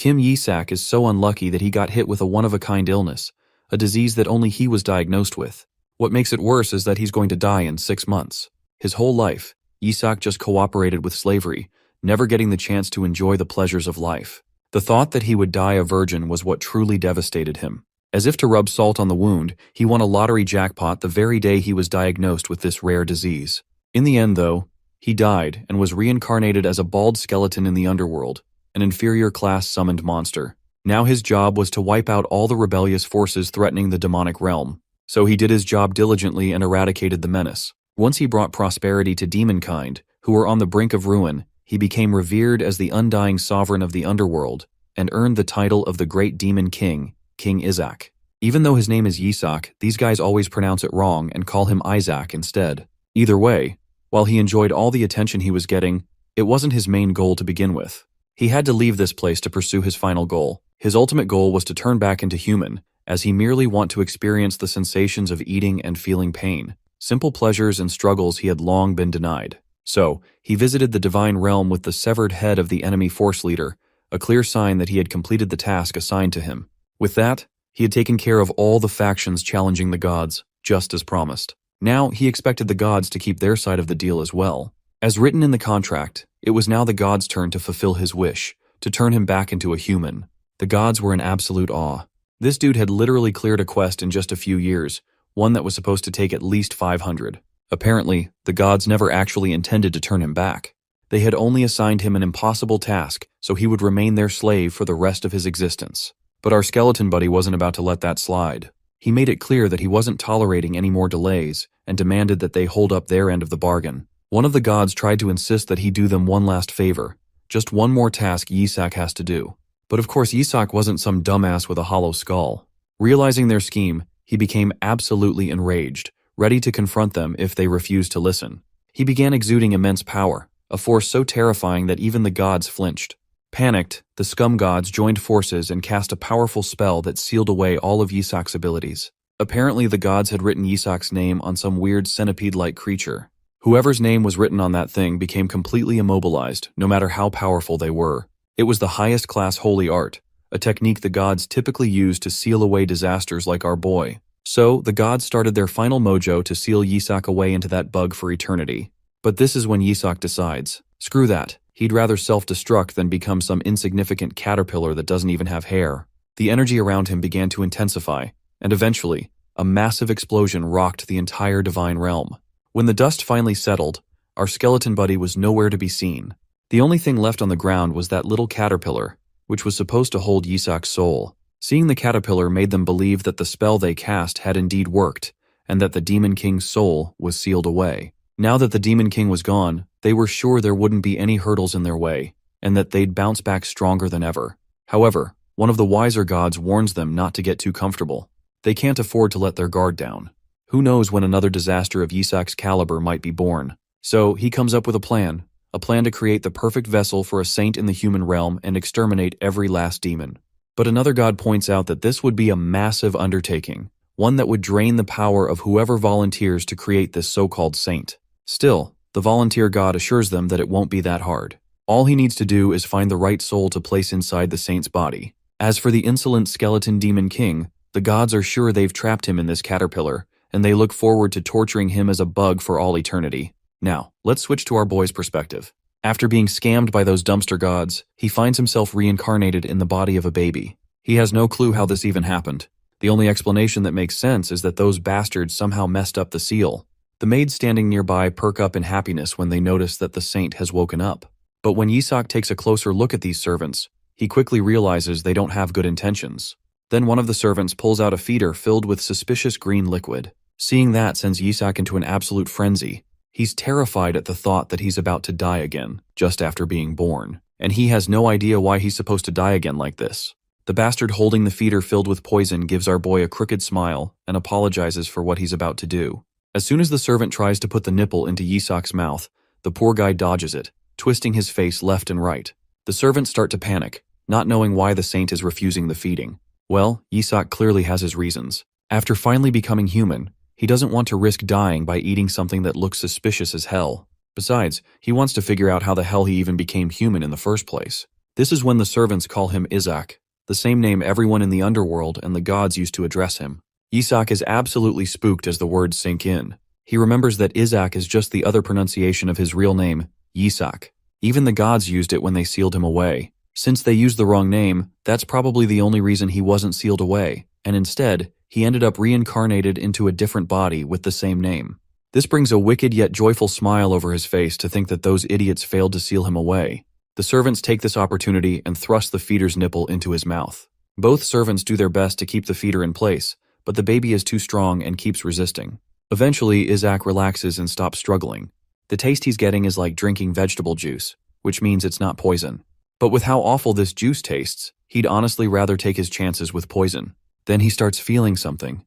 Kim Yisak is so unlucky that he got hit with a one-of-a-kind illness, a disease that only he was diagnosed with. What makes it worse is that he's going to die in 6 months. His whole life, Yisak just cooperated with slavery, never getting the chance to enjoy the pleasures of life. The thought that he would die a virgin was what truly devastated him. As if to rub salt on the wound, he won a lottery jackpot the very day he was diagnosed with this rare disease. In the end, though, he died and was reincarnated as a bald skeleton in the underworld, an inferior class summoned monster. Now his job was to wipe out all the rebellious forces threatening the demonic realm. So he did his job diligently and eradicated the menace. Once he brought prosperity to demonkind, who were on the brink of ruin, he became revered as the undying sovereign of the underworld and earned the title of the Great Demon King, King Izak. Even though his name is Yisak, these guys always pronounce it wrong and call him Isaac instead. Either way, while he enjoyed all the attention he was getting, it wasn't his main goal to begin with. He had to leave this place to pursue his final goal. His ultimate goal was to turn back into human, as he merely wanted to experience the sensations of eating and feeling pain, simple pleasures and struggles he had long been denied. So, he visited the divine realm with the severed head of the enemy force leader, a clear sign that he had completed the task assigned to him. With that, he had taken care of all the factions challenging the gods, just as promised. Now, he expected the gods to keep their side of the deal as well. As written in the contract, it was now the gods' turn to fulfill his wish, to turn him back into a human. The gods were in absolute awe. This dude had literally cleared a quest in just a few years, one that was supposed to take at least 500. Apparently, the gods never actually intended to turn him back. They had only assigned him an impossible task, so he would remain their slave for the rest of his existence. But our skeleton buddy wasn't about to let that slide. He made it clear that he wasn't tolerating any more delays and demanded that they hold up their end of the bargain. One of the gods tried to insist that he do them one last favor, just one more task Yisak has to do. But of course Yisak wasn't some dumbass with a hollow skull. Realizing their scheme, he became absolutely enraged, ready to confront them if they refused to listen. He began exuding immense power, a force so terrifying that even the gods flinched. Panicked, the scum gods joined forces and cast a powerful spell that sealed away all of Yisak's abilities. Apparently the gods had written Yisak's name on some weird centipede-like creature. Whoever's name was written on that thing became completely immobilized, no matter how powerful they were. It was the highest class holy art, a technique the gods typically use to seal away disasters like our boy. So, the gods started their final mojo to seal Yisak away into that bug for eternity. But this is when Yisak decides, screw that, he'd rather self-destruct than become some insignificant caterpillar that doesn't even have hair. The energy around him began to intensify, and eventually, a massive explosion rocked the entire divine realm. When the dust finally settled, our skeleton buddy was nowhere to be seen. The only thing left on the ground was that little caterpillar, which was supposed to hold Yisak's soul. Seeing the caterpillar made them believe that the spell they cast had indeed worked, and that the Demon King's soul was sealed away. Now that the Demon King was gone, they were sure there wouldn't be any hurdles in their way, and that they'd bounce back stronger than ever. However, one of the wiser gods warns them not to get too comfortable. They can't afford to let their guard down. Who knows when another disaster of Yisak's caliber might be born. So he comes up with a plan to create the perfect vessel for a saint in the human realm and exterminate every last demon. But another god points out that this would be a massive undertaking, one that would drain the power of whoever volunteers to create this so-called saint. Still, the volunteer god assures them that it won't be that hard. All he needs to do is find the right soul to place inside the saint's body. As for the insolent skeleton demon king, the gods are sure they've trapped him in this caterpillar, and they look forward to torturing him as a bug for all eternity. Now, let's switch to our boy's perspective. After being scammed by those dumpster gods, he finds himself reincarnated in the body of a baby. He has no clue how this even happened. The only explanation that makes sense is that those bastards somehow messed up the seal. The maids standing nearby perk up in happiness when they notice that the saint has woken up. But when Yisak takes a closer look at these servants, he quickly realizes they don't have good intentions. Then one of the servants pulls out a feeder filled with suspicious green liquid. Seeing that sends Yisak into an absolute frenzy. He's terrified at the thought that he's about to die again, just after being born, and he has no idea why he's supposed to die again like this. The bastard holding the feeder filled with poison gives our boy a crooked smile and apologizes for what he's about to do. As soon as the servant tries to put the nipple into Yisak's mouth, the poor guy dodges it, twisting his face left and right. The servants start to panic, not knowing why the saint is refusing the feeding. Well, Yisak clearly has his reasons. After finally becoming human, he doesn't want to risk dying by eating something that looks suspicious as hell. Besides, he wants to figure out how the hell he even became human in the first place. This is when the servants call him Izak, the same name everyone in the underworld and the gods used to address him. Yisak is absolutely spooked as the words sink in. He remembers that Izak is just the other pronunciation of his real name, Yisak. Even the gods used it when they sealed him away. Since they used the wrong name, that's probably the only reason he wasn't sealed away, and instead, he ended up reincarnated into a different body with the same name. This brings a wicked yet joyful smile over his face to think that those idiots failed to seal him away. The servants take this opportunity and thrust the feeder's nipple into his mouth. Both servants do their best to keep the feeder in place, but the baby is too strong and keeps resisting. Eventually, Izak relaxes and stops struggling. The taste he's getting is like drinking vegetable juice, which means it's not poison. But with how awful this juice tastes, he'd honestly rather take his chances with poison. Then he starts feeling something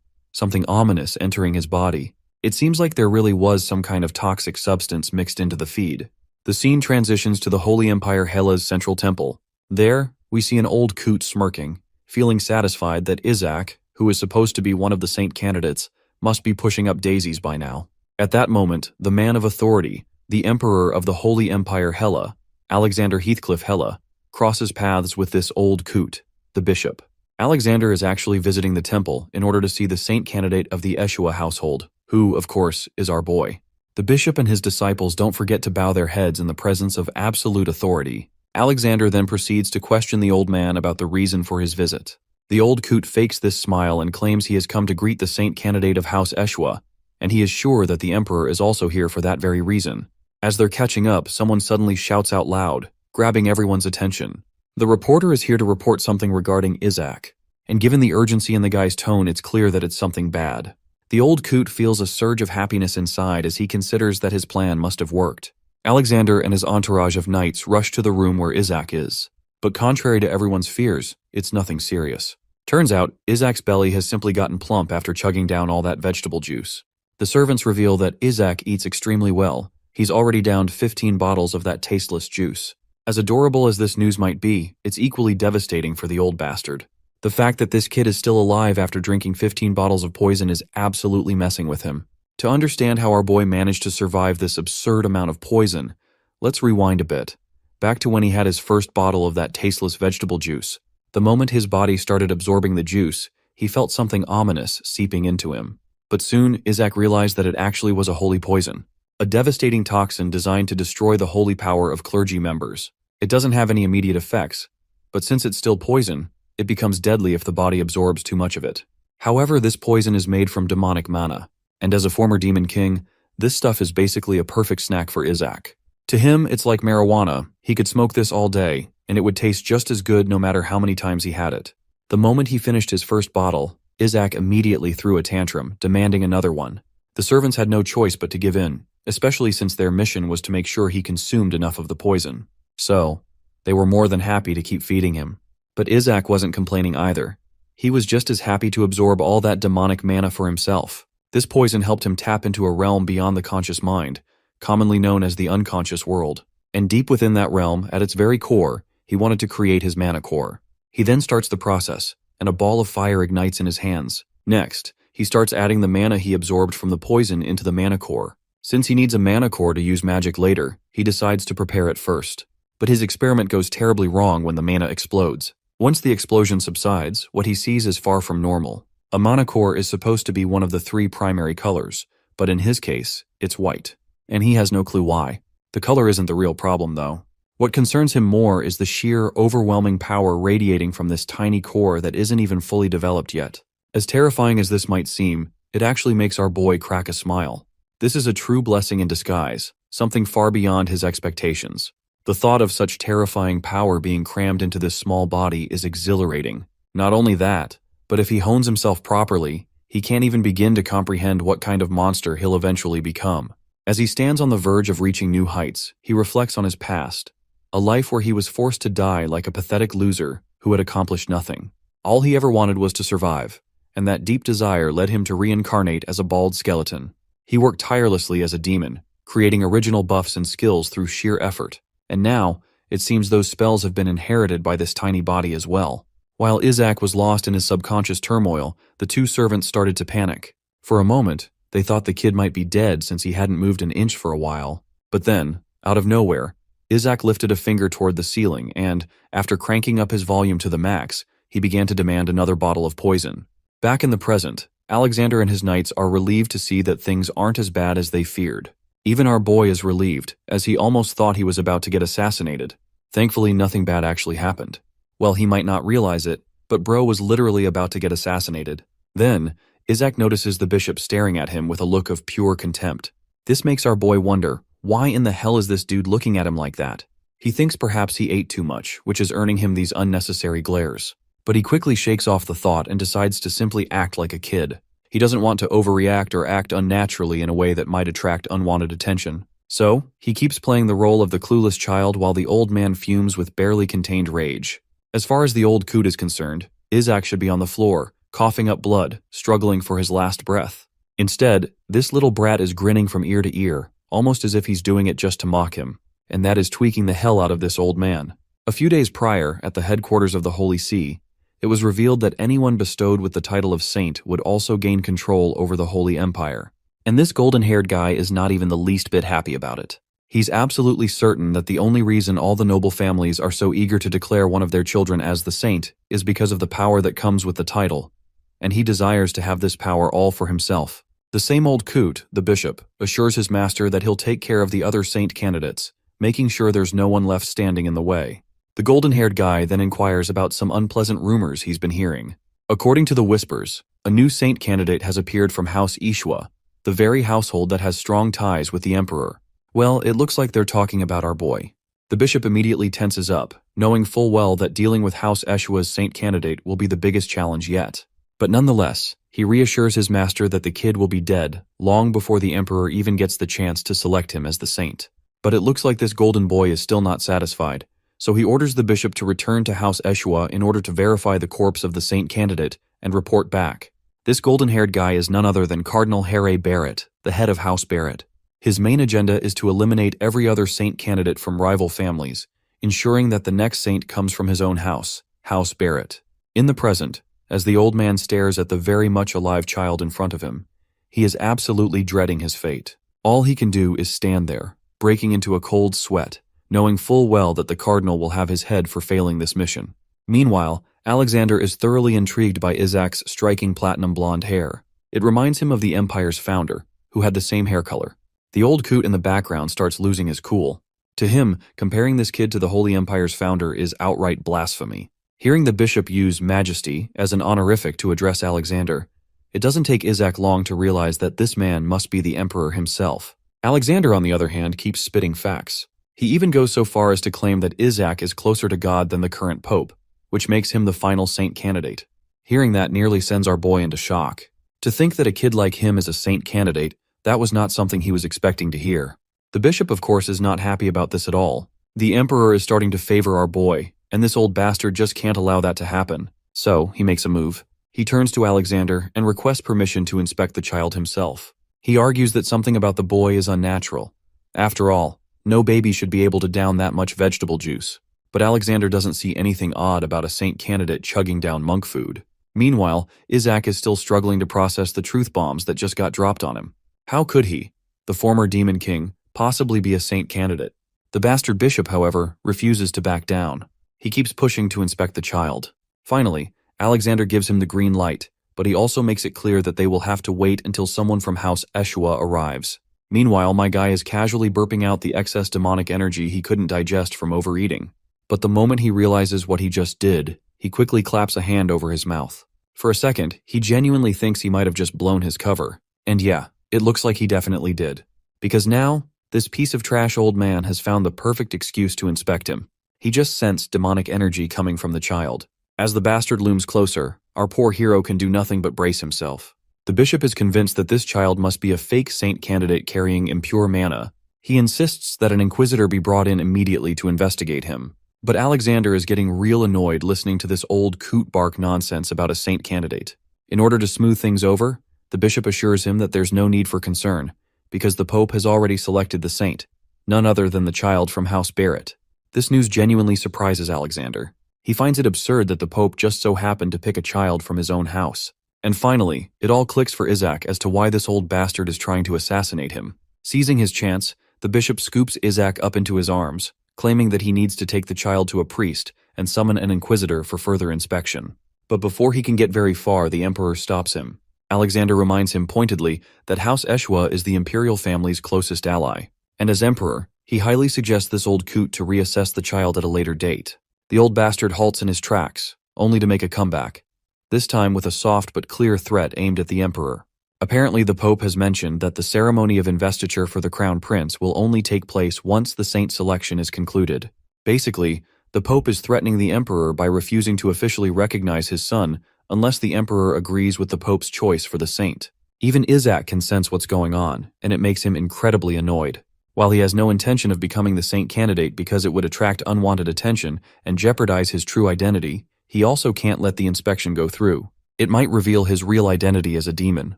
ominous entering his body. It seems like there really was some kind of toxic substance mixed into the feed. The scene transitions to the Holy Empire Hela's central temple. There, we see an old coot smirking, feeling satisfied that Izak, who is supposed to be one of the saint candidates, must be pushing up daisies by now. At that moment, the man of authority, the emperor of the Holy Empire Hela, Alexander Heathcliff Hela, crosses paths with this old coot, the bishop. Alexander is actually visiting the temple in order to see the saint candidate of the Eshua household, who, of course, is our boy. The bishop and his disciples don't forget to bow their heads in the presence of absolute authority. Alexander then proceeds to question the old man about the reason for his visit. The old coot fakes this smile and claims he has come to greet the saint candidate of House Eshua, and he is sure that the emperor is also here for that very reason. As they're catching up, someone suddenly shouts out loud, grabbing everyone's attention. The reporter is here to report something regarding Izak, and given the urgency in the guy's tone, it's clear that it's something bad. The old coot feels a surge of happiness inside as he considers that his plan must have worked. Alexander and his entourage of knights rush to the room where Izak is. But contrary to everyone's fears, it's nothing serious. Turns out, Izak's belly has simply gotten plump after chugging down all that vegetable juice. The servants reveal that Izak eats extremely well. He's already downed 15 bottles of that tasteless juice. As adorable as this news might be, it's equally devastating for the old bastard. The fact that this kid is still alive after drinking 15 bottles of poison is absolutely messing with him. To understand how our boy managed to survive this absurd amount of poison, let's rewind a bit. Back to when he had his first bottle of that tasteless vegetable juice. The moment his body started absorbing the juice, he felt something ominous seeping into him. But soon, Izak realized that it actually was a holy poison. A devastating toxin designed to destroy the holy power of clergy members. It doesn't have any immediate effects, but since it's still poison, it becomes deadly if the body absorbs too much of it. However, this poison is made from demonic mana, and as a former demon king, this stuff is basically a perfect snack for Izak. To him, it's like marijuana. He could smoke this all day, and it would taste just as good no matter how many times he had it. The moment he finished his first bottle, Izak immediately threw a tantrum, demanding another one. The servants had no choice but to give in, especially since their mission was to make sure he consumed enough of the poison. So, they were more than happy to keep feeding him. But Izak wasn't complaining either. He was just as happy to absorb all that demonic mana for himself. This poison helped him tap into a realm beyond the conscious mind, commonly known as the unconscious world. And deep within that realm, at its very core, he wanted to create his mana core. He then starts the process, and a ball of fire ignites in his hands. Next, he starts adding the mana he absorbed from the poison into the mana core. Since he needs a mana core to use magic later, he decides to prepare it first. But his experiment goes terribly wrong when the mana explodes. Once the explosion subsides, what he sees is far from normal. A mana core is supposed to be one of the 3 primary colors, but in his case, it's white. And he has no clue why. The color isn't the real problem, though. What concerns him more is the sheer, overwhelming power radiating from this tiny core that isn't even fully developed yet. As terrifying as this might seem, it actually makes our boy crack a smile. This is a true blessing in disguise, something far beyond his expectations. The thought of such terrifying power being crammed into this small body is exhilarating. Not only that, but if he hones himself properly, he can't even begin to comprehend what kind of monster he'll eventually become. As he stands on the verge of reaching new heights, he reflects on his past, a life where he was forced to die like a pathetic loser who had accomplished nothing. All he ever wanted was to survive, and that deep desire led him to reincarnate as a bald skeleton. He worked tirelessly as a demon, creating original buffs and skills through sheer effort. And now, it seems those spells have been inherited by this tiny body as well. While Izak was lost in his subconscious turmoil, the 2 servants started to panic. For a moment, they thought the kid might be dead since he hadn't moved an inch for a while. But then, out of nowhere, Isaac lifted a finger toward the ceiling and, after cranking up his volume to the max, he began to demand another bottle of poison. Back in the present, Alexander and his knights are relieved to see that things aren't as bad as they feared. Even our boy is relieved, as he almost thought he was about to get assassinated. Thankfully, nothing bad actually happened. Well, he might not realize it, but bro was literally about to get assassinated. Then, Isaac notices the bishop staring at him with a look of pure contempt. This makes our boy wonder, why in the hell is this dude looking at him like that? He thinks perhaps he ate too much, which is earning him these unnecessary glares. But he quickly shakes off the thought and decides to simply act like a kid. He doesn't want to overreact or act unnaturally in a way that might attract unwanted attention. So, he keeps playing the role of the clueless child while the old man fumes with barely contained rage. As far as the old coot is concerned, Isaac should be on the floor, coughing up blood, struggling for his last breath. Instead, this little brat is grinning from ear to ear, almost as if he's doing it just to mock him. And that is tweaking the hell out of this old man. A few days prior, at the headquarters of the Holy See, it was revealed that anyone bestowed with the title of saint would also gain control over the Holy Empire. And this golden-haired guy is not even the least bit happy about it. He's absolutely certain that the only reason all the noble families are so eager to declare one of their children as the saint is because of the power that comes with the title, and he desires to have this power all for himself. The same old coot, the bishop, assures his master that he'll take care of the other saint candidates, making sure there's no one left standing in the way. The golden-haired guy then inquires about some unpleasant rumors he's been hearing. According to the whispers, a new saint candidate has appeared from House Ishwa, the very household that has strong ties with the emperor. Well, it looks like they're talking about our boy. The bishop immediately tenses up, knowing full well that dealing with House Ishwa's saint candidate will be the biggest challenge yet. But nonetheless, he reassures his master that the kid will be dead long before the emperor even gets the chance to select him as the saint. But it looks like this golden boy is still not satisfied, so he orders the bishop to return to House Ishwa in order to verify the corpse of the saint candidate and report back. This golden-haired guy is none other than Cardinal Harry Barrett, the head of House Barrett. His main agenda is to eliminate every other saint candidate from rival families, ensuring that the next saint comes from his own house, House Barrett. In the present, as the old man stares at the very much alive child in front of him, he is absolutely dreading his fate. All he can do is stand there, breaking into a cold sweat, knowing full well that the cardinal will have his head for failing this mission. Meanwhile, Alexander is thoroughly intrigued by Isaac's striking platinum blonde hair. It reminds him of the empire's founder, who had the same hair color. The old coot in the background starts losing his cool. To him, comparing this kid to the Holy Empire's founder is outright blasphemy. Hearing the bishop use majesty as an honorific to address Alexander, it doesn't take Isaac long to realize that this man must be the emperor himself. Alexander, on the other hand, keeps spitting facts. He even goes so far as to claim that Isaac is closer to God than the current pope, which makes him the final saint candidate. Hearing that nearly sends our boy into shock. To think that a kid like him is a saint candidate, that was not something he was expecting to hear. The bishop, of course, is not happy about this at all. The emperor is starting to favor our boy, and this old bastard just can't allow that to happen. So, he makes a move. He turns to Alexander and requests permission to inspect the child himself. He argues that something about the boy is unnatural. After all, no baby should be able to down that much vegetable juice. But Alexander doesn't see anything odd about a saint candidate chugging down monk food. Meanwhile, Isaac is still struggling to process the truth bombs that just got dropped on him. How could he, the former demon king, possibly be a saint candidate? The bastard bishop, however, refuses to back down. He keeps pushing to inspect the child. Finally, Alexander gives him the green light, but he also makes it clear that they will have to wait until someone from House Ishwa arrives. Meanwhile, my guy is casually burping out the excess demonic energy he couldn't digest from overeating. But the moment he realizes what he just did, he quickly claps a hand over his mouth. For a second, he genuinely thinks he might have just blown his cover. And yeah, it looks like he definitely did. Because now, this piece of trash old man has found the perfect excuse to inspect him. He just sensed demonic energy coming from the child. As the bastard looms closer, our poor hero can do nothing but brace himself. The bishop is convinced that this child must be a fake saint candidate carrying impure mana. He insists that an inquisitor be brought in immediately to investigate him. But Alexander is getting real annoyed listening to this old coot bark nonsense about a saint candidate. In order to smooth things over, the bishop assures him that there's no need for concern, because the pope has already selected the saint, none other than the child from House Barrett. This news genuinely surprises Alexander. He finds it absurd that the pope just so happened to pick a child from his own house. And finally, it all clicks for Isaac as to why this old bastard is trying to assassinate him. Seizing his chance, the bishop scoops Isaac up into his arms, claiming that he needs to take the child to a priest and summon an inquisitor for further inspection. But before he can get very far, the emperor stops him. Alexander reminds him pointedly that House Eshwa is the imperial family's closest ally, and as emperor, he highly suggests this old coot to reassess the child at a later date. The old bastard halts in his tracks, only to make a comeback, this time with a soft but clear threat aimed at the emperor. Apparently, the Pope has mentioned that the ceremony of investiture for the crown prince will only take place once the saint selection is concluded. Basically, the Pope is threatening the emperor by refusing to officially recognize his son unless the emperor agrees with the Pope's choice for the saint. Even Isaac can sense what's going on, and it makes him incredibly annoyed. While he has no intention of becoming the saint candidate because it would attract unwanted attention and jeopardize his true identity, he also can't let the inspection go through. It might reveal his real identity as a demon.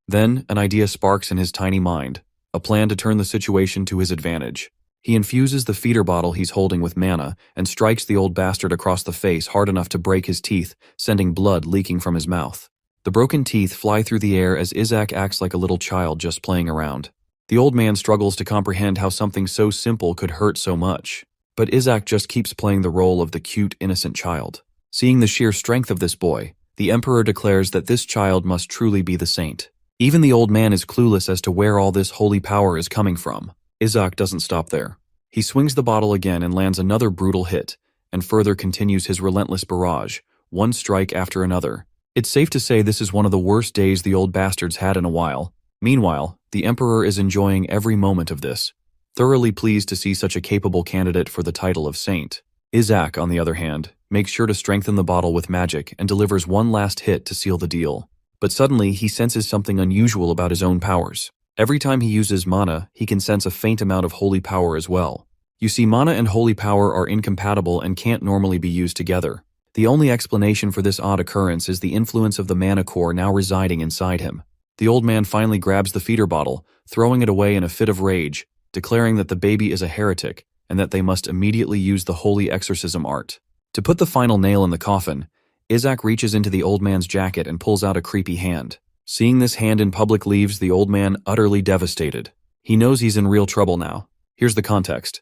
Then, an idea sparks in his tiny mind, a plan to turn the situation to his advantage. He infuses the feeder bottle he's holding with mana and strikes the old bastard across the face hard enough to break his teeth, sending blood leaking from his mouth. The broken teeth fly through the air as Isaac acts like a little child just playing around. The old man struggles to comprehend how something so simple could hurt so much. But Isaac just keeps playing the role of the cute, innocent child. Seeing the sheer strength of this boy, the emperor declares that this child must truly be the saint. Even the old man is clueless as to where all this holy power is coming from. Isaac doesn't stop there. He swings the bottle again and lands another brutal hit, and further continues his relentless barrage, one strike after another. It's safe to say this is one of the worst days the old bastard's had in a while. Meanwhile, the emperor is enjoying every moment of this, thoroughly pleased to see such a capable candidate for the title of saint. Isaac, on the other hand, makes sure to strengthen the bottle with magic and delivers one last hit to seal the deal. But suddenly, he senses something unusual about his own powers. Every time he uses mana, he can sense a faint amount of holy power as well. You see, mana and holy power are incompatible and can't normally be used together. The only explanation for this odd occurrence is the influence of the mana core now residing inside him. The old man finally grabs the feeder bottle, throwing it away in a fit of rage, declaring that the baby is a heretic and that they must immediately use the holy exorcism art. To put the final nail in the coffin, Isaac reaches into the old man's jacket and pulls out a creepy hand. Seeing this hand in public leaves the old man utterly devastated. He knows he's in real trouble now. Here's the context.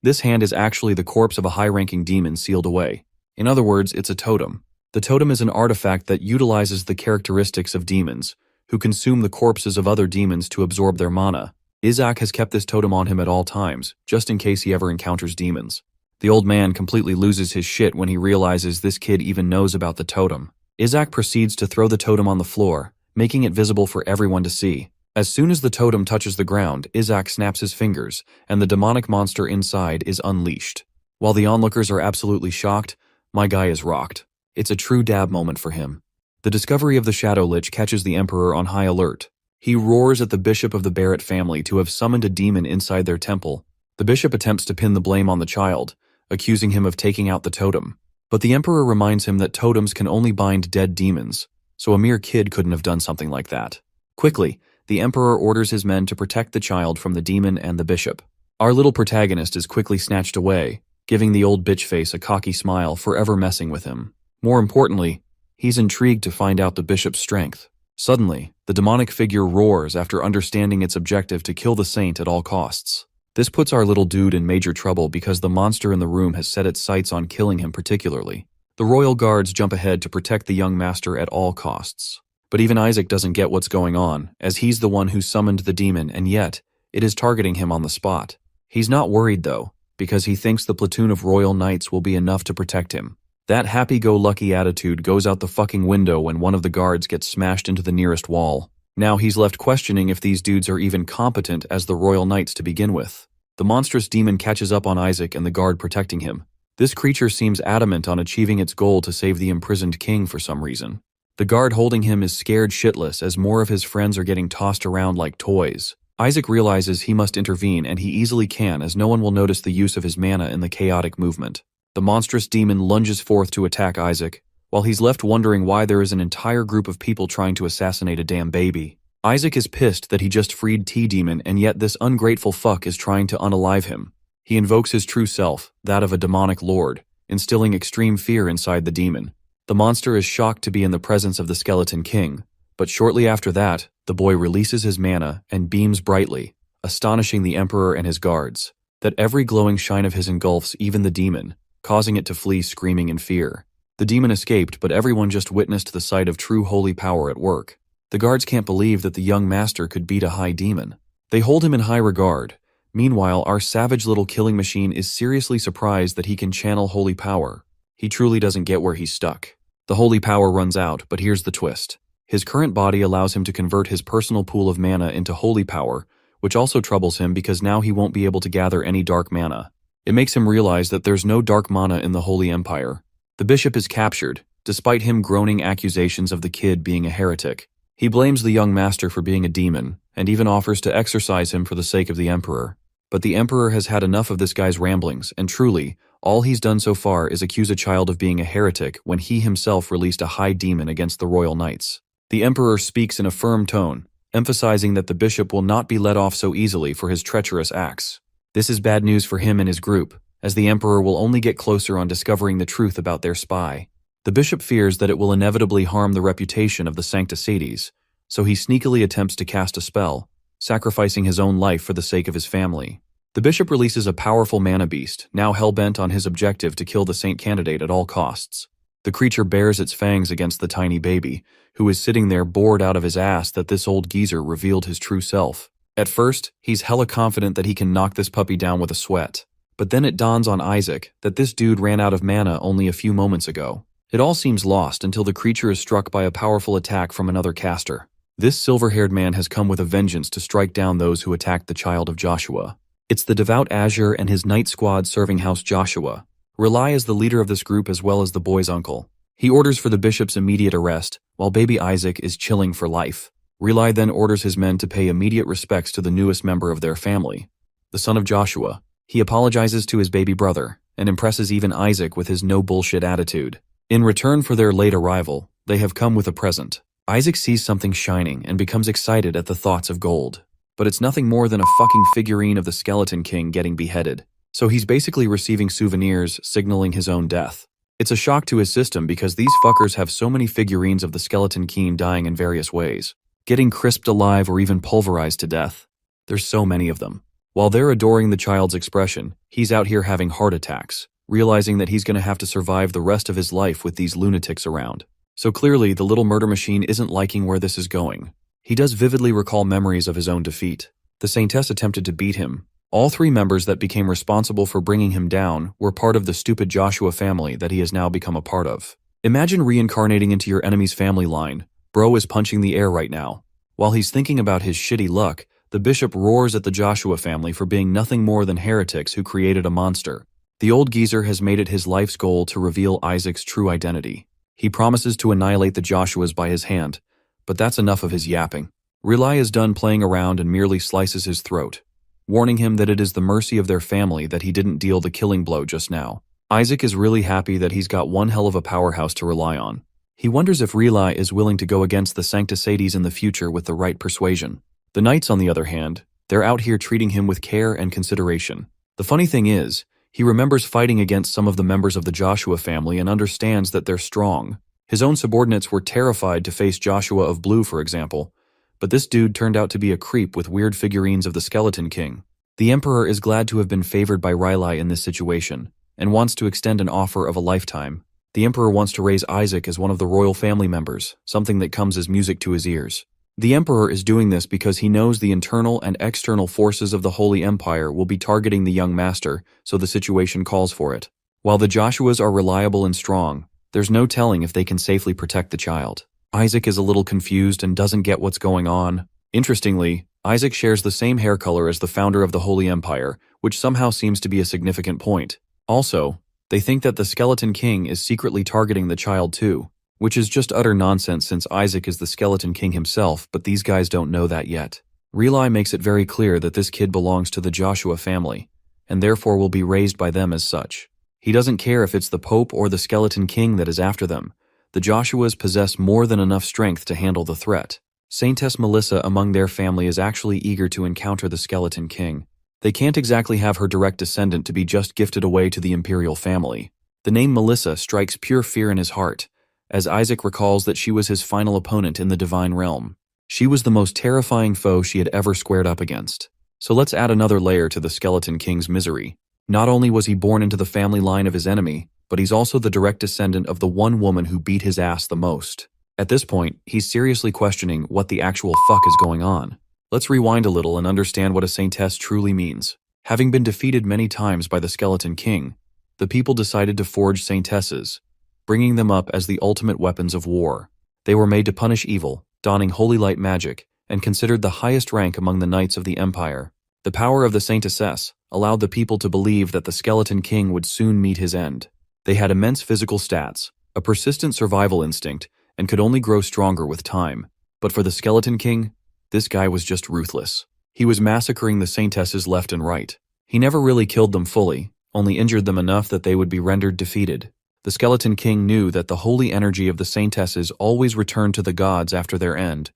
This hand is actually the corpse of a high-ranking demon sealed away. In other words, it's a totem. The totem is an artifact that utilizes the characteristics of demons, who consume the corpses of other demons to absorb their mana. Isaac has kept this totem on him at all times, just in case he ever encounters demons. The old man completely loses his shit when he realizes this kid even knows about the totem. Isaac proceeds to throw the totem on the floor, making it visible for everyone to see. As soon as the totem touches the ground, Isaac snaps his fingers, and the demonic monster inside is unleashed. While the onlookers are absolutely shocked, my guy is rocked. It's a true dab moment for him. The discovery of the Shadow Lich catches the Emperor on high alert. He roars at the bishop of the Barrett family to have summoned a demon inside their temple. The bishop attempts to pin the blame on the child, accusing him of taking out the totem. But the Emperor reminds him that totems can only bind dead demons, so a mere kid couldn't have done something like that. Quickly, the Emperor orders his men to protect the child from the demon and the bishop. Our little protagonist is quickly snatched away, giving the old bitch face a cocky smile, forever messing with him. More importantly, he's intrigued to find out the bishop's strength. Suddenly, the demonic figure roars after understanding its objective to kill the saint at all costs. This puts our little dude in major trouble because the monster in the room has set its sights on killing him particularly. The royal guards jump ahead to protect the young master at all costs. But even Isaac doesn't get what's going on, as he's the one who summoned the demon, and yet, it is targeting him on the spot. He's not worried though, because he thinks the platoon of royal knights will be enough to protect him. That happy-go-lucky attitude goes out the fucking window when one of the guards gets smashed into the nearest wall. Now he's left questioning if these dudes are even competent as the royal knights to begin with. The monstrous demon catches up on Isaac and the guard protecting him. This creature seems adamant on achieving its goal to save the imprisoned king for some reason. The guard holding him is scared shitless as more of his friends are getting tossed around like toys. Isaac realizes he must intervene, and he easily can, as no one will notice the use of his mana in the chaotic movement. The monstrous demon lunges forth to attack Isaac, while he's left wondering why there is an entire group of people trying to assassinate a damn baby. Isaac is pissed that he just freed T-Demon, and yet this ungrateful fuck is trying to unalive him. He invokes his true self, that of a demonic lord, instilling extreme fear inside the demon. The monster is shocked to be in the presence of the Skeleton King, but shortly after that, the boy releases his mana and beams brightly, astonishing the Emperor and his guards. that every glowing shine of his engulfs even the demon, causing it to flee screaming in fear. The demon escaped, but everyone just witnessed the sight of true holy power at work. The guards can't believe that the young master could beat a high demon. They hold him in high regard. Meanwhile, our savage little killing machine is seriously surprised that he can channel holy power. He truly doesn't get where he's stuck. The holy power runs out, but here's the twist. His current body allows him to convert his personal pool of mana into holy power, which also troubles him because now he won't be able to gather any dark mana. It makes him realize that there's no dark mana in the Holy Empire. The bishop is captured, despite him groaning accusations of the kid being a heretic. He blames the young master for being a demon, and even offers to exorcise him for the sake of the emperor. But the emperor has had enough of this guy's ramblings, and truly, all he's done so far is accuse a child of being a heretic when he himself released a high demon against the royal knights. The emperor speaks in a firm tone, emphasizing that the bishop will not be let off so easily for his treacherous acts. This is bad news for him and his group, as the emperor will only get closer on discovering the truth about their spy. The bishop fears that it will inevitably harm the reputation of the Sancta Sedes, so he sneakily attempts to cast a spell, sacrificing his own life for the sake of his family. The bishop releases a powerful mana beast, now hell-bent on his objective to kill the saint candidate at all costs. The creature bares its fangs against the tiny baby, who is sitting there bored out of his ass that this old geezer revealed his true self. At first, he's hella confident that he can knock this puppy down with a sweat. But then it dawns on Isaac that this dude ran out of mana only a few moments ago. It all seems lost until the creature is struck by a powerful attack from another caster. This silver-haired man has come with a vengeance to strike down those who attacked the child of Joshua. It's the devout Azure and his knight squad serving House Joshua. Rely is the leader of this group as well as the boy's uncle. He orders for the bishop's immediate arrest, while baby Isaac is chilling for life. Rely then orders his men to pay immediate respects to the newest member of their family, the son of Joshua. He apologizes to his baby brother, and impresses even Isaac with his no-bullshit attitude. In return for their late arrival, they have come with a present. Isaac sees something shining and becomes excited at the thoughts of gold. But it's nothing more than a fucking figurine of the Skeleton King getting beheaded. So he's basically receiving souvenirs, signaling his own death. It's a shock to his system because these fuckers have so many figurines of the Skeleton King dying in various ways, getting crisped alive or even pulverized to death. There's so many of them. While they're adoring the child's expression, he's out here having heart attacks, realizing that he's gonna have to survive the rest of his life with these lunatics around. So clearly, the little murder machine isn't liking where this is going. He does vividly recall memories of his own defeat. The Saintess attempted to beat him. All three members that became responsible for bringing him down were part of the stupid Joshua family that he has now become a part of. Imagine reincarnating into your enemy's family line. Bro is punching the air right now. While he's thinking about his shitty luck, the bishop roars at the Joshua family for being nothing more than heretics who created a monster. The old geezer has made it his life's goal to reveal Isaac's true identity. He promises to annihilate the Joshuas by his hand, but that's enough of his yapping. Rely is done playing around and merely slices his throat, warning him that it is the mercy of their family that he didn't deal the killing blow just now. Isaac is really happy that he's got one hell of a powerhouse to rely on. He wonders if Rely is willing to go against the Sancta Sedes in the future with the right persuasion. The knights, on the other hand, they're out here treating him with care and consideration. The funny thing is, he remembers fighting against some of the members of the Joshua family and understands that they're strong. His own subordinates were terrified to face Joshua of Blue, for example, but this dude turned out to be a creep with weird figurines of the Skeleton King. The Emperor is glad to have been favored by Rely in this situation, and wants to extend an offer of a lifetime. The Emperor wants to raise Isaac as one of the royal family members, something that comes as music to his ears. The Emperor is doing this because he knows the internal and external forces of the Holy Empire will be targeting the young master, so the situation calls for it. While the Joshuas are reliable and strong, there's no telling if they can safely protect the child. Isaac is a little confused and doesn't get what's going on. Interestingly, Isaac shares the same hair color as the founder of the Holy Empire, which somehow seems to be a significant point. Also, they think that the Skeleton King is secretly targeting the child too, which is just utter nonsense since Isaac is the Skeleton King himself, but these guys don't know that yet. Rely makes it very clear that this kid belongs to the Joshua family, and therefore will be raised by them as such. He doesn't care if it's the Pope or the Skeleton King that is after them. The Joshuas possess more than enough strength to handle the threat. Saintess Melissa among their family is actually eager to encounter the Skeleton King. They can't exactly have her direct descendant to be just gifted away to the imperial family. The name Melissa strikes pure fear in his heart, as Isaac recalls that she was his final opponent in the divine realm. She was the most terrifying foe she had ever squared up against. So let's add another layer to the Skeleton King's misery. Not only was he born into the family line of his enemy, but he's also the direct descendant of the one woman who beat his ass the most. At this point, he's seriously questioning what the actual fuck is going on. Let's rewind a little and understand what a saintess truly means. Having been defeated many times by the Skeleton King, the people decided to forge saintesses, bringing them up as the ultimate weapons of war. They were made to punish evil, donning holy light magic, and considered the highest rank among the knights of the empire. The power of the saintesses allowed the people to believe that the Skeleton King would soon meet his end. They had immense physical stats, a persistent survival instinct, and could only grow stronger with time. But for the Skeleton King, this guy was just ruthless. He was massacring the saintesses left and right. He never really killed them fully, only injured them enough that they would be rendered defeated. The Skeleton King knew that the holy energy of the saintesses always returned to the gods after their end,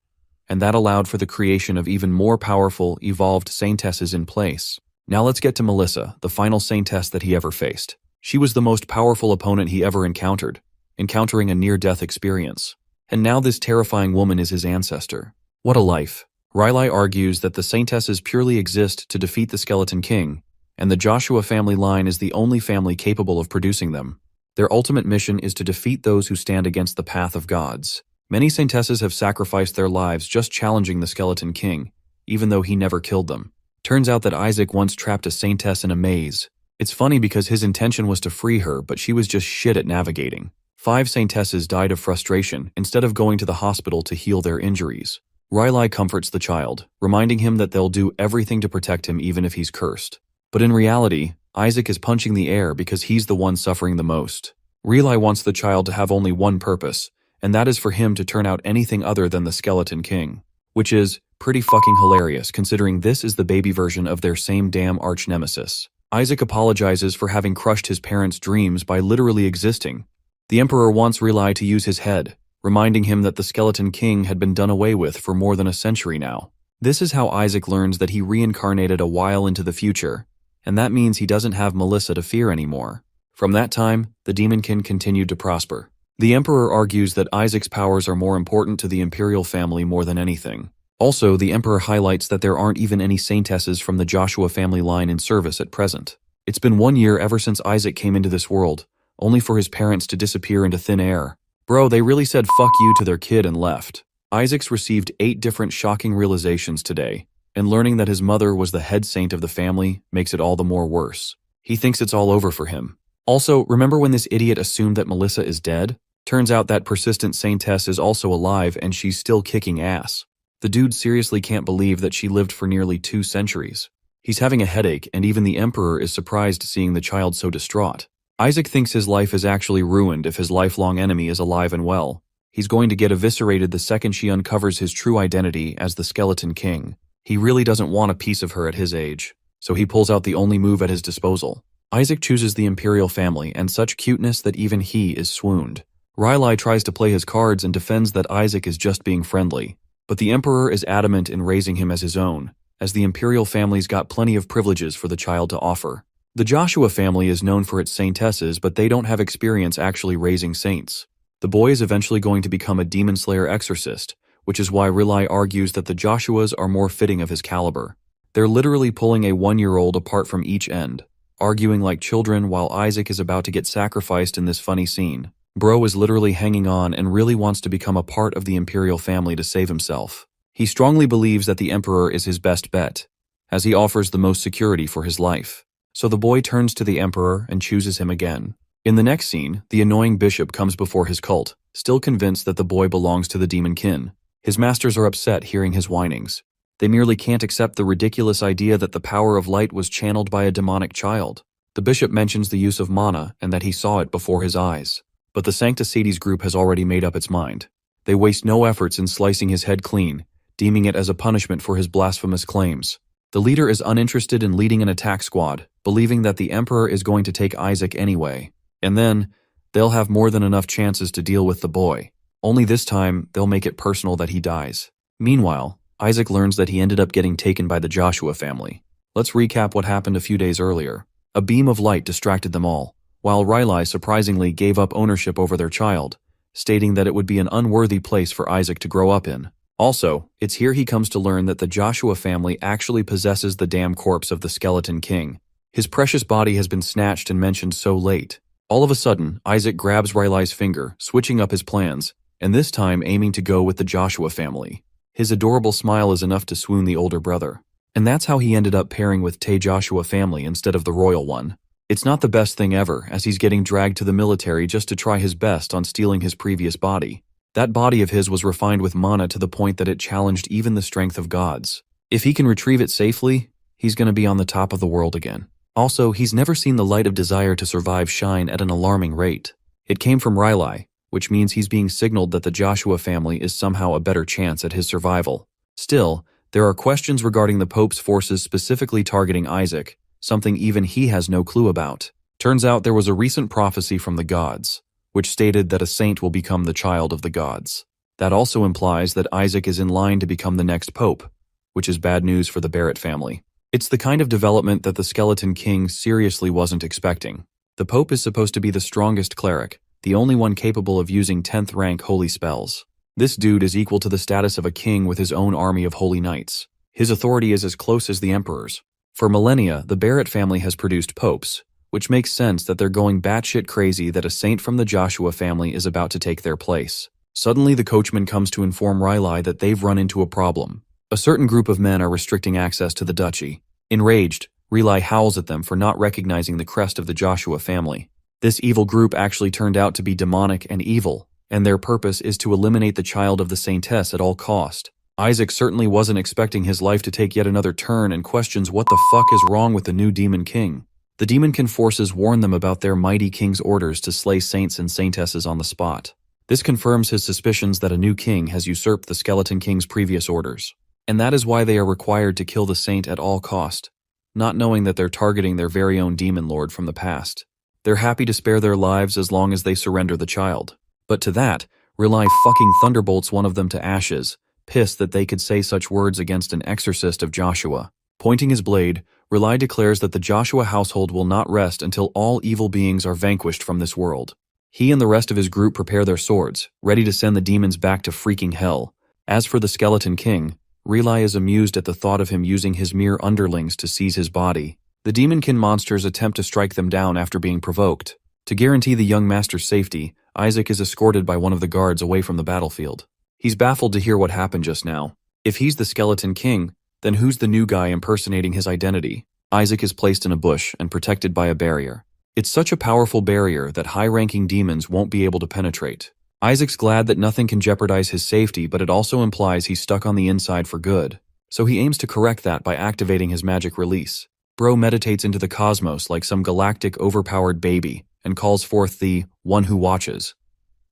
and that allowed for the creation of even more powerful, evolved saintesses in place. Now let's get to Melissa, the final saintess that he ever faced. She was the most powerful opponent he ever encountered, encountering a near-death experience. And now this terrifying woman is his ancestor. What a life. Riley argues that the saintesses purely exist to defeat the Skeleton King, and the Joshua family line is the only family capable of producing them. Their ultimate mission is to defeat those who stand against the path of gods. Many saintesses have sacrificed their lives just challenging the Skeleton King, even though he never killed them. Turns out that Isaac once trapped a saintess in a maze. It's funny because his intention was to free her, but she was just shit at navigating. 5 saintesses died of frustration instead of going to the hospital to heal their injuries. Riley comforts the child, reminding him that they'll do everything to protect him even if he's cursed. But in reality, Isaac is punching the air because he's the one suffering the most. Riley wants the child to have only one purpose, and that is for him to turn out anything other than the Skeleton King. Which is pretty fucking hilarious considering this is the baby version of their same damn arch-nemesis. Isaac apologizes for having crushed his parents' dreams by literally existing. The Emperor wants Riley to use his head, reminding him that the Skeleton King had been done away with for more than a century now. This is how Isaac learns that he reincarnated a while into the future, and that means he doesn't have Melissa to fear anymore. From that time, the Demonkin continued to prosper. The Emperor argues that Isaac's powers are more important to the Imperial family more than anything. Also, the Emperor highlights that there aren't even any saintesses from the Joshua family line in service at present. It's been 1 year ever since Isaac came into this world, only for his parents to disappear into thin air. Bro, they really said fuck you to their kid and left. Isaac's received 8 different shocking realizations today, and learning that his mother was the head saint of the family makes it all the more worse. He thinks it's all over for him. Also, remember when this idiot assumed that Melissa is dead? Turns out that persistent saintess is also alive and she's still kicking ass. The dude seriously can't believe that she lived for nearly 2 centuries. He's having a headache, and even the Emperor is surprised seeing the child so distraught. Isaac thinks his life is actually ruined if his lifelong enemy is alive and well. He's going to get eviscerated the second she uncovers his true identity as the Skeleton King. He really doesn't want a piece of her at his age, so he pulls out the only move at his disposal. Isaac chooses the Imperial family and such cuteness that even he is swooned. Riley tries to play his cards and defends that Isaac is just being friendly, but the Emperor is adamant in raising him as his own, as the Imperial family's got plenty of privileges for the child to offer. The Joshua family is known for its saintesses, but they don't have experience actually raising saints. The boy is eventually going to become a demon slayer exorcist, which is why Riley argues that the Joshuas are more fitting of his caliber. They're literally pulling a 1-year-old apart from each end, arguing like children while Isaac is about to get sacrificed in this funny scene. Bro is literally hanging on and really wants to become a part of the Imperial family to save himself. He strongly believes that the Emperor is his best bet, as he offers the most security for his life. So the boy turns to the Emperor and chooses him again. In the next scene, the annoying bishop comes before his cult, still convinced that the boy belongs to the Demonkin. His masters are upset hearing his whinings. They merely can't accept the ridiculous idea that the power of light was channeled by a demonic child. The bishop mentions the use of mana and that he saw it before his eyes. But the Sancta Sedes group has already made up its mind. They waste no efforts in slicing his head clean, deeming it as a punishment for his blasphemous claims. The leader is uninterested in leading an attack squad, believing that the Emperor is going to take Isaac anyway. And then, they'll have more than enough chances to deal with the boy. Only this time, they'll make it personal that he dies. Meanwhile, Isaac learns that he ended up getting taken by the Joshua family. Let's recap what happened a few days earlier. A beam of light distracted them all, while Riley surprisingly gave up ownership over their child, stating that it would be an unworthy place for Isaac to grow up in. Also, it's here he comes to learn that the Joshua family actually possesses the damn corpse of the Skeleton King. His precious body has been snatched and mentioned so late. All of a sudden, Isaac grabs Riley's finger, switching up his plans, and this time aiming to go with the Joshua family. His adorable smile is enough to swoon the older brother. And that's how he ended up pairing with Tay Joshua family instead of the royal one. It's not the best thing ever, as he's getting dragged to the military just to try his best on stealing his previous body. That body of his was refined with mana to the point that it challenged even the strength of gods. If he can retrieve it safely, he's gonna be on the top of the world again. Also, he's never seen the light of desire to survive shine at an alarming rate. It came from Riley, which means he's being signaled that the Joshua family is somehow a better chance at his survival. Still, there are questions regarding the Pope's forces specifically targeting Isaac, something even he has no clue about. Turns out there was a recent prophecy from the gods, which stated that a saint will become the child of the gods. That also implies that Isaac is in line to become the next pope, which is bad news for the Barrett family. It's the kind of development that the Skeleton King seriously wasn't expecting. The pope is supposed to be the strongest cleric, the only one capable of using 10th rank holy spells. This dude is equal to the status of a king with his own army of holy knights. His authority is as close as the emperor's. For millennia, the Barrett family has produced popes, which makes sense that they're going batshit crazy that a saint from the Joshua family is about to take their place. Suddenly, the coachman comes to inform Riley that they've run into a problem. A certain group of men are restricting access to the duchy. Enraged, Riley howls at them for not recognizing the crest of the Joshua family. This evil group actually turned out to be demonic and evil, and their purpose is to eliminate the child of the saintess at all cost. Isaac certainly wasn't expecting his life to take yet another turn and questions what the fuck is wrong with the new Demon King. The Demonkin forces warn them about their mighty king's orders to slay saints and saintesses on the spot. This confirms his suspicions that a new king has usurped the Skeleton King's previous orders. And that is why they are required to kill the saint at all cost, not knowing that they're targeting their very own demon lord from the past. They're happy to spare their lives as long as they surrender the child. But to that, Riley fucking thunderbolts one of them to ashes, pissed that they could say such words against an exorcist of Joshua. Pointing his blade, Riley declares that the Joshua household will not rest until all evil beings are vanquished from this world. He and the rest of his group prepare their swords, ready to send the demons back to freaking hell. As for the Skeleton King, Riley is amused at the thought of him using his mere underlings to seize his body. The Demonkin monsters attempt to strike them down after being provoked. To guarantee the young master's safety, Isaac is escorted by one of the guards away from the battlefield. He's baffled to hear what happened just now. If he's the Skeleton King, then who's the new guy impersonating his identity? Isaac is placed in a bush and protected by a barrier. It's such a powerful barrier that high-ranking demons won't be able to penetrate. Isaac's glad that nothing can jeopardize his safety, but it also implies he's stuck on the inside for good. So he aims to correct that by activating his magic release. Bro meditates into the cosmos like some galactic overpowered baby and calls forth the one who watches.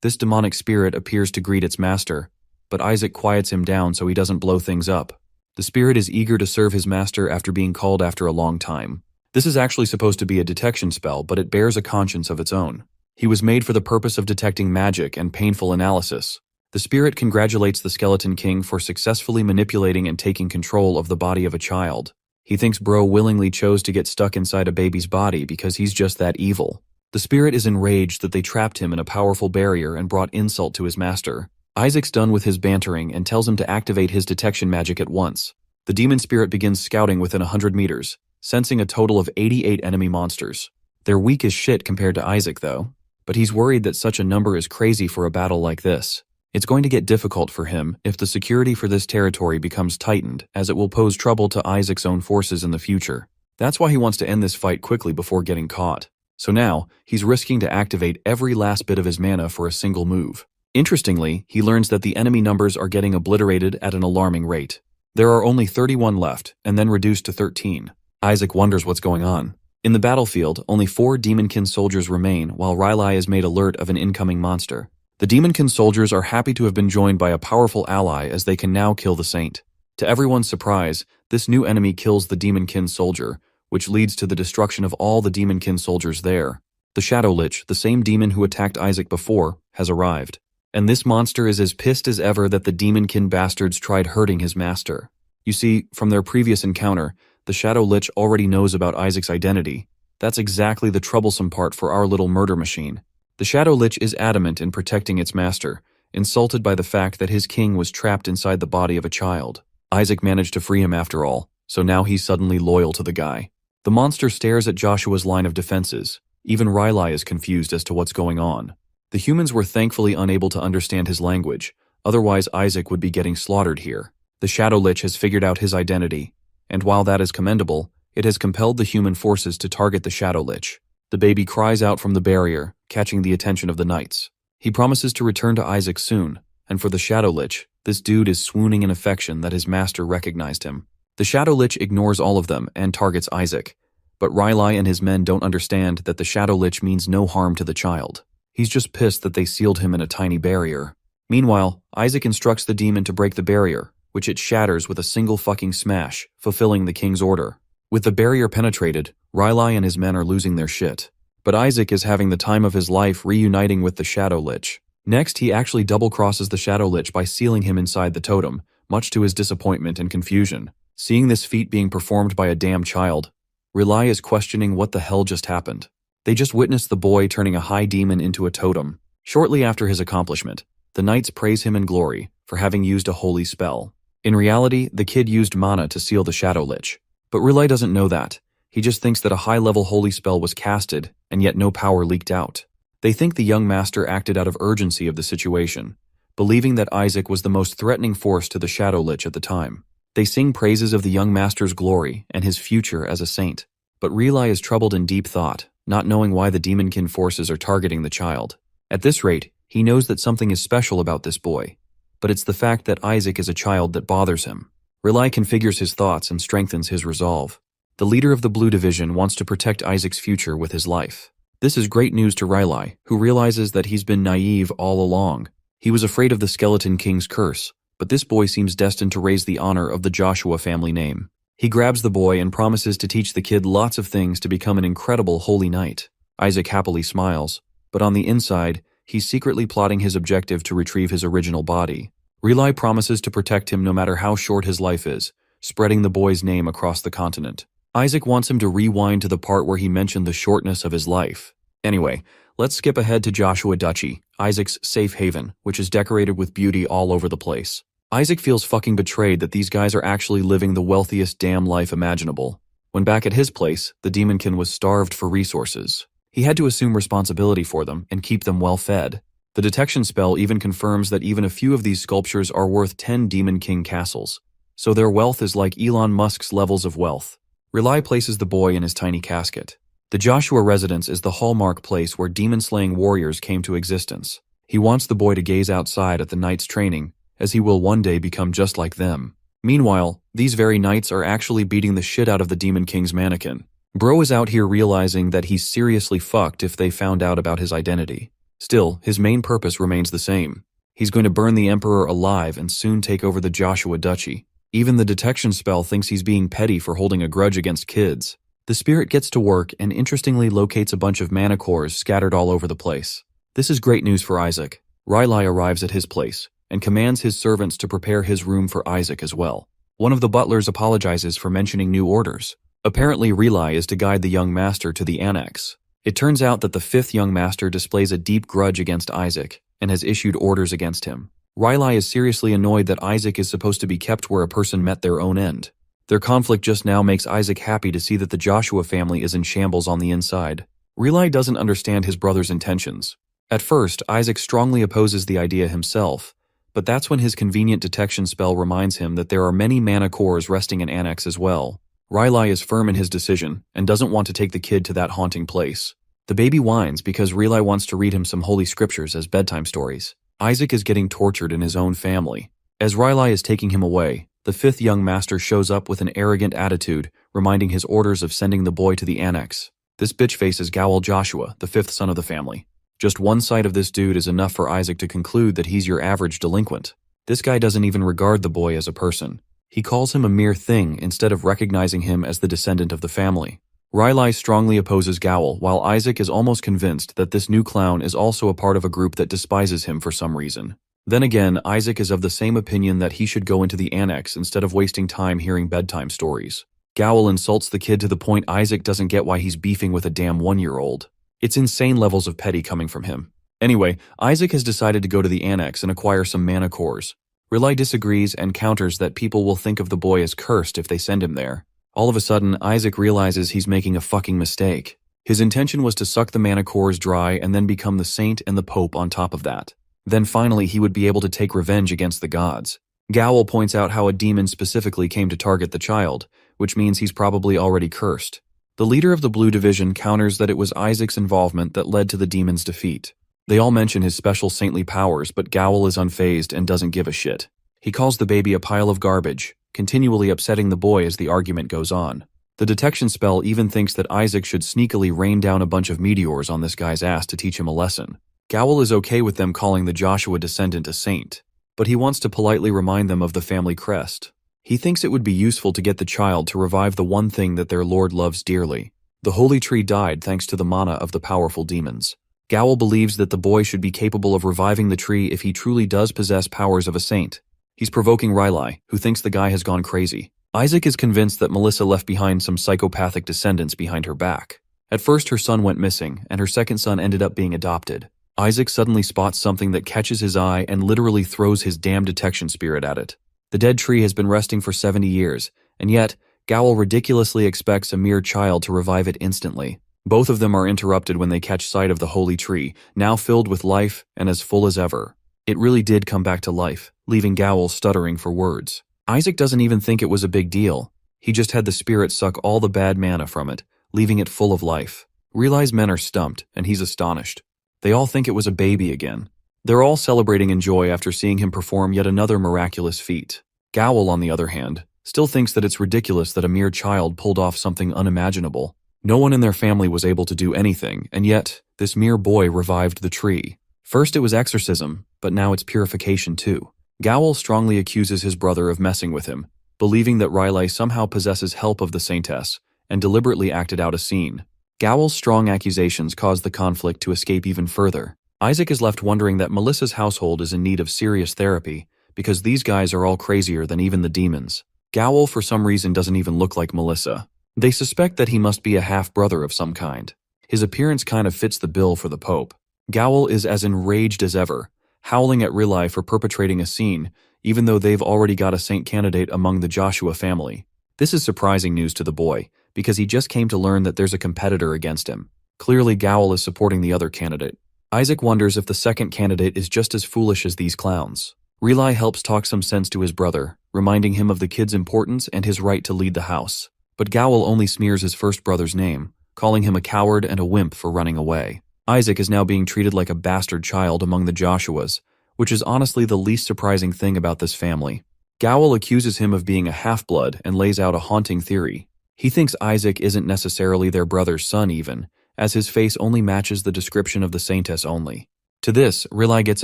This demonic spirit appears to greet its master, but Isaac quiets him down so he doesn't blow things up. The spirit is eager to serve his master after being called after a long time. This is actually supposed to be a detection spell, but it bears a conscience of its own. He was made for the purpose of detecting magic and painful analysis. The spirit congratulates the Skeleton King for successfully manipulating and taking control of the body of a child. He thinks Bro willingly chose to get stuck inside a baby's body because he's just that evil. The spirit is enraged that they trapped him in a powerful barrier and brought insult to his master. Isaac's done with his bantering and tells him to activate his detection magic at once. The demon spirit begins scouting within 100 meters, sensing a total of 88 enemy monsters. They're weak as shit compared to Isaac though, but he's worried that such a number is crazy for a battle like this. It's going to get difficult for him if the security for this territory becomes tightened, as it will pose trouble to Isaac's own forces in the future. That's why he wants to end this fight quickly before getting caught. So now, he's risking to activate every last bit of his mana for a single move. Interestingly, he learns that the enemy numbers are getting obliterated at an alarming rate. There are only 31 left, and then reduced to 13. Isaac wonders what's going on. In the battlefield, only 4 Demonkin soldiers remain, while Riley is made alert of an incoming monster. The Demonkin soldiers are happy to have been joined by a powerful ally as they can now kill the saint. To everyone's surprise, this new enemy kills the Demonkin soldier, which leads to the destruction of all the Demonkin soldiers there. The Shadow Lich, the same demon who attacked Isaac before, has arrived. And this monster is as pissed as ever that the Demonkin bastards tried hurting his master. You see, from their previous encounter, the Shadow Lich already knows about Isaac's identity. That's exactly the troublesome part for our little murder machine. The Shadow Lich is adamant in protecting its master, insulted by the fact that his king was trapped inside the body of a child. Isaac managed to free him after all, so now he's suddenly loyal to the guy. The monster stares at Joshua's line of defenses. Even Riley is confused as to what's going on. The humans were thankfully unable to understand his language, otherwise Isaac would be getting slaughtered here. The Shadow Lich has figured out his identity, and while that is commendable, it has compelled the human forces to target the Shadow Lich. The baby cries out from the barrier, catching the attention of the knights. He promises to return to Isaac soon, and for the Shadow Lich, this dude is swooning in affection that his master recognized him. The Shadow Lich ignores all of them and targets Isaac, but Riley and his men don't understand that the Shadow Lich means no harm to the child. He's just pissed that they sealed him in a tiny barrier. Meanwhile, Isaac instructs the demon to break the barrier, which it shatters with a single fucking smash, fulfilling the king's order. With the barrier penetrated, Riley and his men are losing their shit. But Isaac is having the time of his life reuniting with the Shadow Lich. Next, he actually double-crosses the Shadow Lich by sealing him inside the totem, much to his disappointment and confusion. Seeing this feat being performed by a damn child, Riley is questioning what the hell just happened. They just witnessed the boy turning a high demon into a totem. Shortly after his accomplishment, the knights praise him in glory for having used a holy spell. In reality, the kid used mana to seal the Shadow Lich. But Riley doesn't know that. He just thinks that a high-level holy spell was casted, and yet no power leaked out. They think the young master acted out of urgency of the situation, believing that Isaac was the most threatening force to the Shadow Lich at the time. They sing praises of the young master's glory and his future as a saint. But Riley is troubled in deep thought, not knowing why the demonkin forces are targeting the child. At this rate, he knows that something is special about this boy, but it's the fact that Isaac is a child that bothers him. Riley configures his thoughts and strengthens his resolve. The leader of the Blue Division wants to protect Isaac's future with his life. This is great news to Riley, who realizes that he's been naive all along. He was afraid of the Skeleton King's curse, but this boy seems destined to raise the honor of the Joshua family name. He grabs the boy and promises to teach the kid lots of things to become an incredible holy knight. Isaac happily smiles, but on the inside, he's secretly plotting his objective to retrieve his original body. Riley promises to protect him no matter how short his life is, spreading the boy's name across the continent. Isaac wants him to rewind to the part where he mentioned the shortness of his life. Anyway, let's skip ahead to Joshua Duchy, Isaac's safe haven, which is decorated with beauty all over the place. Isaac feels fucking betrayed that these guys are actually living the wealthiest damn life imaginable. When back at his place, the demonkin was starved for resources. He had to assume responsibility for them and keep them well fed. The detection spell even confirms that even a few of these sculptures are worth 10 Demon King castles, so their wealth is like Elon Musk's levels of wealth. Riley places the boy in his tiny casket. The Joshua residence is the hallmark place where demon-slaying warriors came to existence. He wants the boy to gaze outside at the knights' training, as he will one day become just like them. Meanwhile, these very knights are actually beating the shit out of the Demon King's mannequin. Bro is out here realizing that he's seriously fucked if they found out about his identity. Still, his main purpose remains the same. He's going to burn the Emperor alive and soon take over the Joshua Duchy. Even the detection spell thinks he's being petty for holding a grudge against kids. The spirit gets to work and interestingly locates a bunch of mana cores scattered all over the place. This is great news for Isaac. Riley arrives at his place and commands his servants to prepare his room for Isaac as well. One of the butlers apologizes for mentioning new orders. Apparently, Riley is to guide the young master to the annex. It turns out that the fifth young master displays a deep grudge against Isaac and has issued orders against him. Riley is seriously annoyed that Isaac is supposed to be kept where a person met their own end. Their conflict just now makes Isaac happy to see that the Joshua family is in shambles on the inside. Riley doesn't understand his brother's intentions. At first, Isaac strongly opposes the idea himself, but that's when his convenient detection spell reminds him that there are many mana cores resting in Annex as well. Riley is firm in his decision and doesn't want to take the kid to that haunting place. The baby whines because Riley wants to read him some holy scriptures as bedtime stories. Isaac is getting tortured in his own family. As Riley is taking him away, the fifth young master shows up with an arrogant attitude, reminding his orders of sending the boy to the annex. This bitch face is Gowel Joshua, the fifth son of the family. Just one sight of this dude is enough for Isaac to conclude that he's your average delinquent. This guy doesn't even regard the boy as a person. He calls him a mere thing instead of recognizing him as the descendant of the family. Riley strongly opposes Gowel, while Isaac is almost convinced that this new clown is also a part of a group that despises him for some reason. Then again, Isaac is of the same opinion that he should go into the annex instead of wasting time hearing bedtime stories. Gowel insults the kid to the point Isaac doesn't get why he's beefing with a damn 1-year-old. It's insane levels of petty coming from him. Anyway, Isaac has decided to go to the annex and acquire some mana cores. Riley disagrees and counters that people will think of the boy as cursed if they send him there. All of a sudden, Isaac realizes he's making a fucking mistake. His intention was to suck the mana cores dry and then become the saint and the pope on top of that. Then finally he would be able to take revenge against the gods. Gowl points out how a demon specifically came to target the child, which means he's probably already cursed. The leader of the Blue Division counters that it was Isaac's involvement that led to the demon's defeat. They all mention his special saintly powers, but Gowl is unfazed and doesn't give a shit. He calls the baby a pile of garbage, continually upsetting the boy as the argument goes on. The detection spell even thinks that Isaac should sneakily rain down a bunch of meteors on this guy's ass to teach him a lesson. Gowl is okay with them calling the Joshua descendant a saint, but he wants to politely remind them of the family crest. He thinks it would be useful to get the child to revive the one thing that their Lord loves dearly. The holy tree died thanks to the mana of the powerful demons. Gowl believes that the boy should be capable of reviving the tree if he truly does possess powers of a saint. He's provoking Riley, who thinks the guy has gone crazy. Isaac is convinced that Melissa left behind some psychopathic descendants behind her back. At first her son went missing, and her second son ended up being adopted. Isaac suddenly spots something that catches his eye and literally throws his damn detection spirit at it. The dead tree has been resting for 70 years, and yet, Gowl ridiculously expects a mere child to revive it instantly. Both of them are interrupted when they catch sight of the holy tree, now filled with life and as full as ever. It really did come back to life, leaving Gowl stuttering for words. Isaac doesn't even think it was a big deal. He just had the spirit suck all the bad mana from it, leaving it full of life. Realize men are stumped, and he's astonished. They all think it was a baby again. They're all celebrating in joy after seeing him perform yet another miraculous feat. Gowl, on the other hand, still thinks that it's ridiculous that a mere child pulled off something unimaginable. No one in their family was able to do anything, and yet, this mere boy revived the tree. First it was exorcism, but now it's purification too. Gowl strongly accuses his brother of messing with him, believing that Riley somehow possesses help of the saintess, and deliberately acted out a scene. Gowl's strong accusations cause the conflict to escape even further. Isaac is left wondering that Melissa's household is in need of serious therapy, because these guys are all crazier than even the demons. Gowl for some reason doesn't even look like Melissa. They suspect that he must be a half-brother of some kind. His appearance kind of fits the bill for the Pope. Gowl is as enraged as ever, howling at Riley for perpetrating a scene, even though they've already got a saint candidate among the Joshua family. This is surprising news to the boy, because he just came to learn that there's a competitor against him. Clearly Gowl is supporting the other candidate. Isaac wonders if the second candidate is just as foolish as these clowns. Riley helps talk some sense to his brother, reminding him of the kid's importance and his right to lead the house. But Gowl only smears his first brother's name, calling him a coward and a wimp for running away. Isaac is now being treated like a bastard child among the Joshuas, which is honestly the least surprising thing about this family. Gowl accuses him of being a half-blood and lays out a haunting theory. He thinks Isaac isn't necessarily their brother's son even, as his face only matches the description of the saintess only. To this, Riley gets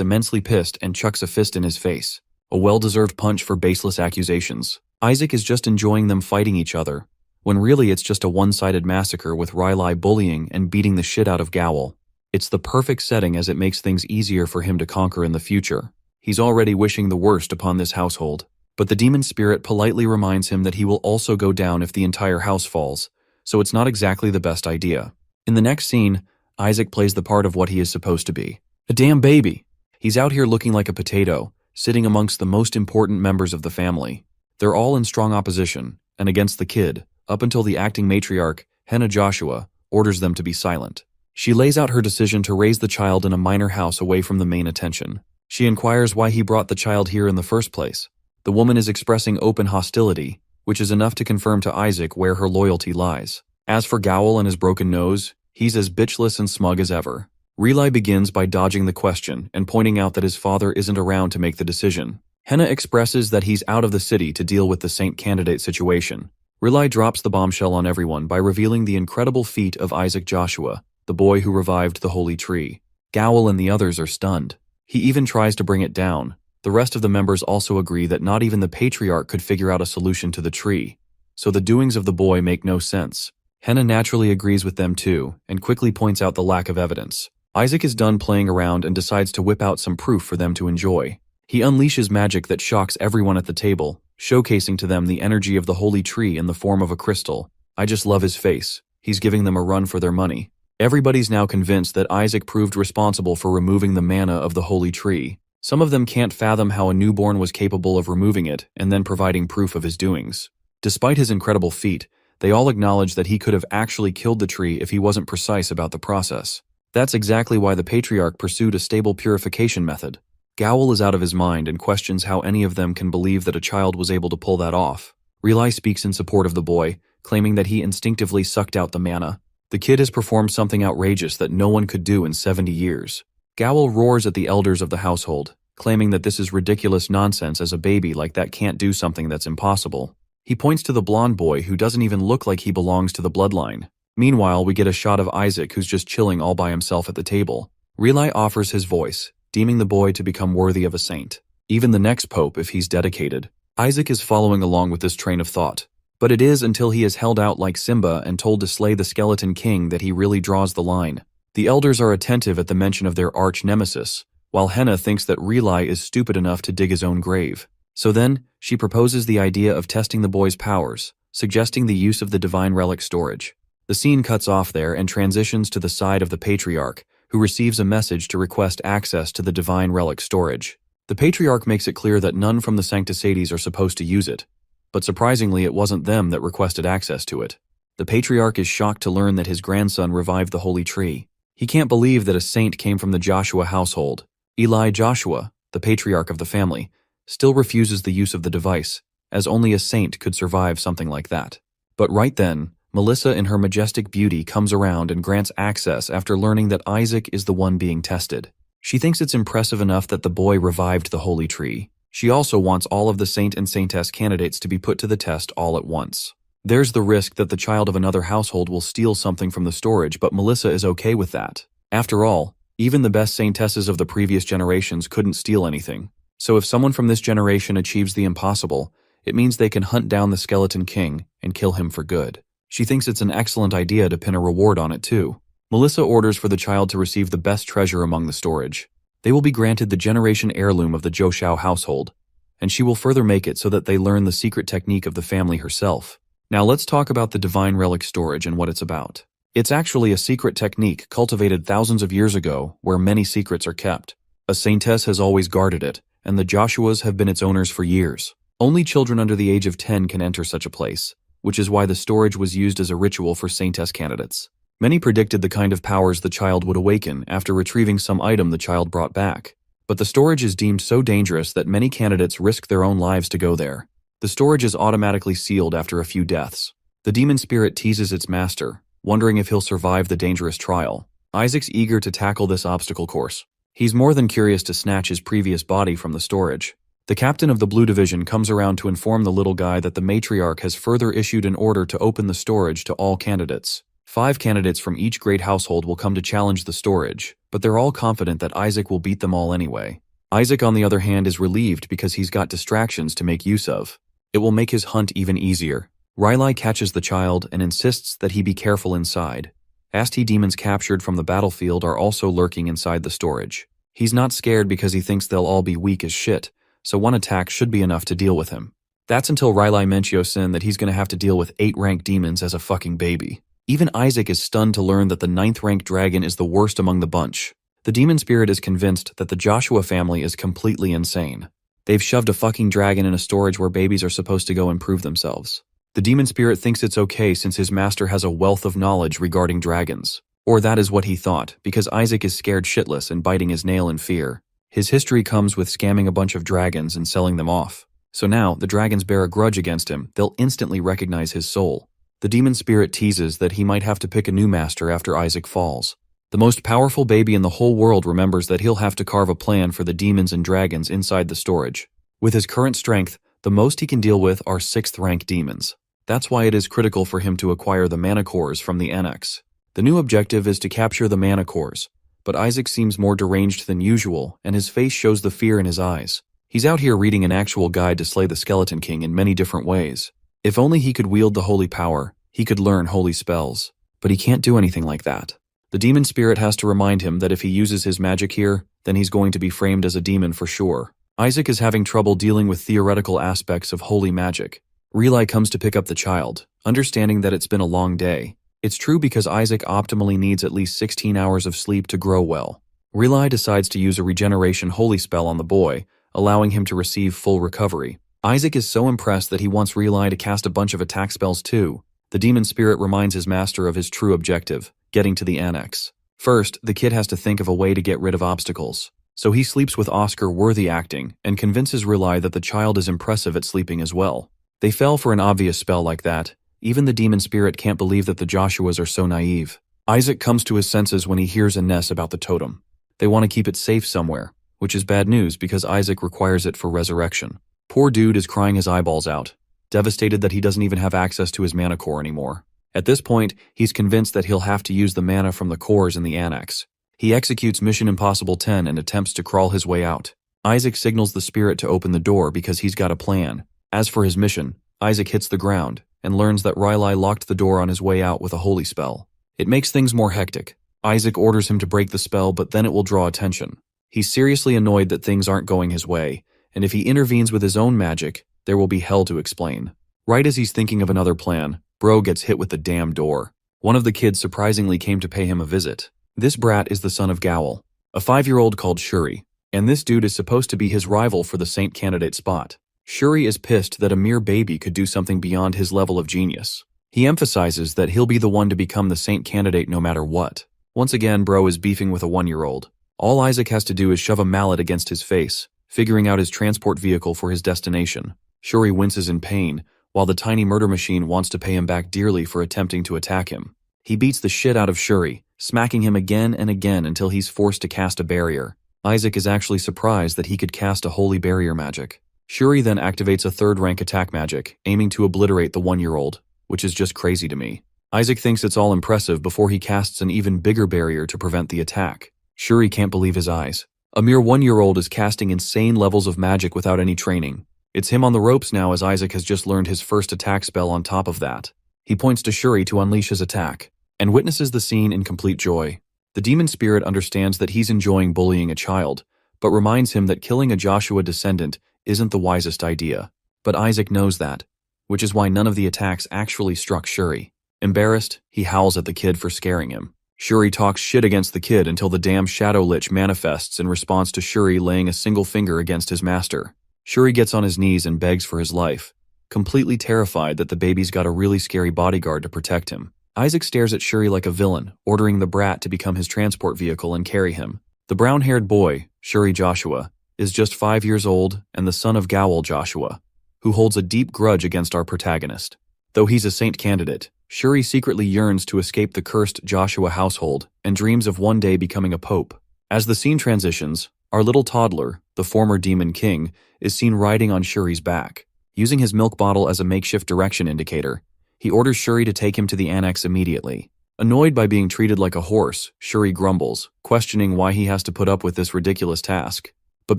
immensely pissed and chucks a fist in his face. A well-deserved punch for baseless accusations. Isaac is just enjoying them fighting each other, when really it's just a one-sided massacre with Riley bullying and beating the shit out of Gowl. It's the perfect setting as it makes things easier for him to conquer in the future. He's already wishing the worst upon this household, but the demon spirit politely reminds him that he will also go down if the entire house falls, so it's not exactly the best idea. In the next scene, Isaac plays the part of what he is supposed to be. A damn baby! He's out here looking like a potato, sitting amongst the most important members of the family. They're all in strong opposition, and against the kid, up until the acting matriarch, Hannah Joshua, orders them to be silent. She lays out her decision to raise the child in a minor house away from the main attention. She inquires why he brought the child here in the first place. The woman is expressing open hostility, which is enough to confirm to Isaac where her loyalty lies. As for Gowl and his broken nose, he's as bitchless and smug as ever. Riley begins by dodging the question and pointing out that his father isn't around to make the decision. Hannah expresses that he's out of the city to deal with the saint candidate situation. Riley drops the bombshell on everyone by revealing the incredible feat of Isaac Joshua, the boy who revived the holy tree. Gowl and the others are stunned. He even tries to bring it down. The rest of the members also agree that not even the patriarch could figure out a solution to the tree, so the doings of the boy make no sense. Hannah naturally agrees with them too, and quickly points out the lack of evidence. Isaac is done playing around and decides to whip out some proof for them to enjoy. He unleashes magic that shocks everyone at the table, showcasing to them the energy of the holy tree in the form of a crystal. I just love his face. He's giving them a run for their money. Everybody's now convinced that Isaac proved responsible for removing the manna of the holy tree. Some of them can't fathom how a newborn was capable of removing it and then providing proof of his doings. Despite his incredible feat, they all acknowledge that he could have actually killed the tree if he wasn't precise about the process. That's exactly why the patriarch pursued a stable purification method. Gowl is out of his mind and questions how any of them can believe that a child was able to pull that off. Relai speaks in support of the boy, claiming that he instinctively sucked out the manna. The kid has performed something outrageous that no one could do in 70 years. Gowl roars at the elders of the household, claiming that this is ridiculous nonsense as a baby like that can't do something that's impossible. He points to the blonde boy who doesn't even look like he belongs to the bloodline. Meanwhile, we get a shot of Isaac who's just chilling all by himself at the table. Relai offers his voice, deeming the boy to become worthy of a saint. Even the next pope if he's dedicated. Isaac is following along with this train of thought. But it is until he is held out like Simba and told to slay the skeleton king that he really draws the line. The elders are attentive at the mention of their arch-nemesis, while Henna thinks that Relai is stupid enough to dig his own grave. So then, she proposes the idea of testing the boy's powers, suggesting the use of the divine relic storage. The scene cuts off there and transitions to the side of the patriarch, who receives a message to request access to the divine relic storage. The patriarch makes it clear that none from the Sanctisades are supposed to use it, but surprisingly it wasn't them that requested access to it. The patriarch is shocked to learn that his grandson revived the holy tree. He can't believe that a saint came from the Joshua household. Eli Joshua, the patriarch of the family, still refuses the use of the device, as only a saint could survive something like that. But right then, Melissa in her majestic beauty comes around and grants access after learning that Isaac is the one being tested. She thinks it's impressive enough that the boy revived the holy tree. She also wants all of the saint and saintess candidates to be put to the test all at once. There's the risk that the child of another household will steal something from the storage, but Melissa is okay with that. After all, even the best saintesses of the previous generations couldn't steal anything. So if someone from this generation achieves the impossible, it means they can hunt down the skeleton king and kill him for good. She thinks it's an excellent idea to pin a reward on it too. Melissa orders for the child to receive the best treasure among the storage. They will be granted the generation heirloom of the Joshua household, and she will further make it so that they learn the secret technique of the family herself. Now let's talk about the divine relic storage and what it's about. It's actually a secret technique cultivated thousands of years ago where many secrets are kept. A saintess has always guarded it, and the Joshuas have been its owners for years. Only children under the age of 10 can enter such a place, which is why the storage was used as a ritual for saintess candidates. Many predicted the kind of powers the child would awaken after retrieving some item the child brought back. But the storage is deemed so dangerous that many candidates risk their own lives to go there. The storage is automatically sealed after a few deaths. The demon spirit teases its master, wondering if he'll survive the dangerous trial. Isaac's eager to tackle this obstacle course. He's more than curious to snatch his previous body from the storage. The captain of the Blue Division comes around to inform the little guy that the matriarch has further issued an order to open the storage to all candidates. 5 candidates from each great household will come to challenge the storage, but they're all confident that Isaac will beat them all anyway. Isaac, on the other hand, is relieved because he's got distractions to make use of. It will make his hunt even easier. Riley catches the child and insists that he be careful inside. Asti demons captured from the battlefield are also lurking inside the storage. He's not scared because he thinks they'll all be weak as shit, so one attack should be enough to deal with him. That's until Riley mentions that he's gonna have to deal with 8-rank demons as a fucking baby. Even Isaac is stunned to learn that the 9th-rank dragon is the worst among the bunch. The demon spirit is convinced that the Joshua family is completely insane. They've shoved a fucking dragon in a storage where babies are supposed to go improve themselves. The demon spirit thinks it's okay since his master has a wealth of knowledge regarding dragons. Or that is what he thought, because Isaac is scared shitless and biting his nail in fear. His history comes with scamming a bunch of dragons and selling them off. So now, the dragons bear a grudge against him, they'll instantly recognize his soul. The demon spirit teases that he might have to pick a new master after Isaac falls. The most powerful baby in the whole world remembers that he'll have to carve a plan for the demons and dragons inside the storage. With his current strength, the most he can deal with are 6th-rank demons. That's why it is critical for him to acquire the mana cores from the annex. The new objective is to capture the mana cores, but Isaac seems more deranged than usual, and his face shows the fear in his eyes. He's out here reading an actual guide to slay the Skeleton King in many different ways. If only he could wield the holy power, he could learn holy spells. But he can't do anything like that. The demon spirit has to remind him that if he uses his magic here, then he's going to be framed as a demon for sure. Isaac is having trouble dealing with theoretical aspects of holy magic. Relai comes to pick up the child, understanding that it's been a long day. It's true because Isaac optimally needs at least 16 hours of sleep to grow well. Relay decides to use a regeneration holy spell on the boy, allowing him to receive full recovery. Isaac is so impressed that he wants Relay to cast a bunch of attack spells too. The demon spirit reminds his master of his true objective, getting to the annex. First, the kid has to think of a way to get rid of obstacles. So he sleeps with Oscar-worthy acting and convinces Relay that the child is impressive at sleeping as well. They fell for an obvious spell like that. Even the demon spirit can't believe that the Joshuas are so naive. Isaac comes to his senses when he hears a Ness about the totem. They want to keep it safe somewhere, which is bad news because Isaac requires it for resurrection. Poor dude is crying his eyeballs out, devastated that he doesn't even have access to his mana core anymore. At this point, he's convinced that he'll have to use the mana from the cores in the annex. He executes Mission Impossible 10 and attempts to crawl his way out. Isaac signals the spirit to open the door because he's got a plan. As for his mission, Isaac hits the ground and learns that Relay locked the door on his way out with a holy spell. It makes things more hectic. Isaac orders him to break the spell, but then it will draw attention. He's seriously annoyed that things aren't going his way, and if he intervenes with his own magic, there will be hell to explain. Right as he's thinking of another plan, Bro gets hit with the damn door. One of the kids surprisingly came to pay him a visit. This brat is the son of Gowel, a 5-year-old called Shuri, and this dude is supposed to be his rival for the Saint candidate spot. Shuri is pissed that a mere baby could do something beyond his level of genius. He emphasizes that he'll be the one to become the Saint candidate no matter what. Once again, Bro is beefing with a 1-year-old. All Isaac has to do is shove a mallet against his face, figuring out his transport vehicle for his destination. Shuri winces in pain, while the tiny murder machine wants to pay him back dearly for attempting to attack him. He beats the shit out of Shuri, smacking him again and again until he's forced to cast a barrier. Isaac is actually surprised that he could cast a holy barrier magic. Shuri then activates a 3rd-rank attack magic, aiming to obliterate the 1-year-old, which is just crazy to me. Isaac thinks it's all impressive before he casts an even bigger barrier to prevent the attack. Shuri can't believe his eyes. A mere 1-year-old is casting insane levels of magic without any training. It's him on the ropes now as Isaac has just learned his first attack spell on top of that. He points to Shuri to unleash his attack, and witnesses the scene in complete joy. The demon spirit understands that he's enjoying bullying a child, but reminds him that killing a Joshua descendant isn't the wisest idea. But Isaac knows that, which is why none of the attacks actually struck Shuri. Embarrassed, he howls at the kid for scaring him. Shuri talks shit against the kid until the damn Shadow Lich manifests in response to Shuri laying a single finger against his master. Shuri gets on his knees and begs for his life, completely terrified that the baby's got a really scary bodyguard to protect him. Isaac stares at Shuri like a villain, ordering the brat to become his transport vehicle and carry him. The brown-haired boy, Shuri Joshua, is just 5 years old and the son of Gowel Joshua, who holds a deep grudge against our protagonist. Though he's a saint candidate, Shuri secretly yearns to escape the cursed Joshua household and dreams of one day becoming a pope. As the scene transitions, our little toddler, the former demon king, is seen riding on Shuri's back. Using his milk bottle as a makeshift direction indicator, he orders Shuri to take him to the annex immediately. Annoyed by being treated like a horse, Shuri grumbles, questioning why he has to put up with this ridiculous task. But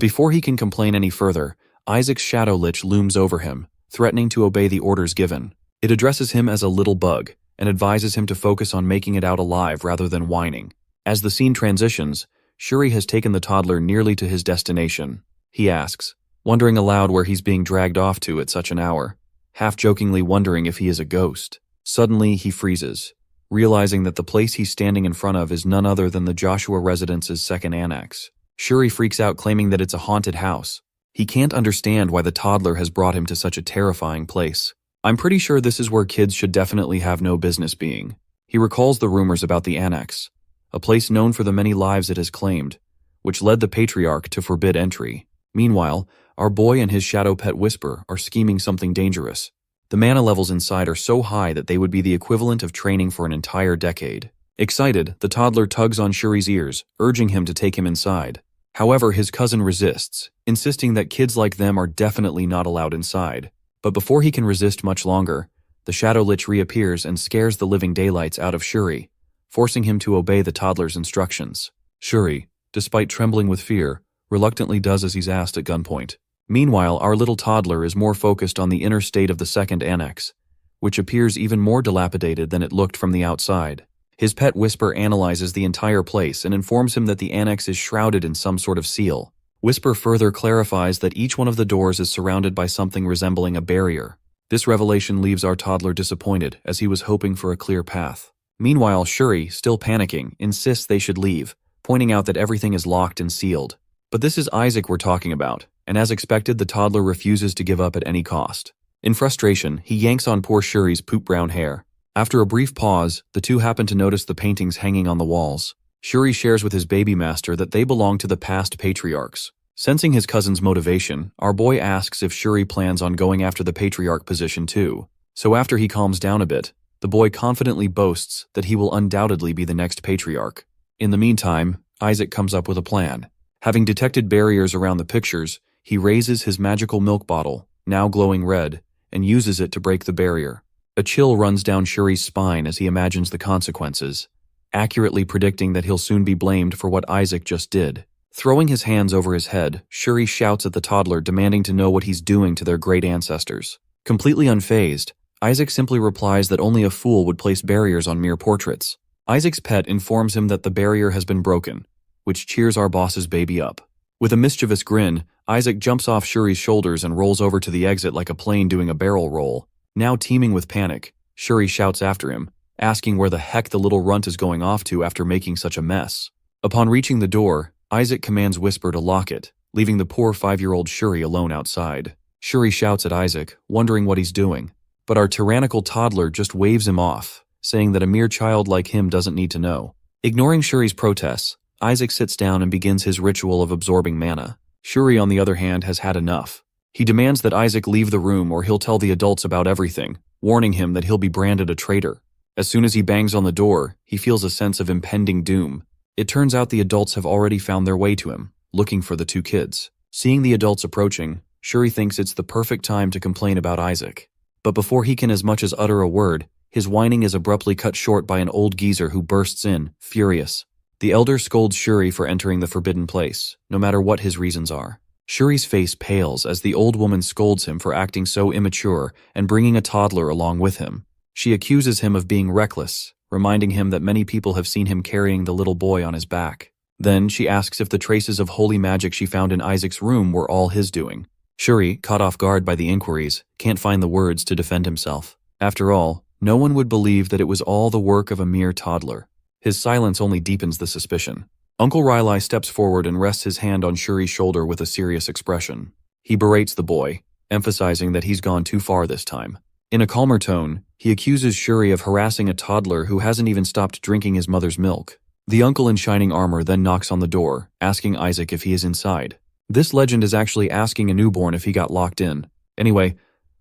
before he can complain any further, Isaac's Shadow Lich looms over him, threatening to obey the orders given. It addresses him as a little bug, and advises him to focus on making it out alive rather than whining. As the scene transitions, Shuri has taken the toddler nearly to his destination. He asks, wondering aloud where he's being dragged off to at such an hour, half-jokingly wondering if he is a ghost. Suddenly, he freezes, realizing that the place he's standing in front of is none other than the Joshua residence's second annex. Shuri freaks out, claiming that it's a haunted house. He can't understand why the toddler has brought him to such a terrifying place. I'm pretty sure this is where kids should definitely have no business being. He recalls the rumors about the annex, a place known for the many lives it has claimed, which led the patriarch to forbid entry. Meanwhile, our boy and his shadow pet Whisper are scheming something dangerous. The mana levels inside are so high that they would be the equivalent of training for an entire decade. Excited, the toddler tugs on Shuri's ears, urging him to take him inside. However, his cousin resists, insisting that kids like them are definitely not allowed inside. But before he can resist much longer, the Shadow Lich reappears and scares the living daylights out of Shuri, forcing him to obey the toddler's instructions. Shuri, despite trembling with fear, reluctantly does as he's asked at gunpoint. Meanwhile, our little toddler is more focused on the inner state of the second annex, which appears even more dilapidated than it looked from the outside. His pet Whisper analyzes the entire place and informs him that the annex is shrouded in some sort of seal. Whisper further clarifies that each one of the doors is surrounded by something resembling a barrier. This revelation leaves our toddler disappointed, as he was hoping for a clear path. Meanwhile, Shuri, still panicking, insists they should leave, pointing out that everything is locked and sealed. But this is Isaac we're talking about, and as expected, the toddler refuses to give up at any cost. In frustration, he yanks on poor Shuri's poop-brown hair. After a brief pause, the two happen to notice the paintings hanging on the walls. Shuri shares with his baby master that they belong to the past patriarchs. Sensing his cousin's motivation, our boy asks if Shuri plans on going after the patriarch position too. So after he calms down a bit, the boy confidently boasts that he will undoubtedly be the next patriarch. In the meantime, Isaac comes up with a plan. Having detected barriers around the pictures, he raises his magical milk bottle, now glowing red, and uses it to break the barrier. A chill runs down Shuri's spine as he imagines the consequences, accurately predicting that he'll soon be blamed for what Isaac just did. Throwing his hands over his head, Shuri shouts at the toddler, demanding to know what he's doing to their great ancestors. Completely unfazed, Isaac simply replies that only a fool would place barriers on mere portraits. Isaac's pet informs him that the barrier has been broken, which cheers our boss's baby up. With a mischievous grin, Isaac jumps off Shuri's shoulders and rolls over to the exit like a plane doing a barrel roll. Now teeming with panic, Shuri shouts after him, asking where the heck the little runt is going off to after making such a mess. Upon reaching the door, Isaac commands Whisper to lock it, leaving the poor 5-year-old Shuri alone outside. Shuri shouts at Isaac, wondering what he's doing, but our tyrannical toddler just waves him off, saying that a mere child like him doesn't need to know. Ignoring Shuri's protests, Isaac sits down and begins his ritual of absorbing mana. Shuri, on the other hand, has had enough. He demands that Isaac leave the room or he'll tell the adults about everything, warning him that he'll be branded a traitor. As soon as he bangs on the door, he feels a sense of impending doom. It turns out the adults have already found their way to him, looking for the two kids. Seeing the adults approaching, Shuri thinks it's the perfect time to complain about Isaac. But before he can as much as utter a word, his whining is abruptly cut short by an old geezer who bursts in, furious. The elder scolds Shuri for entering the forbidden place, no matter what his reasons are. Shuri's face pales as the old woman scolds him for acting so immature and bringing a toddler along with him. She accuses him of being reckless, reminding him that many people have seen him carrying the little boy on his back. Then she asks if the traces of holy magic she found in Isaac's room were all his doing. Shuri, caught off guard by the inquiries, can't find the words to defend himself. After all, no one would believe that it was all the work of a mere toddler. His silence only deepens the suspicion. Uncle Riley steps forward and rests his hand on Shuri's shoulder with a serious expression. He berates the boy, emphasizing that he's gone too far this time. In a calmer tone, he accuses Shuri of harassing a toddler who hasn't even stopped drinking his mother's milk. The uncle in shining armor then knocks on the door, asking Isaac if he is inside. This legend is actually asking a newborn if he got locked in. Anyway,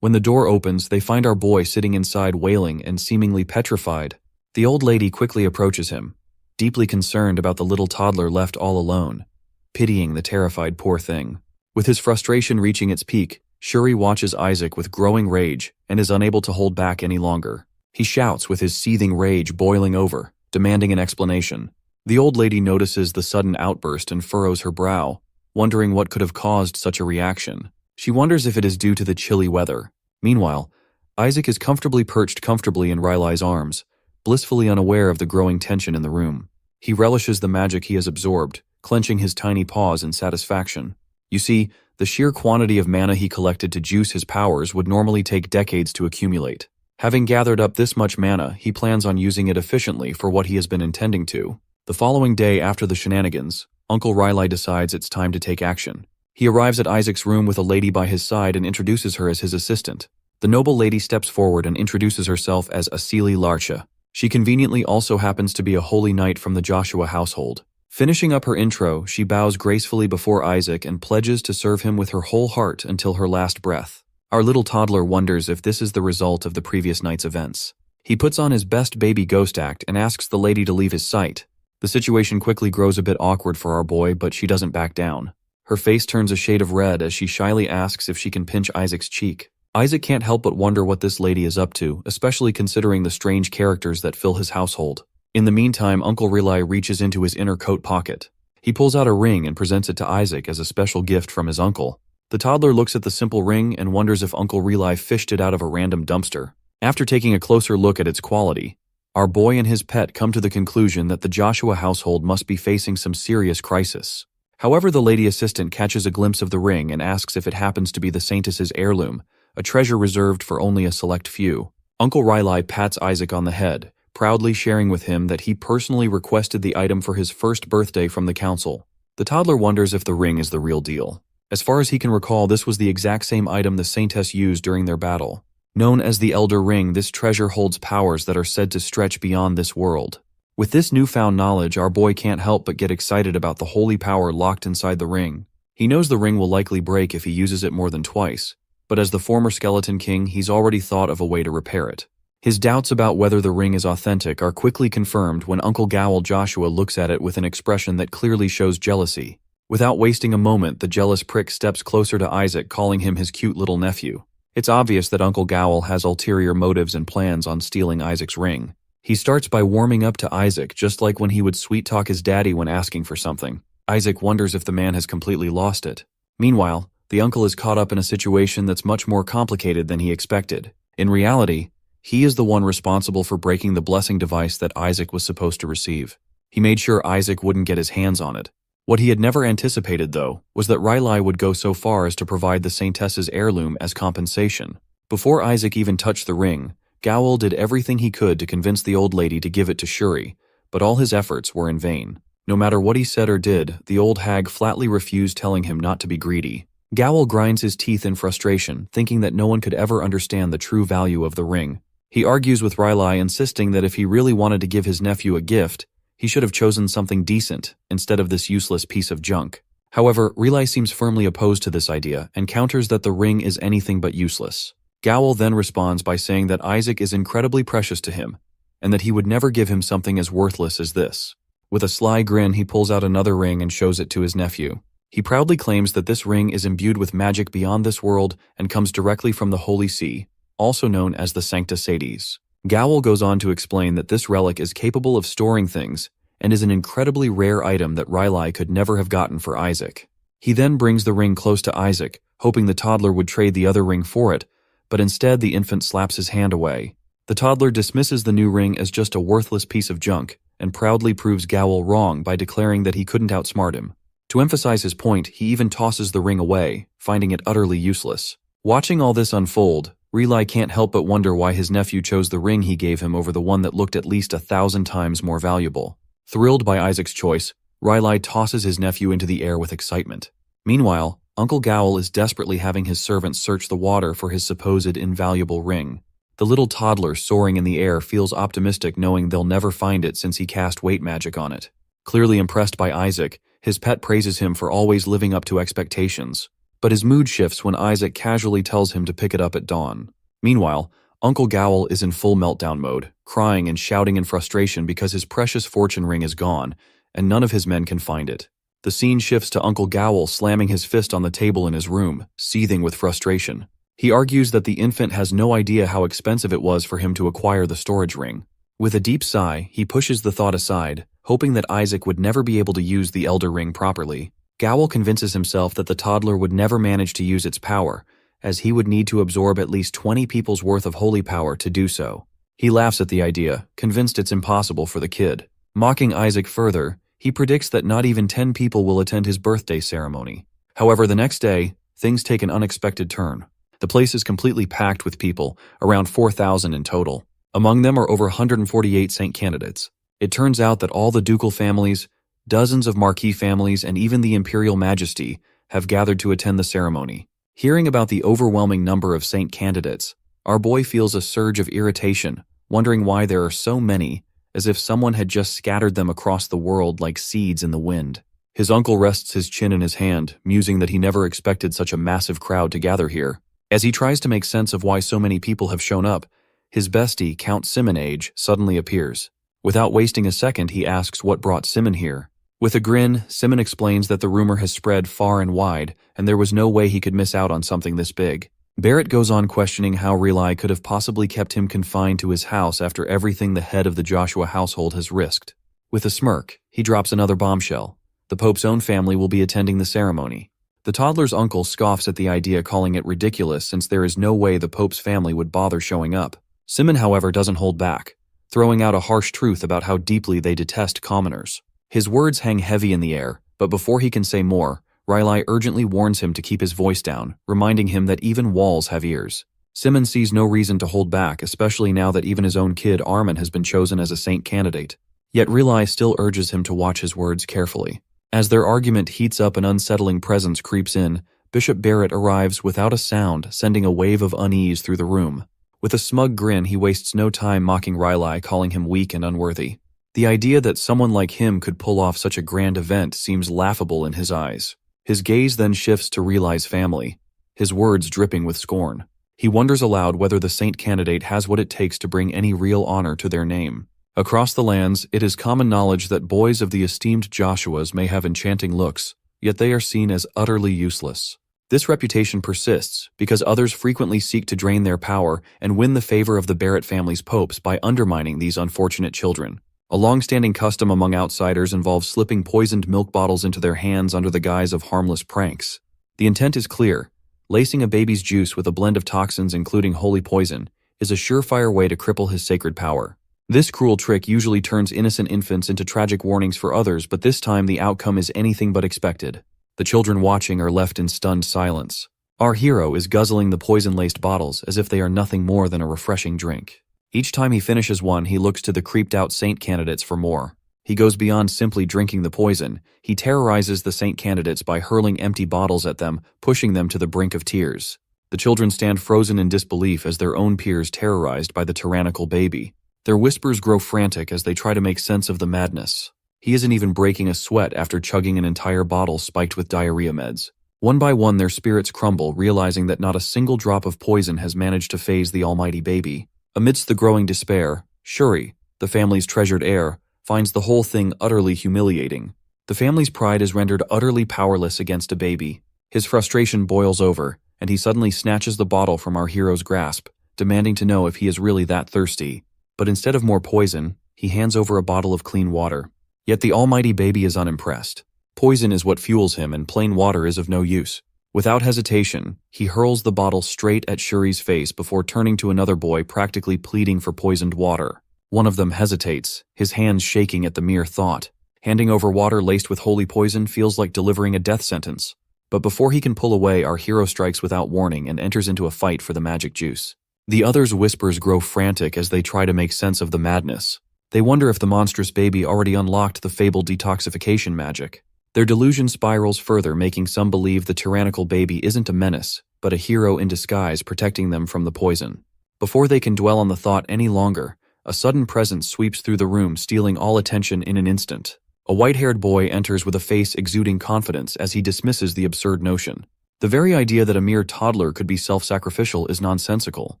when the door opens, they find our boy sitting inside wailing and seemingly petrified. The old lady quickly approaches him, deeply concerned about the little toddler left all alone, pitying the terrified poor thing. With his frustration reaching its peak, Shuri watches Isaac with growing rage and is unable to hold back any longer. He shouts with his seething rage boiling over, demanding an explanation. The old lady notices the sudden outburst and furrows her brow, wondering what could have caused such a reaction. She wonders if it is due to the chilly weather. Meanwhile, Isaac is perched comfortably in Riley's arms, blissfully unaware of the growing tension in the room. He relishes the magic he has absorbed, clenching his tiny paws in satisfaction. You see, the sheer quantity of mana he collected to juice his powers would normally take decades to accumulate. Having gathered up this much mana, he plans on using it efficiently for what he has been intending to. The following day after the shenanigans, Uncle Riley decides it's time to take action. He arrives at Isaac's room with a lady by his side and introduces her as his assistant. The noble lady steps forward and introduces herself as Asili Larcha. She conveniently also happens to be a holy knight from the Joshua household. Finishing up her intro, she bows gracefully before Isaac and pledges to serve him with her whole heart until her last breath. Our little toddler wonders if this is the result of the previous night's events. He puts on his best baby ghost act and asks the lady to leave his sight. The situation quickly grows a bit awkward for our boy, but she doesn't back down. Her face turns a shade of red as she shyly asks if she can pinch Isaac's cheek. Isaac can't help but wonder what this lady is up to, especially considering the strange characters that fill his household. In the meantime, Uncle Riley reaches into his inner coat pocket. He pulls out a ring and presents it to Isaac as a special gift from his uncle. The toddler looks at the simple ring and wonders if Uncle Riley fished it out of a random dumpster. After taking a closer look at its quality, our boy and his pet come to the conclusion that the Joshua household must be facing some serious crisis. However, the lady assistant catches a glimpse of the ring and asks if it happens to be the Saintess's heirloom, a treasure reserved for only a select few. Uncle Riley pats Isaac on the head, proudly sharing with him that he personally requested the item for his first birthday from the council. The toddler wonders if the ring is the real deal. As far as he can recall, this was the exact same item the Saintess used during their battle. Known as the Elder Ring, this treasure holds powers that are said to stretch beyond this world. With this newfound knowledge, our boy can't help but get excited about the holy power locked inside the ring. He knows the ring will likely break if he uses it more than twice, but as the former Skeleton King, he's already thought of a way to repair it. His doubts about whether the ring is authentic are quickly confirmed when Uncle Gowl Joshua looks at it with an expression that clearly shows jealousy. Without wasting a moment, the jealous prick steps closer to Isaac, calling him his cute little nephew. It's obvious that Uncle Gowl has ulterior motives and plans on stealing Isaac's ring. He starts by warming up to Isaac, just like when he would sweet-talk his daddy when asking for something. Isaac wonders if the man has completely lost it. Meanwhile, the uncle is caught up in a situation that's much more complicated than he expected. In reality, he is the one responsible for breaking the blessing device that Isaac was supposed to receive. He made sure Isaac wouldn't get his hands on it. What he had never anticipated, though, was that Riley would go so far as to provide the Saintess's heirloom as compensation. Before Isaac even touched the ring, Gowl did everything he could to convince the old lady to give it to Shuri, but all his efforts were in vain. No matter what he said or did, the old hag flatly refused, telling him not to be greedy. Gowl grinds his teeth in frustration, thinking that no one could ever understand the true value of the ring. He argues with Riley, insisting that if he really wanted to give his nephew a gift, he should have chosen something decent instead of this useless piece of junk. However, Riley seems firmly opposed to this idea and counters that the ring is anything but useless. Gowl then responds by saying that Isaac is incredibly precious to him, and that he would never give him something as worthless as this. With a sly grin, he pulls out another ring and shows it to his nephew. He proudly claims that this ring is imbued with magic beyond this world and comes directly from the Holy See, also known as the Sancta Sades. Gowl goes on to explain that this relic is capable of storing things and is an incredibly rare item that Riley could never have gotten for Isaac. He then brings the ring close to Isaac, hoping the toddler would trade the other ring for it, but instead the infant slaps his hand away. The toddler dismisses the new ring as just a worthless piece of junk and proudly proves Gowl wrong by declaring that he couldn't outsmart him. To emphasize his point, he even tosses the ring away, finding it utterly useless. Watching all this unfold, Riley can't help but wonder why his nephew chose the ring he gave him over the one that looked at least 1,000 times more valuable. Thrilled by Isaac's choice, Riley tosses his nephew into the air with excitement. Meanwhile, Uncle Gowl is desperately having his servants search the water for his supposed invaluable ring. The little toddler soaring in the air feels optimistic, knowing they'll never find it since he cast weight magic on it. Clearly impressed by Isaac, his pet praises him for always living up to expectations. But his mood shifts when Isaac casually tells him to pick it up at dawn. Meanwhile, Uncle Gowl is in full meltdown mode, crying and shouting in frustration because his precious fortune ring is gone, and none of his men can find it. The scene shifts to Uncle Gowl slamming his fist on the table in his room, seething with frustration. He argues that the infant has no idea how expensive it was for him to acquire the storage ring. With a deep sigh, he pushes the thought aside, hoping that Isaac would never be able to use the Elder Ring properly. Gowl convinces himself that the toddler would never manage to use its power, as he would need to absorb at least 20 people's worth of holy power to do so. He laughs at the idea, convinced it's impossible for the kid. Mocking Isaac further, he predicts that not even 10 people will attend his birthday ceremony. However, the next day, things take an unexpected turn. The place is completely packed with people, around 4,000 in total. Among them are over 148 saint candidates. It turns out that all the ducal families, dozens of marquis families, and even the imperial majesty have gathered to attend the ceremony. Hearing about the overwhelming number of saint candidates, our boy feels a surge of irritation, wondering why there are so many, as if someone had just scattered them across the world like seeds in the wind. His uncle rests his chin in his hand, musing that he never expected such a massive crowd to gather here. As he tries to make sense of why so many people have shown up, his bestie, Count Simonage, suddenly appears. Without wasting a second, he asks what brought Simon here. With a grin, Simon explains that the rumor has spread far and wide, and there was no way he could miss out on something this big. Barrett goes on questioning how Riley could have possibly kept him confined to his house after everything the head of the Joshua household has risked. With a smirk, he drops another bombshell. The Pope's own family will be attending the ceremony. The toddler's uncle scoffs at the idea, calling it ridiculous since there is no way the Pope's family would bother showing up. Simon, however, doesn't hold back, throwing out a harsh truth about how deeply they detest commoners. His words hang heavy in the air, but before he can say more, Riley urgently warns him to keep his voice down, reminding him that even walls have ears. Simmons sees no reason to hold back, especially now that even his own kid Armin has been chosen as a saint candidate. Yet Riley still urges him to watch his words carefully. As their argument heats up, an unsettling presence creeps in. Bishop Barrett arrives without a sound, sending a wave of unease through the room. With a smug grin, he wastes no time mocking Riley, calling him weak and unworthy. The idea that someone like him could pull off such a grand event seems laughable in his eyes. His gaze then shifts to Riley's family, his words dripping with scorn. He wonders aloud whether the saint candidate has what it takes to bring any real honor to their name. Across the lands, it is common knowledge that boys of the esteemed Joshuas may have enchanting looks, yet they are seen as utterly useless. This reputation persists because others frequently seek to drain their power and win the favor of the Barrett family's popes by undermining these unfortunate children. A long-standing custom among outsiders involves slipping poisoned milk bottles into their hands under the guise of harmless pranks. The intent is clear. Lacing a baby's juice with a blend of toxins including holy poison is a surefire way to cripple his sacred power. This cruel trick usually turns innocent infants into tragic warnings for others, but this time the outcome is anything but expected. The children watching are left in stunned silence. Our hero is guzzling the poison-laced bottles as if they are nothing more than a refreshing drink. Each time he finishes one, he looks to the creeped-out saint candidates for more. He goes beyond simply drinking the poison. He terrorizes the saint candidates by hurling empty bottles at them, pushing them to the brink of tears. The children stand frozen in disbelief as their own peers terrorized by the tyrannical baby. Their whispers grow frantic as they try to make sense of the madness. He isn't even breaking a sweat after chugging an entire bottle spiked with diarrhea meds. One by one, their spirits crumble, realizing that not a single drop of poison has managed to faze the almighty baby. Amidst the growing despair, Shuri, the family's treasured heir, finds the whole thing utterly humiliating. The family's pride is rendered utterly powerless against a baby. His frustration boils over, and he suddenly snatches the bottle from our hero's grasp, demanding to know if he is really that thirsty. But instead of more poison, he hands over a bottle of clean water. Yet the almighty baby is unimpressed. Poison is what fuels him, and plain water is of no use. Without hesitation, he hurls the bottle straight at Shuri's face before turning to another boy, practically pleading for poisoned water. One of them hesitates, his hands shaking at the mere thought. Handing over water laced with holy poison feels like delivering a death sentence. But before he can pull away, our hero strikes without warning and enters into a fight for the magic juice. The others' whispers grow frantic as they try to make sense of the madness. They wonder if the monstrous baby already unlocked the fabled detoxification magic. Their delusion spirals further, making some believe the tyrannical baby isn't a menace, but a hero in disguise protecting them from the poison. Before they can dwell on the thought any longer, a sudden presence sweeps through the room, stealing all attention in an instant. A white-haired boy enters with a face exuding confidence as he dismisses the absurd notion. The very idea that a mere toddler could be self-sacrificial is nonsensical.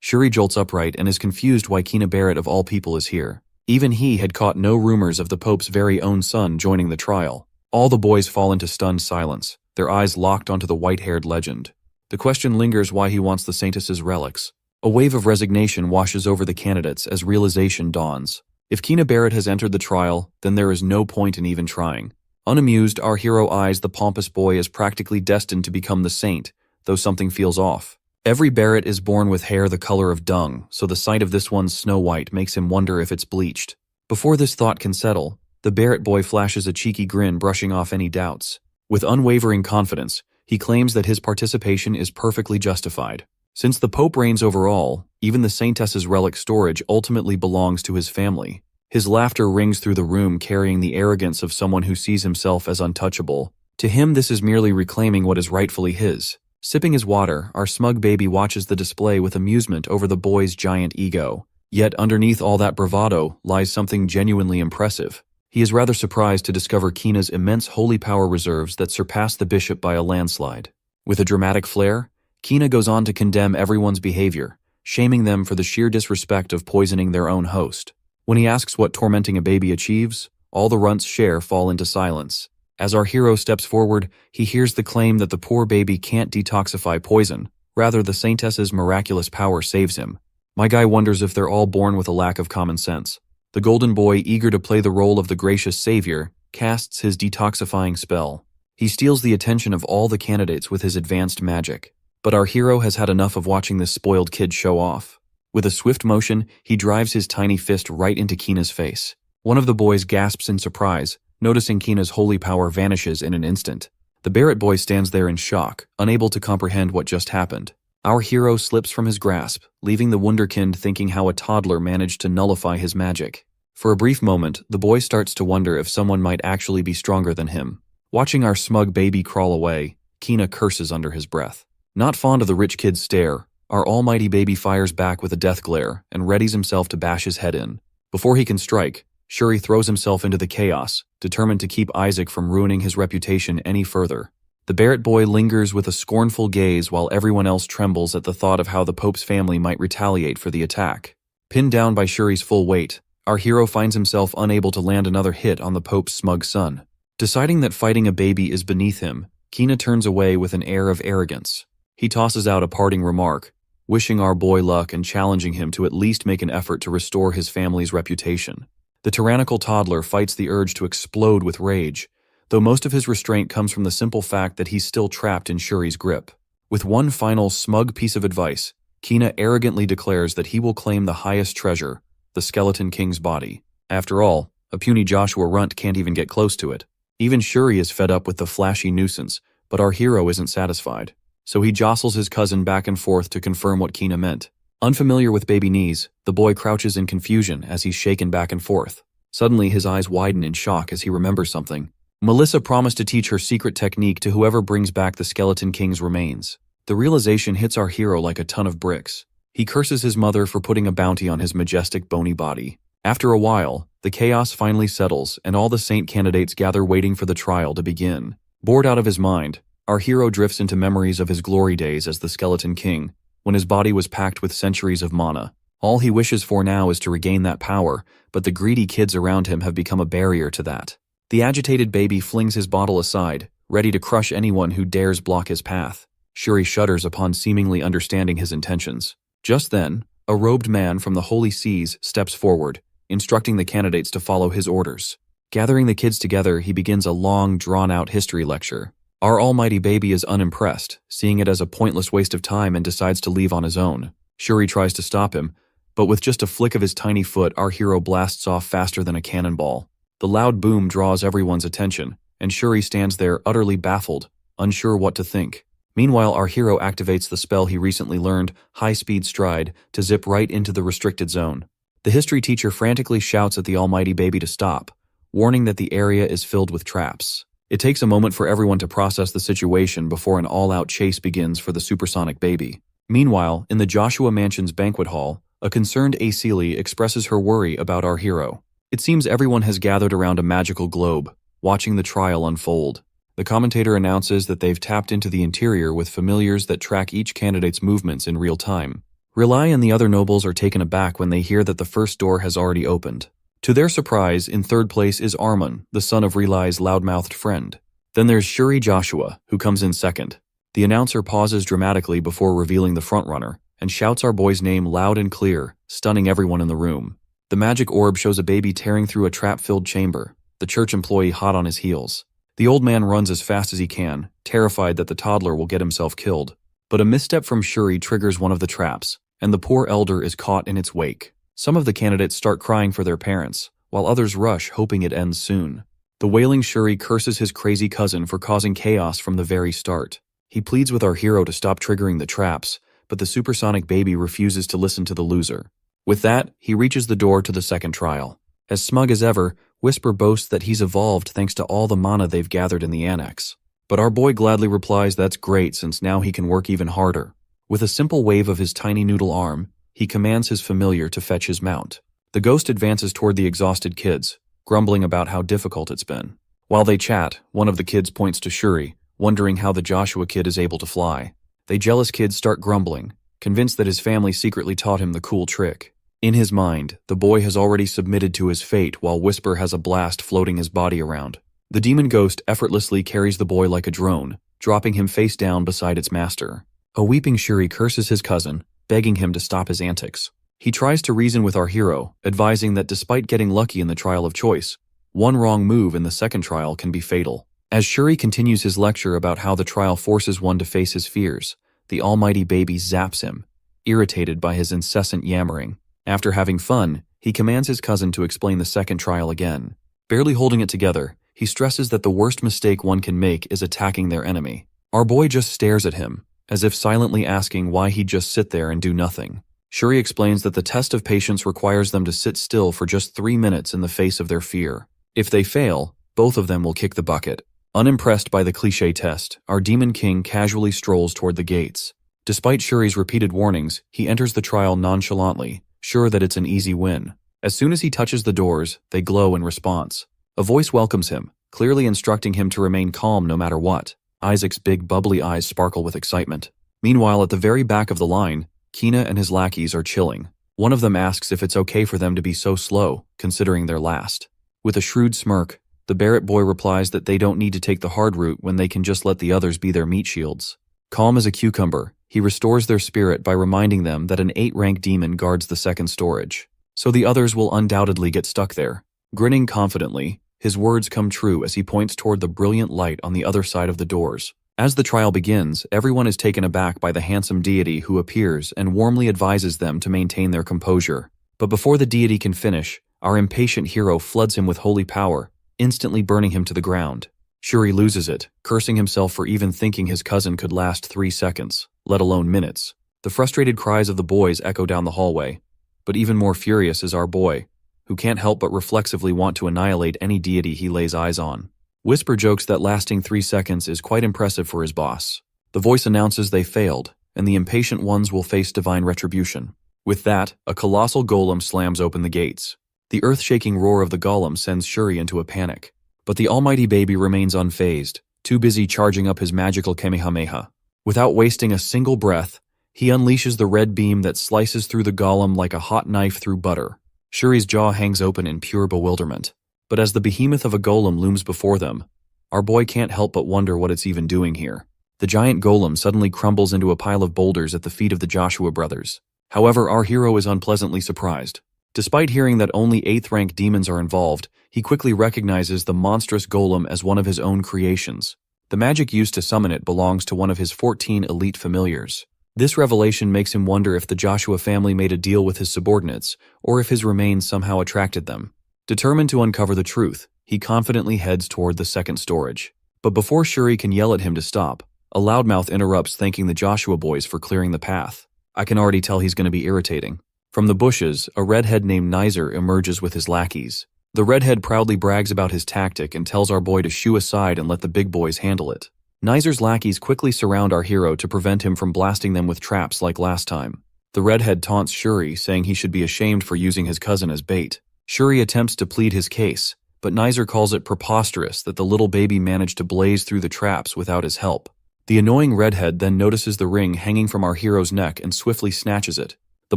Shuri jolts upright and is confused why Kina Barrett of all people is here. Even he had caught no rumors of the Pope's very own son joining the trial. All the boys fall into stunned silence, their eyes locked onto the white-haired legend. The question lingers why he wants the Saintess's relics. A wave of resignation washes over the candidates as realization dawns. If Kina Barrett has entered the trial, then there is no point in even trying. Unamused, our hero eyes the pompous boy as practically destined to become the saint, though something feels off. Every Barrett is born with hair the color of dung, so the sight of this one's snow white makes him wonder if it's bleached. Before this thought can settle, the Barrett boy flashes a cheeky grin, brushing off any doubts. With unwavering confidence, he claims that his participation is perfectly justified. Since the Pope reigns over all, even the Saintess's relic storage ultimately belongs to his family. His laughter rings through the room, carrying the arrogance of someone who sees himself as untouchable. To him, this is merely reclaiming what is rightfully his. Sipping his water, our smug baby watches the display with amusement over the boy's giant ego. Yet underneath all that bravado lies something genuinely impressive. He is rather surprised to discover Kina's immense holy power reserves that surpass the bishop by a landslide. With a dramatic flair, Kina goes on to condemn everyone's behavior, shaming them for the sheer disrespect of poisoning their own host. When he asks what tormenting a baby achieves, all the runts share fall into silence. As our hero steps forward, he hears the claim that the poor baby can't detoxify poison. Rather, the Saintess's miraculous power saves him. My guy wonders if they're all born with a lack of common sense. The golden boy, eager to play the role of the gracious savior, casts his detoxifying spell. He steals the attention of all the candidates with his advanced magic. But our hero has had enough of watching this spoiled kid show off. With a swift motion, he drives his tiny fist right into Kina's face. One of the boys gasps in surprise, noticing Kina's holy power vanishes in an instant. The Barrett boy stands there in shock, unable to comprehend what just happened. Our hero slips from his grasp, leaving the wunderkind thinking how a toddler managed to nullify his magic. For a brief moment, the boy starts to wonder if someone might actually be stronger than him. Watching our smug baby crawl away, Kina curses under his breath. Not fond of the rich kid's stare, our almighty baby fires back with a death glare and readies himself to bash his head in. Before he can strike, Shuri throws himself into the chaos, determined to keep Isaac from ruining his reputation any further. The Barrett boy lingers with a scornful gaze while everyone else trembles at the thought of how the Pope's family might retaliate for the attack. Pinned down by Shuri's full weight, our hero finds himself unable to land another hit on the Pope's smug son. Deciding that fighting a baby is beneath him, Kina turns away with an air of arrogance. He tosses out a parting remark, wishing our boy luck and challenging him to at least make an effort to restore his family's reputation. The tyrannical toddler fights the urge to explode with rage, though most of his restraint comes from the simple fact that he's still trapped in Shuri's grip. With one final smug piece of advice, Kina arrogantly declares that he will claim the highest treasure, the Skeleton King's body. After all, a puny Joshua runt can't even get close to it. Even Shuri is fed up with the flashy nuisance, but our hero isn't satisfied. So he jostles his cousin back and forth to confirm what Kina meant. Unfamiliar with baby knees, the boy crouches in confusion as he's shaken back and forth. Suddenly, his eyes widen in shock as he remembers something. Melissa promised to teach her secret technique to whoever brings back the Skeleton King's remains. The realization hits our hero like a ton of bricks. He curses his mother for putting a bounty on his majestic bony body. After a while, the chaos finally settles and all the saint candidates gather waiting for the trial to begin. Bored out of his mind, our hero drifts into memories of his glory days as the Skeleton King, when his body was packed with centuries of mana. All he wishes for now is to regain that power, but the greedy kids around him have become a barrier to that. The agitated baby flings his bottle aside, ready to crush anyone who dares block his path. Shuri shudders upon seemingly understanding his intentions. Just then, a robed man from the Holy Seas steps forward, instructing the candidates to follow his orders. Gathering the kids together, he begins a long, drawn-out history lecture. Our almighty baby is unimpressed, seeing it as a pointless waste of time and decides to leave on his own. Shuri tries to stop him, but with just a flick of his tiny foot, our hero blasts off faster than a cannonball. The loud boom draws everyone's attention, and Shuri stands there utterly baffled, unsure what to think. Meanwhile, our hero activates the spell he recently learned, High-Speed Stride, to zip right into the restricted zone. The history teacher frantically shouts at the almighty baby to stop, warning that the area is filled with traps. It takes a moment for everyone to process the situation before an all-out chase begins for the supersonic baby. Meanwhile, in the Joshua Mansion's banquet hall, a concerned Acelie expresses her worry about our hero. It seems everyone has gathered around a magical globe, watching the trial unfold. The commentator announces that they've tapped into the interior with familiars that track each candidate's movements in real time. Relai and the other nobles are taken aback when they hear that the first door has already opened. To their surprise, in third place is Armon, the son of Relai's loudmouthed friend. Then there's Shuri Joshua, who comes in second. The announcer pauses dramatically before revealing the frontrunner, and shouts our boy's name loud and clear, stunning everyone in the room. The magic orb shows a baby tearing through a trap-filled chamber, the church employee hot on his heels. The old man runs as fast as he can, terrified that the toddler will get himself killed. But a misstep from Shuri triggers one of the traps, and the poor elder is caught in its wake. Some of the candidates start crying for their parents, while others rush, hoping it ends soon. The wailing Shuri curses his crazy cousin for causing chaos from the very start. He pleads with our hero to stop triggering the traps, but the supersonic baby refuses to listen to the loser. With that, he reaches the door to the second trial. As smug as ever, Whisper boasts that he's evolved thanks to all the mana they've gathered in the annex. But our boy gladly replies that's great since now he can work even harder. With a simple wave of his tiny noodle arm, he commands his familiar to fetch his mount. The ghost advances toward the exhausted kids, grumbling about how difficult it's been. While they chat, one of the kids points to Shuri, wondering how the Joshua kid is able to fly. They jealous kids start grumbling, convinced that his family secretly taught him the cool trick. In his mind, the boy has already submitted to his fate while Whisper has a blast floating his body around. The demon ghost effortlessly carries the boy like a drone, dropping him face down beside its master. A weeping Shuri curses his cousin, begging him to stop his antics. He tries to reason with our hero, advising that despite getting lucky in the trial of choice, one wrong move in the second trial can be fatal. As Shuri continues his lecture about how the trial forces one to face his fears, the almighty baby zaps him, irritated by his incessant yammering. After having fun, he commands his cousin to explain the second trial again. Barely holding it together, he stresses that the worst mistake one can make is attacking their enemy. Our boy just stares at him, as if silently asking why he'd just sit there and do nothing. Shuri explains that the test of patience requires them to sit still for just 3 minutes in the face of their fear. If they fail, both of them will kick the bucket. Unimpressed by the cliché test, our Demon King casually strolls toward the gates. Despite Shuri's repeated warnings, he enters the trial nonchalantly, sure that it's an easy win. As soon as he touches the doors, they glow in response. A voice welcomes him, clearly instructing him to remain calm no matter what. Isaac's big bubbly eyes sparkle with excitement. Meanwhile, at the very back of the line, Kina and his lackeys are chilling. One of them asks if it's okay for them to be so slow, considering they're last. With a shrewd smirk, the Barrett boy replies that they don't need to take the hard route when they can just let the others be their meat shields. Calm as a cucumber, he restores their spirit by reminding them that an 8-rank demon guards the second storage. So the others will undoubtedly get stuck there. Grinning confidently, his words come true as he points toward the brilliant light on the other side of the doors. As the trial begins, everyone is taken aback by the handsome deity who appears and warmly advises them to maintain their composure. But before the deity can finish, our impatient hero floods him with holy power, instantly burning him to the ground. Shuri loses it, cursing himself for even thinking his cousin could last 3 seconds, let alone minutes. The frustrated cries of the boys echo down the hallway. But even more furious is our boy, who can't help but reflexively want to annihilate any deity he lays eyes on. Whisper jokes that lasting 3 seconds is quite impressive for his boss. The voice announces they failed, and the impatient ones will face divine retribution. With that, a colossal golem slams open the gates. The earth-shaking roar of the golem sends Shuri into a panic. But the almighty baby remains unfazed, too busy charging up his magical Kamehameha. Without wasting a single breath, he unleashes the red beam that slices through the golem like a hot knife through butter. Shuri's jaw hangs open in pure bewilderment. But as the behemoth of a golem looms before them, our boy can't help but wonder what it's even doing here. The giant golem suddenly crumbles into a pile of boulders at the feet of the Joshua brothers. However, our hero is unpleasantly surprised. Despite hearing that only 8th-rank demons are involved, he quickly recognizes the monstrous golem as one of his own creations. The magic used to summon it belongs to one of his 14 elite familiars. This revelation makes him wonder if the Joshua family made a deal with his subordinates, or if his remains somehow attracted them. Determined to uncover the truth, he confidently heads toward the second storage. But before Shuri can yell at him to stop, a loudmouth interrupts, thanking the Joshua boys for clearing the path. I can already tell he's going to be irritating. From the bushes, a redhead named Nizer emerges with his lackeys. The redhead proudly brags about his tactic and tells our boy to shoo aside and let the big boys handle it. Nizer's lackeys quickly surround our hero to prevent him from blasting them with traps like last time. The redhead taunts Shuri, saying he should be ashamed for using his cousin as bait. Shuri attempts to plead his case, but Nizer calls it preposterous that the little baby managed to blaze through the traps without his help. The annoying redhead then notices the ring hanging from our hero's neck and swiftly snatches it. The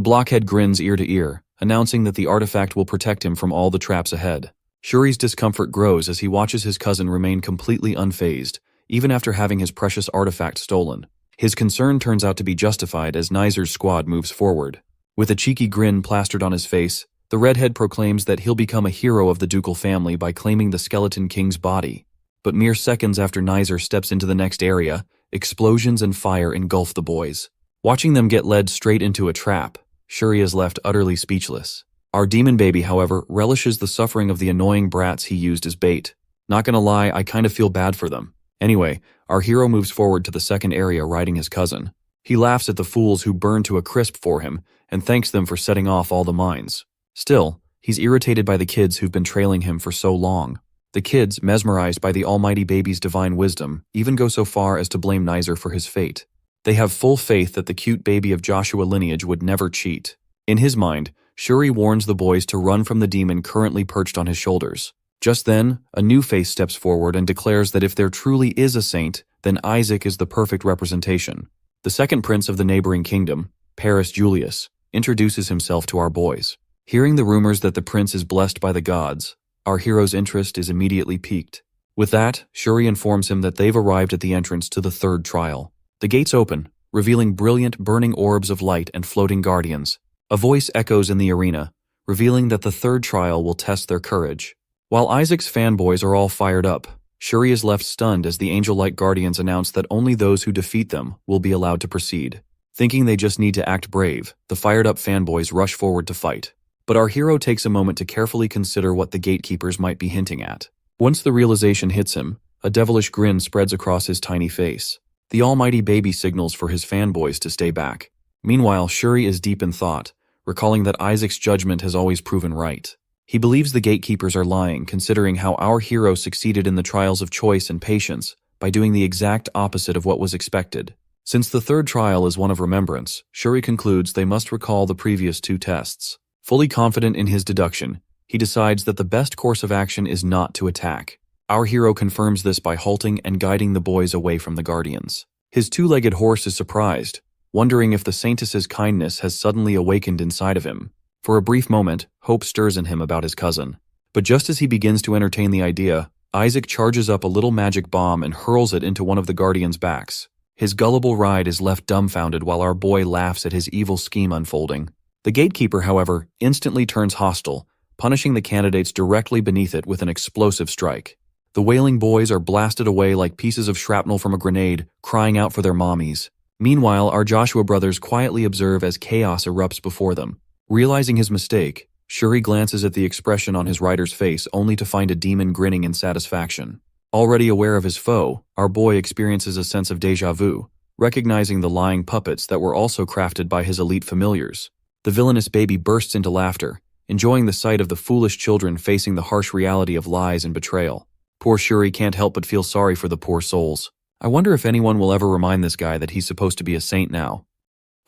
blockhead grins ear to ear, announcing that the artifact will protect him from all the traps ahead. Shuri's discomfort grows as he watches his cousin remain completely unfazed, even after having his precious artifact stolen. His concern turns out to be justified as Nizer's squad moves forward. With a cheeky grin plastered on his face, the redhead proclaims that he'll become a hero of the ducal family by claiming the Skeleton King's body. But mere seconds after Nizer steps into the next area, explosions and fire engulf the boys. Watching them get led straight into a trap, Shuri is left utterly speechless. Our demon baby, however, relishes the suffering of the annoying brats he used as bait. Not gonna lie, I kind of feel bad for them. Anyway, our hero moves forward to the second area riding his cousin. He laughs at the fools who burn to a crisp for him and thanks them for setting off all the mines. Still, he's irritated by the kids who've been trailing him for so long. The kids, mesmerized by the almighty baby's divine wisdom, even go so far as to blame Nizer for his fate. They have full faith that the cute baby of Joshua lineage would never cheat. In his mind, Shuri warns the boys to run from the demon currently perched on his shoulders. Just then, a new face steps forward and declares that if there truly is a saint, then Isaac is the perfect representation. The second prince of the neighboring kingdom, Paris Julius, introduces himself to our boys. Hearing the rumors that the prince is blessed by the gods, our hero's interest is immediately piqued. With that, Shuri informs him that they've arrived at the entrance to the third trial. The gates open, revealing brilliant burning orbs of light and floating guardians. A voice echoes in the arena, revealing that the third trial will test their courage. While Isaac's fanboys are all fired up, Shuri is left stunned as the angel-like guardians announce that only those who defeat them will be allowed to proceed. Thinking they just need to act brave, the fired-up fanboys rush forward to fight. But our hero takes a moment to carefully consider what the gatekeepers might be hinting at. Once the realization hits him, a devilish grin spreads across his tiny face. The almighty baby signals for his fanboys to stay back. Meanwhile, Shuri is deep in thought, recalling that Isaac's judgment has always proven right. He believes the gatekeepers are lying, considering how our hero succeeded in the trials of choice and patience by doing the exact opposite of what was expected. Since the third trial is one of remembrance, Shuri concludes they must recall the previous 2 tests. Fully confident in his deduction, he decides that the best course of action is not to attack. Our hero confirms this by halting and guiding the boys away from the Guardians. His 2-legged horse is surprised, wondering if the Saintess's kindness has suddenly awakened inside of him. For a brief moment, hope stirs in him about his cousin. But just as he begins to entertain the idea, Isaac charges up a little magic bomb and hurls it into one of the Guardians' backs. His gullible ride is left dumbfounded while our boy laughs at his evil scheme unfolding. The gatekeeper, however, instantly turns hostile, punishing the candidates directly beneath it with an explosive strike. The wailing boys are blasted away like pieces of shrapnel from a grenade, crying out for their mommies. Meanwhile, our Joshua brothers quietly observe as chaos erupts before them. Realizing his mistake, Shuri glances at the expression on his rider's face only to find a demon grinning in satisfaction. Already aware of his foe, our boy experiences a sense of déjà vu, recognizing the lying puppets that were also crafted by his elite familiars. The villainous baby bursts into laughter, enjoying the sight of the foolish children facing the harsh reality of lies and betrayal. Poor Shuri can't help but feel sorry for the poor souls. I wonder if anyone will ever remind this guy that he's supposed to be a saint now.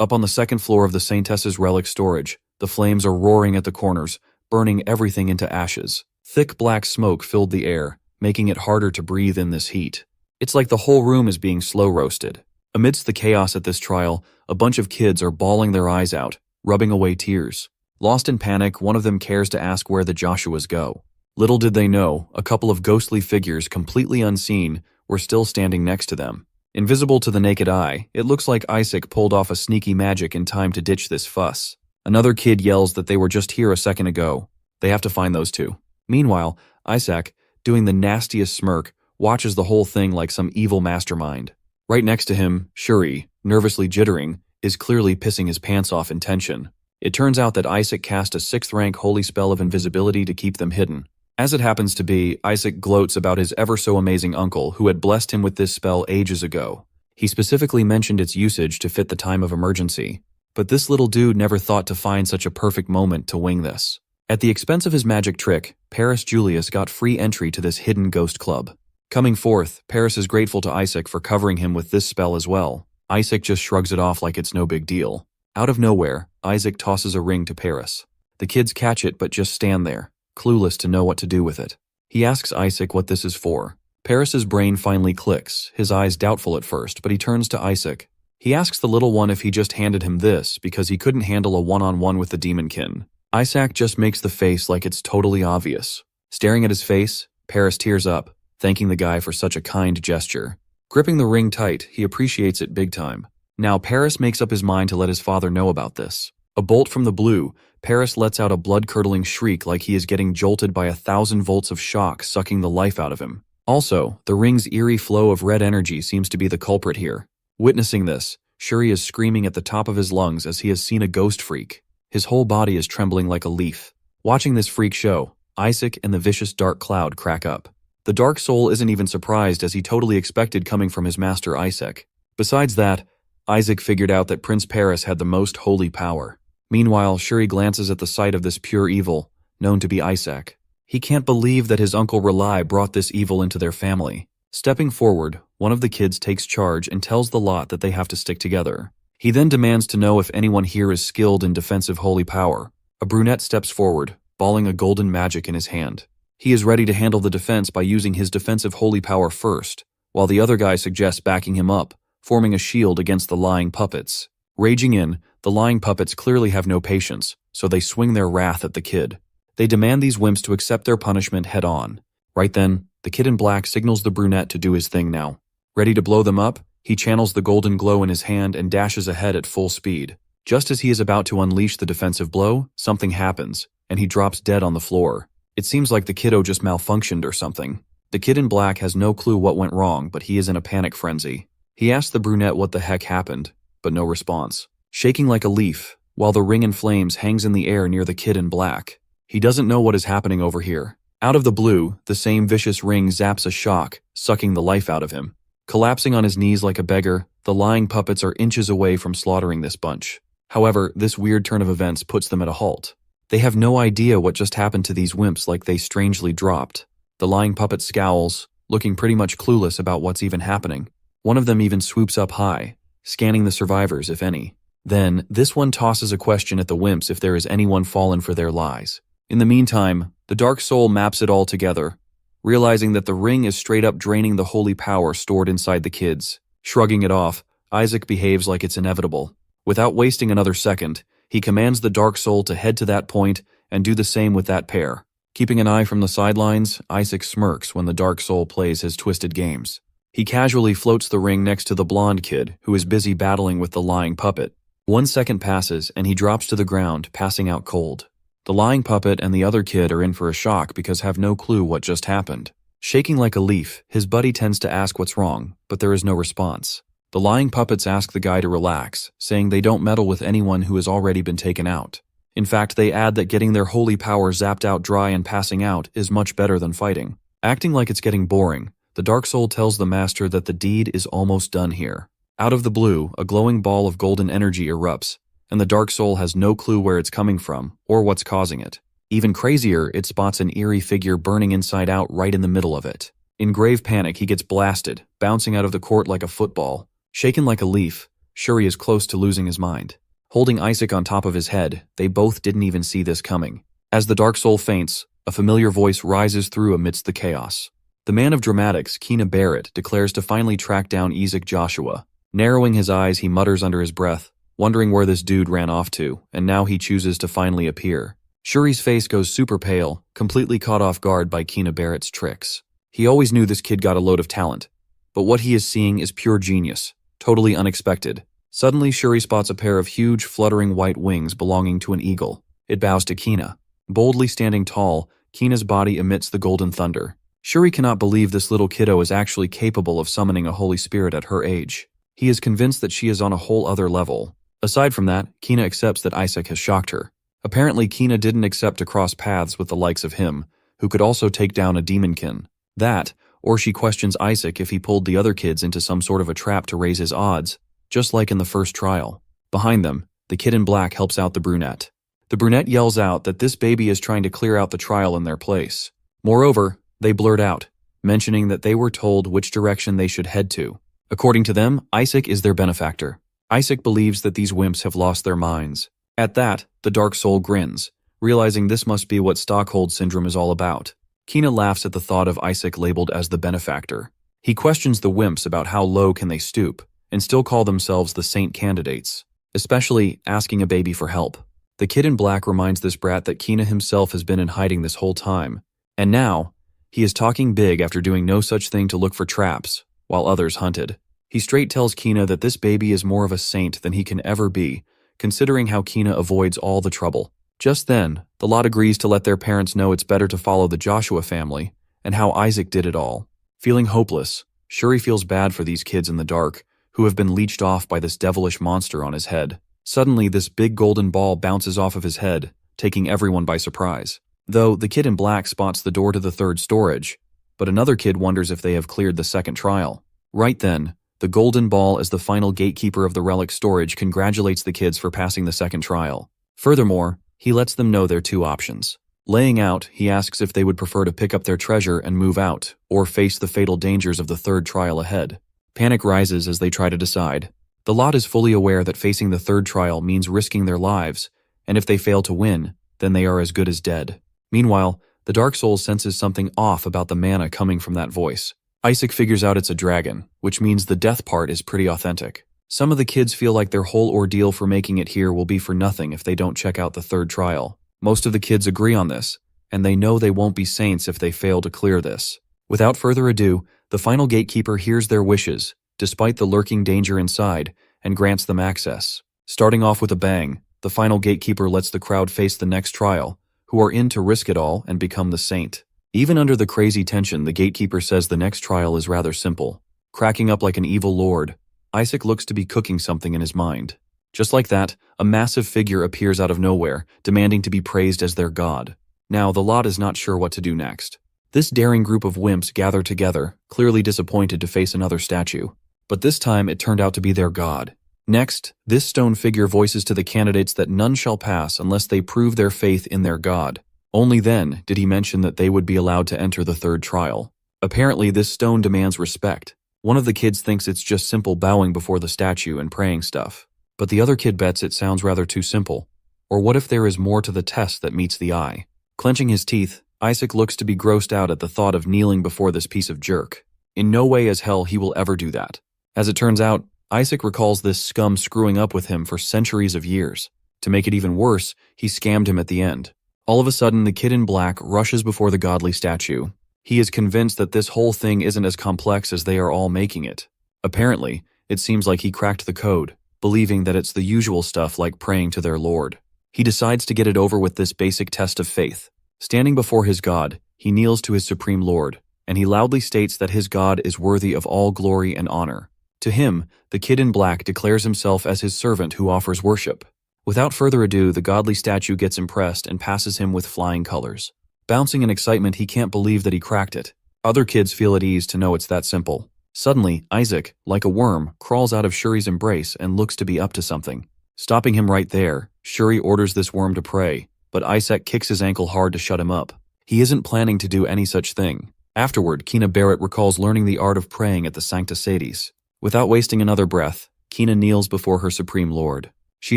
Up on the 2nd floor of the Saintess's relic storage, the flames are roaring at the corners, burning everything into ashes. Thick black smoke filled the air, making it harder to breathe in this heat. It's like the whole room is being slow roasted. Amidst the chaos at this trial, a bunch of kids are bawling their eyes out, rubbing away tears. Lost in panic, one of them cares to ask where the Joshuas go. Little did they know, a couple of ghostly figures, completely unseen, were still standing next to them. Invisible to the naked eye, it looks like Isaac pulled off a sneaky magic in time to ditch this fuss. Another kid yells that they were just here a second ago. They have to find those 2. Meanwhile, Isaac, doing the nastiest smirk, watches the whole thing like some evil mastermind. Right next to him, Shuri, nervously jittering, is clearly pissing his pants off in tension. It turns out that Isaac cast a 6th-rank holy spell of invisibility to keep them hidden. As it happens to be, Isaac gloats about his ever-so-amazing uncle who had blessed him with this spell ages ago. He specifically mentioned its usage to fit the time of emergency. But this little dude never thought to find such a perfect moment to wing this. At the expense of his magic trick, Paris Julius got free entry to this hidden ghost club. Coming forth, Paris is grateful to Isaac for covering him with this spell as well. Isaac just shrugs it off like it's no big deal. Out of nowhere, Isaac tosses a ring to Paris. The kids catch it but just stand there, clueless to know what to do with it. He asks Isaac what this is for. Paris's brain finally clicks, his eyes doubtful at first, but he turns to Isaac. He asks the little one if he just handed him this because he couldn't handle a one-on-one with the demonkin. Isaac just makes the face like it's totally obvious. Staring at his face, Paris tears up, thanking the guy for such a kind gesture. Gripping the ring tight, he appreciates it big time. Now Paris makes up his mind to let his father know about this. A bolt from the blue, Paris lets out a blood-curdling shriek like he is getting jolted by 1,000 volts of shock sucking the life out of him. Also, the ring's eerie flow of red energy seems to be the culprit here. Witnessing this, Shuri is screaming at the top of his lungs as he has seen a ghost freak. His whole body is trembling like a leaf. Watching this freak show, Isaac and the vicious dark cloud crack up. The dark soul isn't even surprised as he totally expected coming from his master Isaac. Besides that, Isaac figured out that Prince Paris had the most holy power. Meanwhile, Shuri glances at the sight of this pure evil, known to be Isaac. He can't believe that his uncle Relai brought this evil into their family. Stepping forward, one of the kids takes charge and tells the lot that they have to stick together. He then demands to know if anyone here is skilled in defensive holy power. A brunette steps forward, balling a golden magic in his hand. He is ready to handle the defense by using his defensive holy power first, while the other guy suggests backing him up, forming a shield against the lying puppets. Raging in, the lying puppets clearly have no patience, so they swing their wrath at the kid. They demand these wimps to accept their punishment head-on. Right then, the kid in black signals the brunette to do his thing now. Ready to blow them up, he channels the golden glow in his hand and dashes ahead at full speed. Just as he is about to unleash the defensive blow, something happens, and he drops dead on the floor. It seems like the kiddo just malfunctioned or something. The kid in black has no clue what went wrong, but he is in a panic frenzy. He asks the brunette what the heck happened, but no response. Shaking like a leaf, while the ring in flames hangs in the air near the kid in black. He doesn't know what is happening over here. Out of the blue, the same vicious ring zaps a shock, sucking the life out of him. Collapsing on his knees like a beggar, the lying puppets are inches away from slaughtering this bunch. However, this weird turn of events puts them at a halt. They have no idea what just happened to these wimps, like they strangely dropped. The lying puppet scowls, looking pretty much clueless about what's even happening. One of them even swoops up high, scanning the survivors, if any. Then, this one tosses a question at the wimps if there is anyone fallen for their lies. In the meantime, the Dark Soul maps it all together, realizing that the ring is straight up draining the holy power stored inside the kids. Shrugging it off, Isaac behaves like it's inevitable. Without wasting another second, he commands the Dark Soul to head to that point and do the same with that pair. Keeping an eye from the sidelines, Isaac smirks when the Dark Soul plays his twisted games. He casually floats the ring next to the blonde kid, who is busy battling with the lying puppet. 1 second passes, and he drops to the ground, passing out cold. The lying puppet and the other kid are in for a shock because have no clue what just happened. Shaking like a leaf, his buddy tends to ask what's wrong, but there is no response. The lying puppets ask the guy to relax, saying they don't meddle with anyone who has already been taken out. In fact, they add that getting their holy power zapped out dry and passing out is much better than fighting. Acting like it's getting boring, the Dark Soul tells the master that the deed is almost done here. Out of the blue, a glowing ball of golden energy erupts, and the Dark Soul has no clue where it's coming from or what's causing it. Even crazier, it spots an eerie figure burning inside out right in the middle of it. In grave panic, he gets blasted, bouncing out of the court like a football. Shaken like a leaf, Shuri is close to losing his mind. Holding Isaac on top of his head, they both didn't even see this coming. As the Dark Soul faints, a familiar voice rises through amidst the chaos. The man of dramatics, Keena Barrett, declares to finally track down Isaac Joshua. Narrowing his eyes, he mutters under his breath, wondering where this dude ran off to, and now he chooses to finally appear. Shuri's face goes super pale, completely caught off guard by Keena Barrett's tricks. He always knew this kid got a load of talent, but what he is seeing is pure genius, totally unexpected. Suddenly, Shuri spots a pair of huge, fluttering white wings belonging to an eagle. It bows to Keena. Boldly standing tall, Keena's body emits the golden thunder. Shuri cannot believe this little kiddo is actually capable of summoning a holy spirit at her age. He is convinced that she is on a whole other level. Aside from that, Keena accepts that Isaac has shocked her. Apparently, Keena didn't accept to cross paths with the likes of him, who could also take down a demonkin. That, or she questions Isaac if he pulled the other kids into some sort of a trap to raise his odds, just like in the first trial. Behind them, the kid in black helps out the brunette. The brunette yells out that this baby is trying to clear out the trial in their place. Moreover, they blurt out, mentioning that they were told which direction they should head to. According to them, Isaac is their benefactor. Isaac believes that these wimps have lost their minds. At that, the Dark Soul grins, realizing this must be what Stockholm Syndrome is all about. Keena laughs at the thought of Isaac labeled as the benefactor. He questions the wimps about how low can they stoop, and still call themselves the saint candidates, especially asking a baby for help. The kid in black reminds this brat that Keena himself has been in hiding this whole time, and now, he is talking big after doing no such thing to look for traps, while others hunted. He straight tells Keena that this baby is more of a saint than he can ever be, considering how Keena avoids all the trouble. Just then, the lot agrees to let their parents know it's better to follow the Joshua family, and how Isaac did it all. Feeling hopeless, Shuri feels bad for these kids in the dark, who have been leeched off by this devilish monster on his head. Suddenly, this big golden ball bounces off of his head, taking everyone by surprise. Though, the kid in black spots the door to the third storage, but another kid wonders if they have cleared the second trial. Right then, the golden ball as the final gatekeeper of the relic storage congratulates the kids for passing the second trial. Furthermore, he lets them know their two options. Laying out, he asks if they would prefer to pick up their treasure and move out, or face the fatal dangers of the third trial ahead. Panic rises as they try to decide. The lot is fully aware that facing the third trial means risking their lives, and if they fail to win, then they are as good as dead. Meanwhile, the Dark Soul senses something off about the mana coming from that voice. Isaac figures out it's a dragon, which means the death part is pretty authentic. Some of the kids feel like their whole ordeal for making it here will be for nothing if they don't check out the third trial. Most of the kids agree on this, and they know they won't be saints if they fail to clear this. Without further ado, the final gatekeeper hears their wishes, despite the lurking danger inside, and grants them access. Starting off with a bang, the final gatekeeper lets the crowd face the next trial, who are in to risk it all and become the saint. Even under the crazy tension, the gatekeeper says the next trial is rather simple. Cracking up like an evil lord, Isaac looks to be cooking something in his mind. Just like that, a massive figure appears out of nowhere, demanding to be praised as their god. Now, the lot is not sure what to do next. This daring group of wimps gather together, clearly disappointed to face another statue. But this time it turned out to be their god. Next, this stone figure voices to the candidates that none shall pass unless they prove their faith in their god. Only then did he mention that they would be allowed to enter the third trial. Apparently, this stone demands respect. One of the kids thinks it's just simple bowing before the statue and praying stuff. But the other kid bets it sounds rather too simple. Or what if there is more to the test that meets the eye? Clenching his teeth, Isaac looks to be grossed out at the thought of kneeling before this piece of jerk. In no way as hell he will ever do that. As it turns out, Isaac recalls this scum screwing up with him for centuries of years. To make it even worse, he scammed him at the end. All of a sudden, the kid in black rushes before the godly statue. He is convinced that this whole thing isn't as complex as they are all making it. Apparently, it seems like he cracked the code, believing that it's the usual stuff like praying to their Lord. He decides to get it over with this basic test of faith. Standing before his God, he kneels to his supreme Lord, and he loudly states that his God is worthy of all glory and honor. To him, the kid in black declares himself as his servant who offers worship. Without further ado, the godly statue gets impressed and passes him with flying colors. Bouncing in excitement, he can't believe that he cracked it. Other kids feel at ease to know it's that simple. Suddenly, Isaac, like a worm, crawls out of Shuri's embrace and looks to be up to something. Stopping him right there, Shuri orders this worm to pray, but Isaac kicks his ankle hard to shut him up. He isn't planning to do any such thing. Afterward, Kina Barrett recalls learning the art of praying at the Sancta Sedis. Without wasting another breath, Kina kneels before her Supreme Lord. She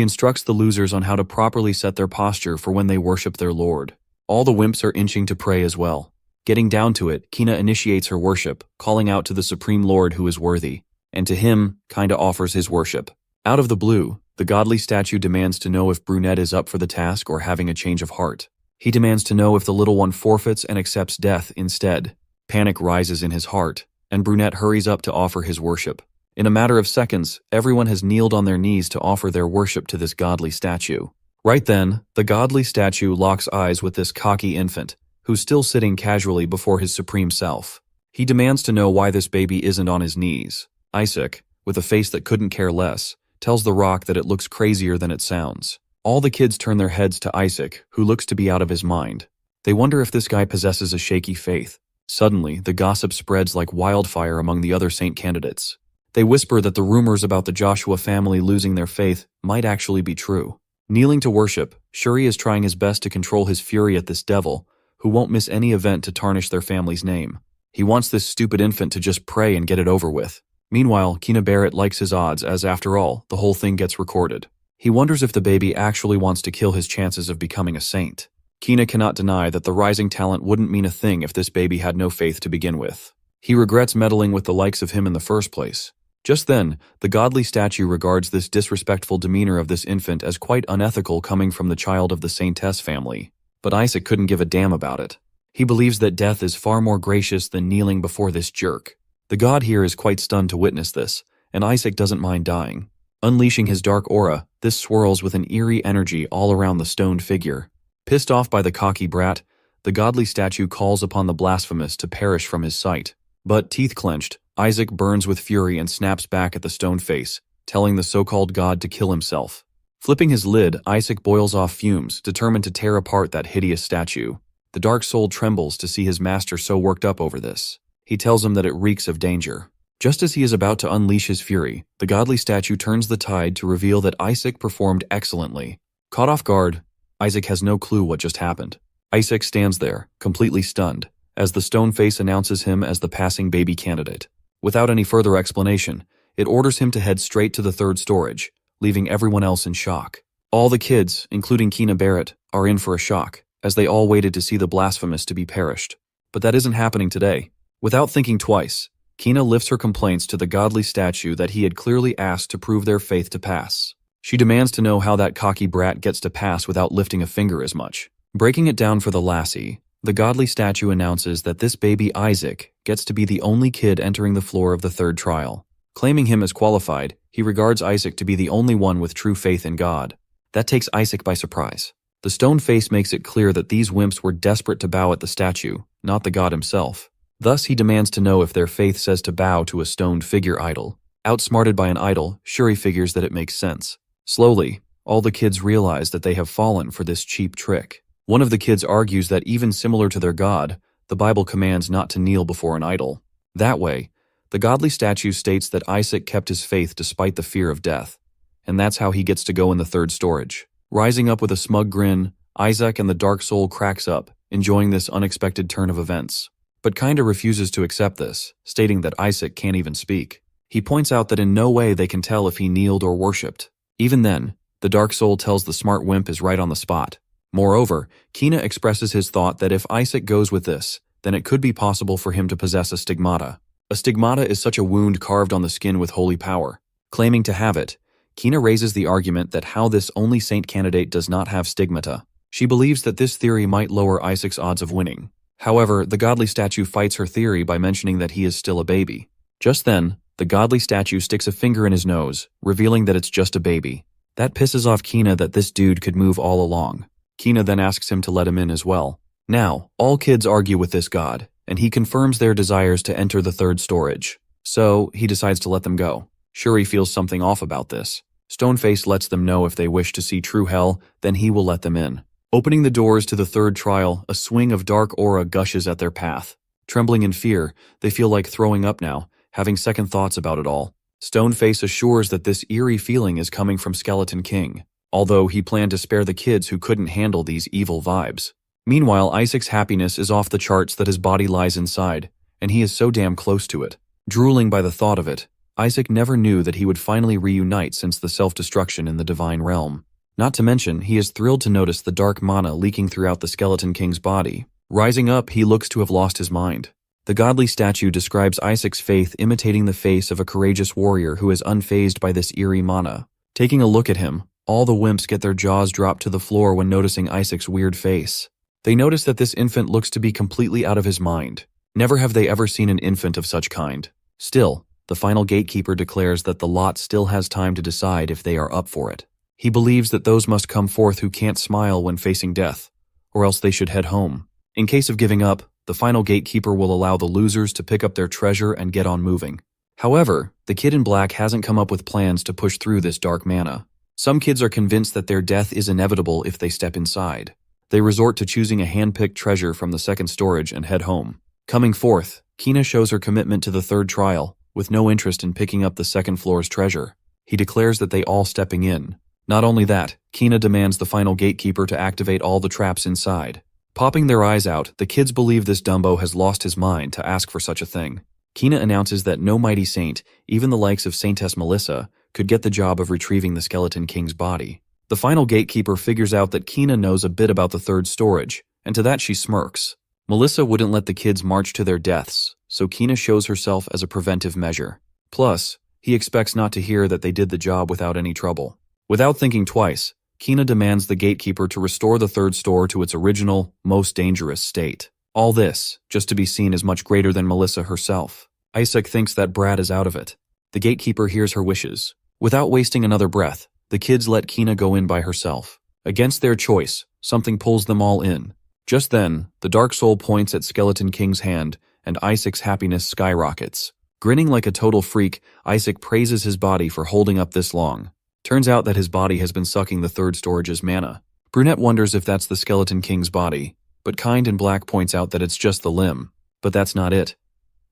instructs the losers on how to properly set their posture for when they worship their Lord. All the wimps are inching to pray as well. Getting down to it, Kina initiates her worship, calling out to the Supreme Lord who is worthy, and to him, kinda offers his worship. Out of the blue, the godly statue demands to know if Brunette is up for the task or having a change of heart. He demands to know if the little one forfeits and accepts death instead. Panic rises in his heart, and Brunette hurries up to offer his worship. In a matter of seconds, everyone has kneeled on their knees to offer their worship to this godly statue. Right then, the godly statue locks eyes with this cocky infant, who's still sitting casually before his supreme self. He demands to know why this baby isn't on his knees. Isaac, with a face that couldn't care less, tells the rock that it looks crazier than it sounds. All the kids turn their heads to Isaac, who looks to be out of his mind. They wonder if this guy possesses a shaky faith. Suddenly, the gossip spreads like wildfire among the other saint candidates. They whisper that the rumors about the Joshua family losing their faith might actually be true. Kneeling to worship, Shuri is trying his best to control his fury at this devil, who won't miss any event to tarnish their family's name. He wants this stupid infant to just pray and get it over with. Meanwhile, Kina Barrett likes his odds as, after all, the whole thing gets recorded. He wonders if the baby actually wants to kill his chances of becoming a saint. Kina cannot deny that the rising talent wouldn't mean a thing if this baby had no faith to begin with. He regrets meddling with the likes of him in the first place. Just then, the godly statue regards this disrespectful demeanor of this infant as quite unethical coming from the child of the Saintess family. But Isaac couldn't give a damn about it. He believes that death is far more gracious than kneeling before this jerk. The god here is quite stunned to witness this, and Isaac doesn't mind dying. Unleashing his dark aura, this swirls with an eerie energy all around the stoned figure. Pissed off by the cocky brat, the godly statue calls upon the blasphemous to perish from his sight. But, teeth clenched, Isaac burns with fury and snaps back at the stone face, telling the so-called god to kill himself. Flipping his lid, Isaac boils off fumes, determined to tear apart that hideous statue. The dark soul trembles to see his master so worked up over this. He tells him that it reeks of danger. Just as he is about to unleash his fury, the godly statue turns the tide to reveal that Isaac performed excellently. Caught off guard, Isaac has no clue what just happened. Isaac stands there, completely stunned, as the stone face announces him as the passing baby candidate. Without any further explanation, it orders him to head straight to the third storage, leaving everyone else in shock. All the kids, including Kina Barrett, are in for a shock, as they all waited to see the blasphemous to be perished. But that isn't happening today. Without thinking twice, Kina lifts her complaints to the godly statue that he had clearly asked to prove their faith to pass. She demands to know how that cocky brat gets to pass without lifting a finger as much. Breaking it down for the lassie, the godly statue announces that this baby Isaac gets to be the only kid entering the floor of the third trial. Claiming him as qualified, he regards Isaac to be the only one with true faith in God. That takes Isaac by surprise. The stone face makes it clear that these wimps were desperate to bow at the statue, not the god himself. Thus, he demands to know if their faith says to bow to a stoned figure idol. Outsmarted by an idol, Shuri figures that it makes sense. Slowly, all the kids realize that they have fallen for this cheap trick. One of the kids argues that even similar to their god, the Bible commands not to kneel before an idol. That way, the godly statue states that Isaac kept his faith despite the fear of death, and that's how he gets to go in the third storage. Rising up with a smug grin, Isaac and the Dark Soul cracks up, enjoying this unexpected turn of events. But kinda refuses to accept this, stating that Isaac can't even speak. He points out that in no way they can tell if he kneeled or worshipped. Even then, the Dark Soul tells the smart wimp is right on the spot. Moreover, Kina expresses his thought that if Isaac goes with this, then it could be possible for him to possess a stigmata. A stigmata is such a wound carved on the skin with holy power. Claiming to have it, Kina raises the argument that how this only saint candidate does not have stigmata. She believes that this theory might lower Isaac's odds of winning. However, the godly statue fights her theory by mentioning that he is still a baby. Just then, the godly statue sticks a finger in his nose, revealing that it's just a baby. That pisses off Kina that this dude could move all along. Kina then asks him to let him in as well. Now, all kids argue with this god, and he confirms their desires to enter the third storage. So, he decides to let them go. Shuri feels something off about this. Stoneface lets them know if they wish to see true hell, then he will let them in. Opening the doors to the third trial, a swing of dark aura gushes at their path. Trembling in fear, they feel like throwing up now, having second thoughts about it all. Stoneface assures that this eerie feeling is coming from Skeleton King, although he planned to spare the kids who couldn't handle these evil vibes. Meanwhile, Isaac's happiness is off the charts that his body lies inside, and he is so damn close to it. Drooling by the thought of it, Isaac never knew that he would finally reunite since the self-destruction in the divine realm. Not to mention, he is thrilled to notice the dark mana leaking throughout the Skeleton King's body. Rising up, he looks to have lost his mind. The godly statue describes Isaac's faith imitating the face of a courageous warrior who is unfazed by this eerie mana. Taking a look at him, all the wimps get their jaws dropped to the floor when noticing Isaac's weird face. They notice that this infant looks to be completely out of his mind. Never have they ever seen an infant of such kind. Still, the final gatekeeper declares that the lot still has time to decide if they are up for it. He believes that those must come forth who can't smile when facing death, or else they should head home. In case of giving up, the final gatekeeper will allow the losers to pick up their treasure and get on moving. However, the kid in black hasn't come up with plans to push through this dark mana. Some kids are convinced that their death is inevitable if they step inside. They resort to choosing a hand-picked treasure from the second storage and head home. Coming forth, Kina shows her commitment to the third trial, with no interest in picking up the second floor's treasure. He declares that they all stepping in. Not only that, Kina demands the final gatekeeper to activate all the traps inside. Popping their eyes out, the kids believe this Dumbo has lost his mind to ask for such a thing. Kina announces that no mighty saint, even the likes of Saintess Melissa, could get the job of retrieving the Skeleton King's body. The final gatekeeper figures out that Kina knows a bit about the third storage, and to that she smirks. Melissa wouldn't let the kids march to their deaths, so Kina shows herself as a preventive measure. Plus, he expects not to hear that they did the job without any trouble. Without thinking twice, Kina demands the gatekeeper to restore the third store to its original, most dangerous state. All this, just to be seen as much greater than Melissa herself. Isaac thinks that Brad is out of it. The gatekeeper hears her wishes. Without wasting another breath, the kids let Kina go in by herself. Against their choice, something pulls them all in. Just then, the Dark Soul points at Skeleton King's hand, and Isaac's happiness skyrockets. Grinning like a total freak, Isaac praises his body for holding up this long. Turns out that his body has been sucking the third storage's mana. Brunette wonders if that's the Skeleton King's body, but Kind in Black points out that it's just the limb. But that's not it,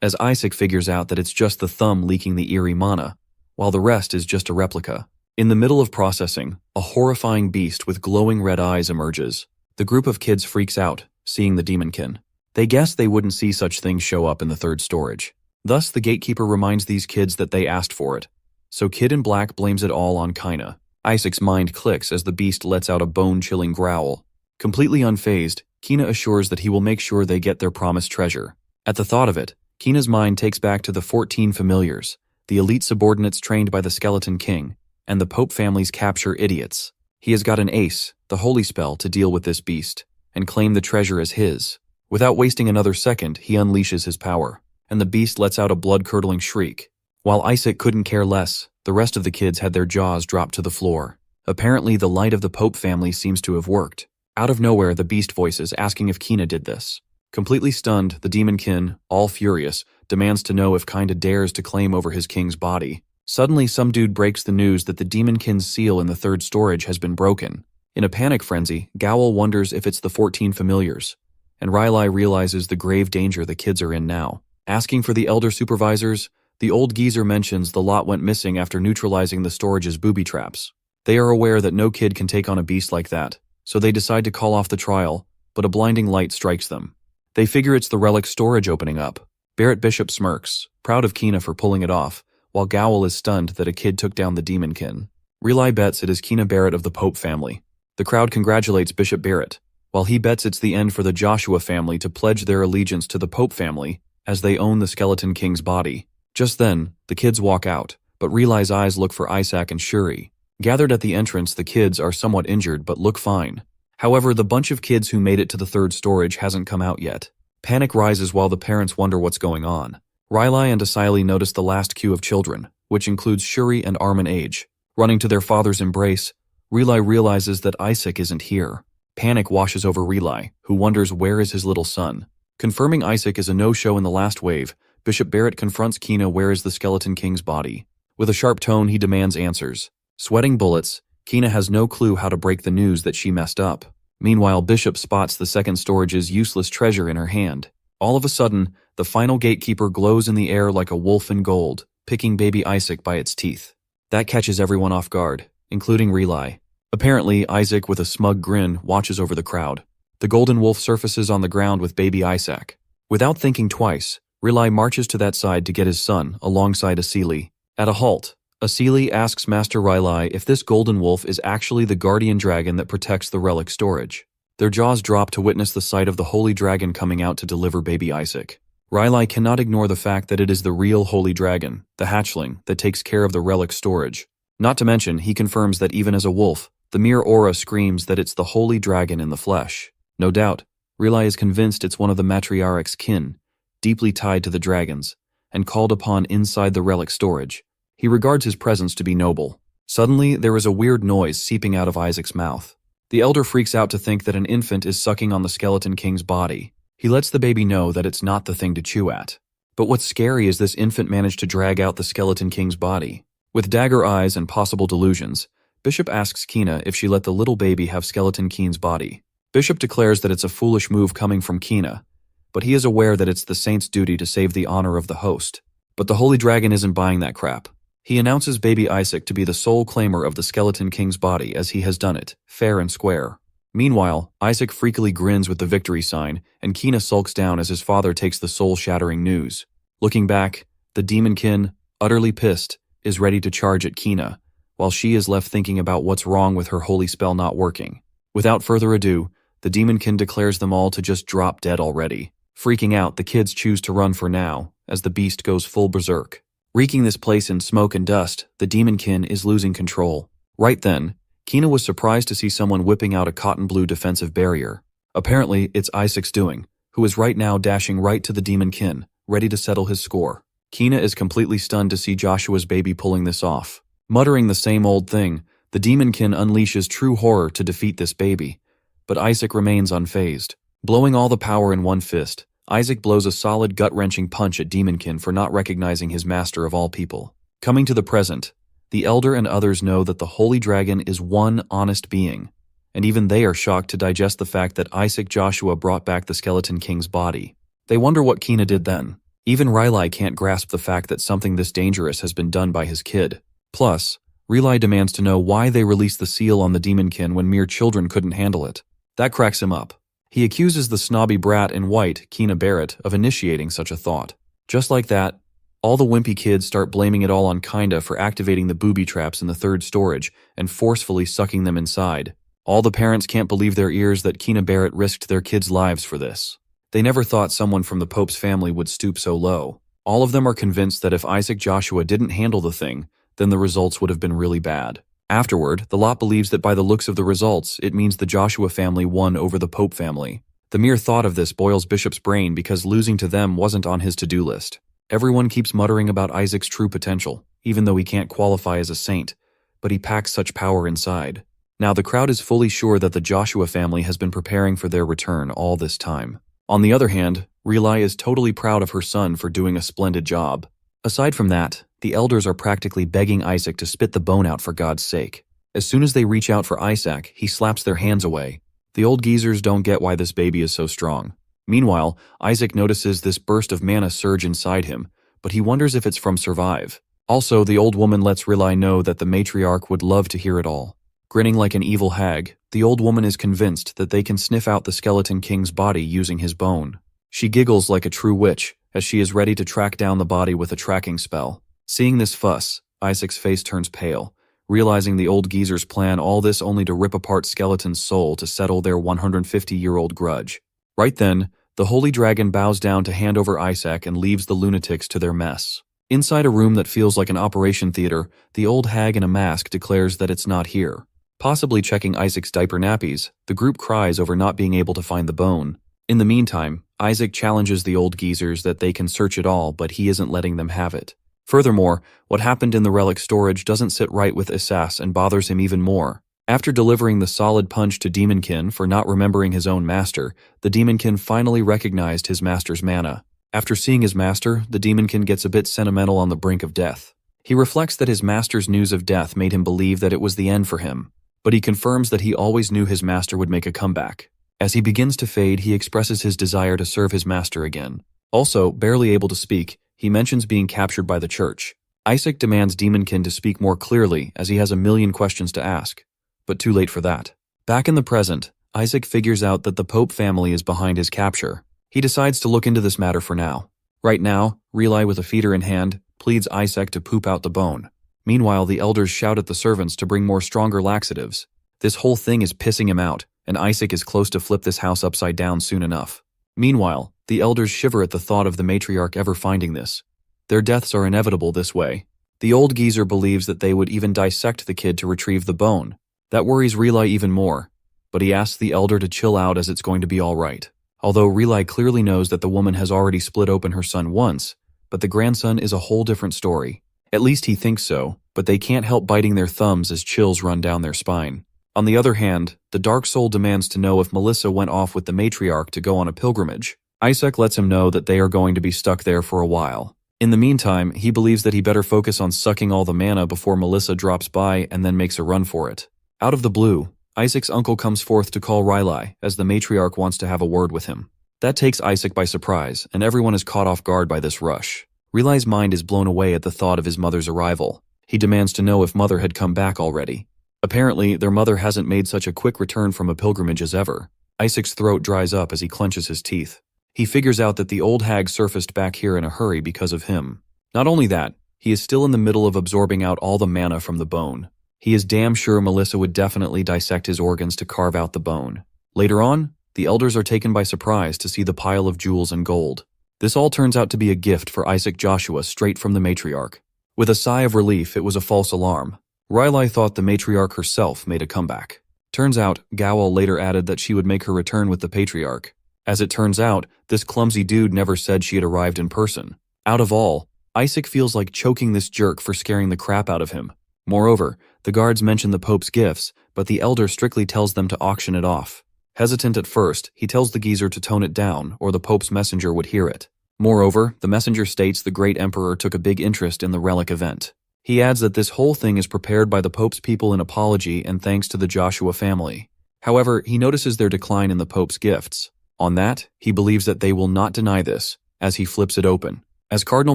as Isaac figures out that it's just the thumb leaking the eerie mana, while the rest is just a replica. In the middle of processing, a horrifying beast with glowing red eyes emerges. The group of kids freaks out, seeing the demonkin. They guess they wouldn't see such things show up in the third storage. Thus, the gatekeeper reminds these kids that they asked for it. So Kid in Black blames it all on Kina. Isaac's mind clicks as the beast lets out a bone-chilling growl. Completely unfazed, Kina assures that he will make sure they get their promised treasure. At the thought of it, Kina's mind takes back to the 14 familiars, the elite subordinates trained by the Skeleton King, and the Pope family's capture idiots. He has got an ace, the holy spell, to deal with this beast, and claim the treasure as his. Without wasting another second, he unleashes his power, and the beast lets out a blood-curdling shriek. While Isaac couldn't care less, the rest of the kids had their jaws dropped to the floor. Apparently, the light of the Pope family seems to have worked. Out of nowhere, the beast voices asking if Kina did this. Completely stunned, the demonkin, all furious, demands to know if Kinda dares to claim over his king's body. Suddenly, some dude breaks the news that the demonkin's seal in the third storage has been broken. In a panic frenzy, Gowl wonders if it's the 14 familiars. and Riley realizes the grave danger the kids are in now. Asking for the elder supervisors, the old geezer mentions the lot went missing after neutralizing the storage's booby traps. They are aware that no kid can take on a beast like that, so they decide to call off the trial, but a blinding light strikes them. They figure it's the relic storage opening up. Barrett Bishop smirks, proud of Kina for pulling it off, while Gowell is stunned that a kid took down the demonkin. Riley bets it is Kina Barrett of the Pope family. The crowd congratulates Bishop Barrett, while he bets it's the end for the Joshua family to pledge their allegiance to the Pope family, as they own the Skeleton King's body. Just then, the kids walk out, but Riley's eyes look for Isaac and Shuri. Gathered at the entrance, the kids are somewhat injured but look fine. However, the bunch of kids who made it to the third storage hasn't come out yet. Panic rises while the parents wonder what's going on. Riley and Asili notice the last queue of children, which includes Shuri and Armin Age. Running to their father's embrace, Riley realizes that Isaac isn't here. Panic washes over Riley, who wonders where is his little son. Confirming Isaac is a no-show in the last wave, Bishop Barrett confronts Kina where is the Skeleton King's body. With a sharp tone, he demands answers. Sweating bullets, Kina has no clue how to break the news that she messed up. Meanwhile, Bishop spots the second storage's useless treasure in her hand. All of a sudden, the final gatekeeper glows in the air like a wolf in gold, picking baby Isaac by its teeth. That catches everyone off guard, including Riley. Apparently, Isaac, with a smug grin, watches over the crowd. The golden wolf surfaces on the ground with baby Isaac. Without thinking twice, Riley marches to that side to get his son, alongside Asili. At a halt, Asili asks Master Riley if this golden wolf is actually the guardian dragon that protects the relic storage. Their jaws drop to witness the sight of the holy dragon coming out to deliver baby Isaac. Riley cannot ignore the fact that it is the real holy dragon, the hatchling, that takes care of the relic storage. Not to mention, he confirms that even as a wolf, the mere aura screams that it's the holy dragon in the flesh. No doubt, Riley is convinced it's one of the matriarch's kin, deeply tied to the dragons, and called upon inside the relic storage. He regards his presence to be noble. Suddenly, there is a weird noise seeping out of Isaac's mouth. The elder freaks out to think that an infant is sucking on the Skeleton King's body. He lets the baby know that it's not the thing to chew at. But what's scary is this infant managed to drag out the Skeleton King's body. With dagger eyes and possible delusions, Bishop asks Kina if she let the little baby have Skeleton King's body. Bishop declares that it's a foolish move coming from Kina, but he is aware that it's the saint's duty to save the honor of the host. But the holy dragon isn't buying that crap. He announces baby Isaac to be the sole claimer of the Skeleton King's body as he has done it, fair and square. Meanwhile, Isaac freakily grins with the victory sign, and Kina sulks down as his father takes the soul-shattering news. Looking back, the demonkin, utterly pissed, is ready to charge at Kina, while she is left thinking about what's wrong with her holy spell not working. Without further ado, the demonkin declares them all to just drop dead already. Freaking out, the kids choose to run for now, as the beast goes full berserk. Reeking this place in smoke and dust, the demonkin is losing control. Right then, Kina was surprised to see someone whipping out a cotton blue defensive barrier. Apparently, it's Isaac's doing, who is right now dashing right to the demonkin, ready to settle his score. Kina is completely stunned to see Joshua's baby pulling this off. Muttering the same old thing, the demonkin unleashes true horror to defeat this baby. But Isaac remains unfazed. Blowing all the power in one fist, Isaac blows a solid gut-wrenching punch at Demonkin for not recognizing his master of all people. Coming to the present, the elder and others know that the holy dragon is one honest being, and even they are shocked to digest the fact that Isaac Joshua brought back the Skeleton King's body. They wonder what Kina did then. Even Riley can't grasp the fact that something this dangerous has been done by his kid. Plus, Riley demands to know why they released the seal on the demonkin when mere children couldn't handle it. That cracks him up. He accuses the snobby brat in white, Kina Barrett, of initiating such a thought. Just like that, all the wimpy kids start blaming it all on Kinda for activating the booby traps in the third storage and forcefully sucking them inside. All the parents can't believe their ears that Kina Barrett risked their kids' lives for this. They never thought someone from the Pope's family would stoop so low. All of them are convinced that if Isaac Joshua didn't handle the thing, then the results would have been really bad. Afterward, the lot believes that by the looks of the results, it means the Joshua family won over the Pope family. The mere thought of this boils Bishop's brain because losing to them wasn't on his to-do list. Everyone keeps muttering about Isaac's true potential, even though he can't qualify as a saint, but he packs such power inside. Now the crowd is fully sure that the Joshua family has been preparing for their return all this time. On the other hand, Riley is totally proud of her son for doing a splendid job. Aside from that, the elders are practically begging Isaac to spit the bone out for God's sake. As soon as they reach out for Isaac, he slaps their hands away. The old geezers don't get why this baby is so strong. Meanwhile, Isaac notices this burst of mana surge inside him, but he wonders if it's from Survive. Also, the old woman lets Riley know that the matriarch would love to hear it all. Grinning like an evil hag, the old woman is convinced that they can sniff out the Skeleton King's body using his bone. She giggles like a true witch, as she is ready to track down the body with a tracking spell. Seeing this fuss, Isaac's face turns pale, realizing the old geezer's plan all this only to rip apart Skeleton's soul to settle their 150-year-old grudge. Right then, the holy dragon bows down to hand over Isaac and leaves the lunatics to their mess. Inside a room that feels like an operation theater, the old hag in a mask declares that it's not here. Possibly checking Isaac's diaper nappies, the group cries over not being able to find the bone. In the meantime, Isaac challenges the old geezers that they can search it all, but he isn't letting them have it. Furthermore, what happened in the relic storage doesn't sit right with Isaac and bothers him even more. After delivering the solid punch to Demonkin for not remembering his own master, the Demonkin finally recognized his master's mana. After seeing his master, the Demonkin gets a bit sentimental on the brink of death. He reflects that his master's news of death made him believe that it was the end for him, but he confirms that he always knew his master would make a comeback. As he begins to fade, he expresses his desire to serve his master again. Also, barely able to speak, he mentions being captured by the church. Isaac demands Demonkin to speak more clearly as he has a million questions to ask. But too late for that. Back in the present, Isaac figures out that the Pope family is behind his capture. He decides to look into this matter for now. Right now, Riley with a feeder in hand pleads Isaac to poop out the bone. Meanwhile, the elders shout at the servants to bring more stronger laxatives. This whole thing is pissing him out, and Isaac is close to flip this house upside down soon enough. Meanwhile, the elders shiver at the thought of the matriarch ever finding this. Their deaths are inevitable this way. The old geezer believes that they would even dissect the kid to retrieve the bone. That worries Riley even more, but he asks the elder to chill out as it's going to be all right. Although Riley clearly knows that the woman has already split open her son once, but the grandson is a whole different story. At least he thinks so, but they can't help biting their thumbs as chills run down their spine. On the other hand, the Dark Soul demands to know if Melissa went off with the matriarch to go on a pilgrimage. Isaac lets him know that they are going to be stuck there for a while. In the meantime, he believes that he better focus on sucking all the mana before Melissa drops by and then makes a run for it. Out of the blue, Isaac's uncle comes forth to call Riley, as the matriarch wants to have a word with him. That takes Isaac by surprise, and everyone is caught off guard by this rush. Riley's mind is blown away at the thought of his mother's arrival. He demands to know if mother had come back already. Apparently, their mother hasn't made such a quick return from a pilgrimage as ever. Isaac's throat dries up as he clenches his teeth. He figures out that the old hag surfaced back here in a hurry because of him. Not only that, he is still in the middle of absorbing out all the mana from the bone. He is damn sure Melissa would definitely dissect his organs to carve out the bone. Later on, the elders are taken by surprise to see the pile of jewels and gold. This all turns out to be a gift for Isaac Joshua straight from the matriarch. With a sigh of relief, it was a false alarm. Riley thought the matriarch herself made a comeback. Turns out, Gowell later added that she would make her return with the patriarch. As it turns out, this clumsy dude never said she had arrived in person. Out of all, Isaac feels like choking this jerk for scaring the crap out of him. Moreover, the guards mention the Pope's gifts, but the elder strictly tells them to auction it off. Hesitant at first, he tells the geezer to tone it down, or the Pope's messenger would hear it. Moreover, the messenger states the great emperor took a big interest in the relic event. He adds that this whole thing is prepared by the Pope's people in apology and thanks to the Joshua family. However, he notices their decline in the Pope's gifts. On that, he believes that they will not deny this, as he flips it open. As Cardinal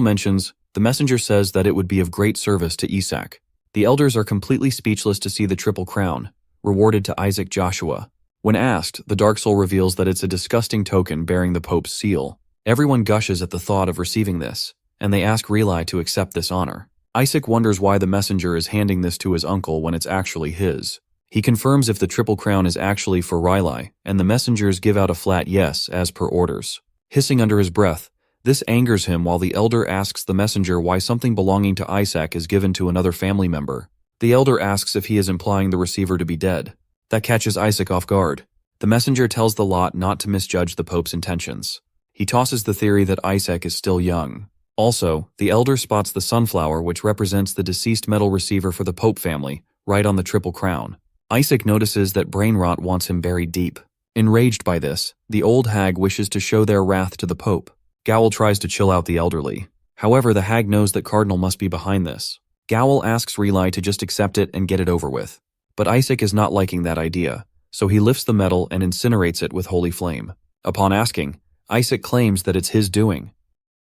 mentions, the messenger says that it would be of great service to Isaac. The elders are completely speechless to see the triple crown, rewarded to Isaac Joshua. When asked, the Dark Soul reveals that it's a disgusting token bearing the Pope's seal. Everyone gushes at the thought of receiving this, and they ask Riley to accept this honor. Isaac wonders why the messenger is handing this to his uncle when it's actually his. He confirms if the triple crown is actually for Riley, and the messengers give out a flat yes as per orders. Hissing under his breath, this angers him while the elder asks the messenger why something belonging to Isaac is given to another family member. The elder asks if he is implying the receiver to be dead. That catches Isaac off guard. The messenger tells the lot not to misjudge the Pope's intentions. He tosses the theory that Isaac is still young. Also, the elder spots the sunflower which represents the deceased metal receiver for the Pope family, right on the triple crown. Isaac notices that brain rot wants him buried deep. Enraged by this, the old hag wishes to show their wrath to the Pope. Gowell tries to chill out the elderly. However, the hag knows that Cardinal must be behind this. Gowell asks Riley to just accept it and get it over with. But Isaac is not liking that idea, so he lifts the metal and incinerates it with holy flame. Upon asking, Isaac claims that it's his doing.